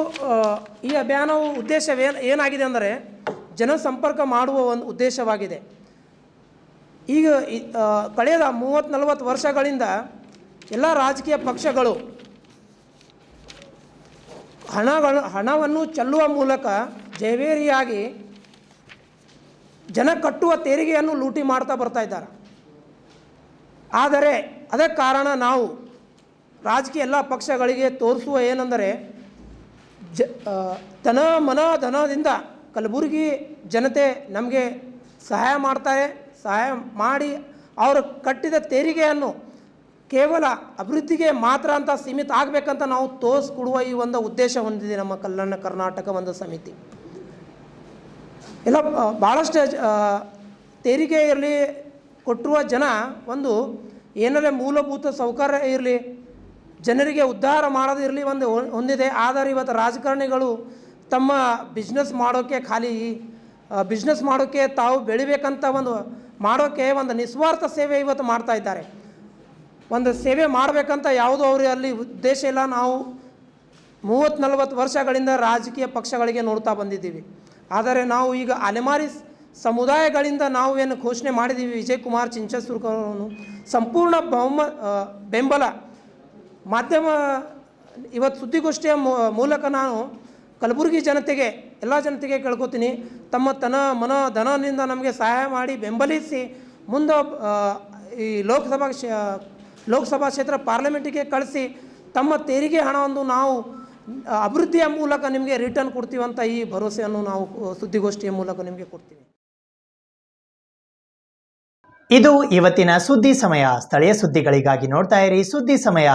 ಈ ಅಭಿಯಾನವು ಉದ್ದೇಶ ಏನಾಗಿದೆ ಅಂದರೆ ಜನಸಂಪರ್ಕ ಮಾಡುವ ಒಂದು ಉದ್ದೇಶವಾಗಿದೆ. ಈಗ ಕಳೆದ 30-40 ವರ್ಷಗಳಿಂದ ಎಲ್ಲ ರಾಜಕೀಯ ಪಕ್ಷಗಳು ಹಣವನ್ನು ಚೆಲ್ಲುವ ಮೂಲಕ ಜಯವೇರಿಯಾಗಿ ಜನ ಕಟ್ಟುವ ತೆರಿಗೆಯನ್ನು ಲೂಟಿ ಮಾಡ್ತಾ ಬರ್ತಾ ಇದ್ದಾರೆ. ಆದರೆ ಅದಕ್ಕೆ ಕಾರಣ ನಾವು ರಾಜಕೀಯ ಎಲ್ಲ ಪಕ್ಷಗಳಿಗೆ ತೋರಿಸುವ ಏನೆಂದರೆ ಧನದಿಂದ ಕಲಬುರಗಿ ಜನತೆ ನಮಗೆ ಸಹಾಯ ಮಾಡ್ತಾರೆ. ಸಹಾಯ ಮಾಡಿ ಅವರು ಕಟ್ಟಿದ ತೆರಿಗೆಯನ್ನು ಕೇವಲ ಅಭಿವೃದ್ಧಿಗೆ ಮಾತ್ರ ಅಂತ ಸೀಮಿತ ಆಗಬೇಕಂತ ನಾವು ತೋರಿಸ್ಕೊಡುವ ಈ ಒಂದು ಉದ್ದೇಶ ಹೊಂದಿದೆ ನಮ್ಮ ಕಲ್ಯಾಣ ಕರ್ನಾಟಕ ಒಂದು ಸಮಿತಿ. ಎಲ್ಲ ಭಾಳಷ್ಟು ತೆರಿಗೆ ಇರಲಿ ಕೊಟ್ಟಿರುವ ಜನ ಒಂದು ಏನಾರೇ ಮೂಲಭೂತ ಸೌಕರ್ಯ ಇರಲಿ ಜನರಿಗೆ ಉದ್ಧಾರ ಮಾಡೋದಿರಲಿ ಒಂದು ಹೊಂದಿದೆ. ಆದರೆ ಇವತ್ತು ರಾಜಕಾರಣಿಗಳು ತಮ್ಮ ಬಿಸ್ನೆಸ್ ಮಾಡೋಕ್ಕೆ ಬಿಸ್ನೆಸ್ ಮಾಡೋಕ್ಕೆ ತಾವು ಬೆಳಿಬೇಕಂತ ಮಾಡೋಕ್ಕೆ ಒಂದು ನಿಸ್ವಾರ್ಥ ಸೇವೆ ಇವತ್ತು ಮಾಡ್ತಾ ಇದ್ದಾರೆ. ಒಂದು ಸೇವೆ ಮಾಡಬೇಕಂತ ಯಾವುದೋ ಅವರು ಅಲ್ಲಿ ಉದ್ದೇಶ ಇಲ್ಲ. ನಾವು 30-40 ವರ್ಷಗಳಿಂದ ರಾಜಕೀಯ ಪಕ್ಷಗಳಿಗೆ ನೋಡ್ತಾ ಬಂದಿದ್ದೀವಿ. ಆದರೆ ನಾವು ಈಗ ಅಲೆಮಾರಿ ಸಮುದಾಯಗಳಿಂದ ನಾವು ಏನು ಘೋಷಣೆ ಮಾಡಿದ್ದೀವಿ, ವಿಜಯಕುಮಾರ್ ಚಿಂಚನ್ಸುರ್ಕರ್ ಅವರನ್ನು ಸಂಪೂರ್ಣ ಬೆಂಬಲ ಮಾಧ್ಯಮ ಇವತ್ತು ಸುದ್ದಿಗೋಷ್ಠಿಯ ಮೂಲಕ ನಾನು ಕಲಬುರಗಿ ಜನತೆಗೆ ಎಲ್ಲ ಜನತೆಗೆ ಕೇಳ್ಕೊತೀನಿ, ತಮ್ಮ ಧನದಿಂದ ನಮಗೆ ಸಹಾಯ ಮಾಡಿ ಬೆಂಬಲಿಸಿ ಮುಂದೆ ಈ ಲೋಕಸಭಾ ಕ್ಷೇತ್ರ ಪಾರ್ಲಿಮೆಂಟಿಗೆ ಕಳಿಸಿ ತಮ್ಮ ತೆರಿಗೆ ಹಣವನ್ನು ನಾವು ಅಭಿವೃದ್ಧಿಯ ಮೂಲಕ ನಿಮಗೆ ರಿಟರ್ನ್ ಕೊಡ್ತೀವಿ ಅಂತ ಈ ಭರವಸೆಯನ್ನು ನಾವು ಸುದ್ದಿಗೋಷ್ಠಿಯ ಮೂಲಕ ನಿಮಗೆ ಕೊಡ್ತೀವಿ. ಇದು ಇವತ್ತಿನ ಸುದ್ದಿ ಸಮಯ. ಸ್ಥಳೀಯ ಸುದ್ದಿಗಳಿಗಾಗಿ ನೋಡ್ತಾ ಇರಿ ಸುದ್ದಿ ಸಮಯ.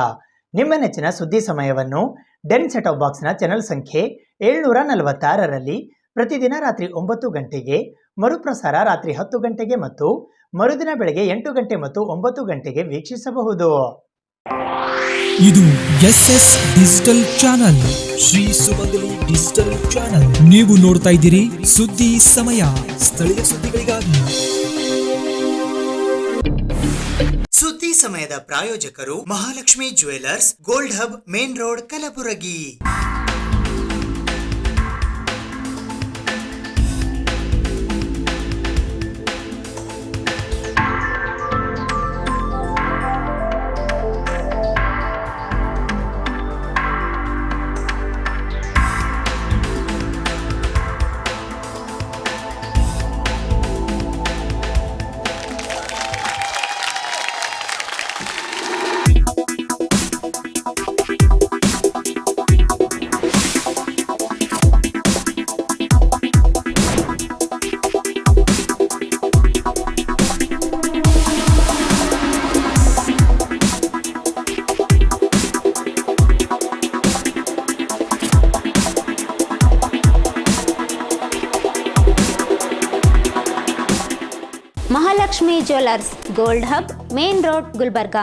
ನಿಮ್ಮ ನೆಚ್ಚಿನ ಸುದ್ದಿ ಸಮಯವನ್ನು ಡೆನ್ ಸೆಟ್ ಆಫ್ ಬಾಕ್ಸ್ನ ಚಾನೆಲ್ ಸಂಖ್ಯೆ 746ರಲ್ಲಿ ಪ್ರತಿದಿನ ರಾತ್ರಿ 9 ಗಂಟೆಗೆ, ಮರುಪ್ರಸಾರ ರಾತ್ರಿ 10 ಗಂಟೆಗೆ ಮತ್ತು ಮರುದಿನ ಬೆಳಗ್ಗೆ 8 ಗಂಟೆ ಮತ್ತು 9 ಗಂಟೆಗೆ ವೀಕ್ಷಿಸಬಹುದು. ಇದು SS ಡಿಜಿಟಲ್ ಚಾನಲ್, ಶ್ರೀ ಸುಮಂಗಲಿ ಡಿಜಿಟಲ್ ಚಾನಲ್. ನೀವು ನೋಡ್ತಾ ಇದ್ದೀರಿ ಸುದ್ದಿ ಸಮಯ, ಸ್ಥಳೀಯ ಸುದ್ದಿಗಳಿಗಾಗಿ. ಸುದ್ದಿ ಸಮಯದ ಪ್ರಾಯೋಜಕರು Mahalakshmi jewellers, gold hub, main road, Kalaburagi. Dhanalakshmi jewellers gold hub main road Gulbarga.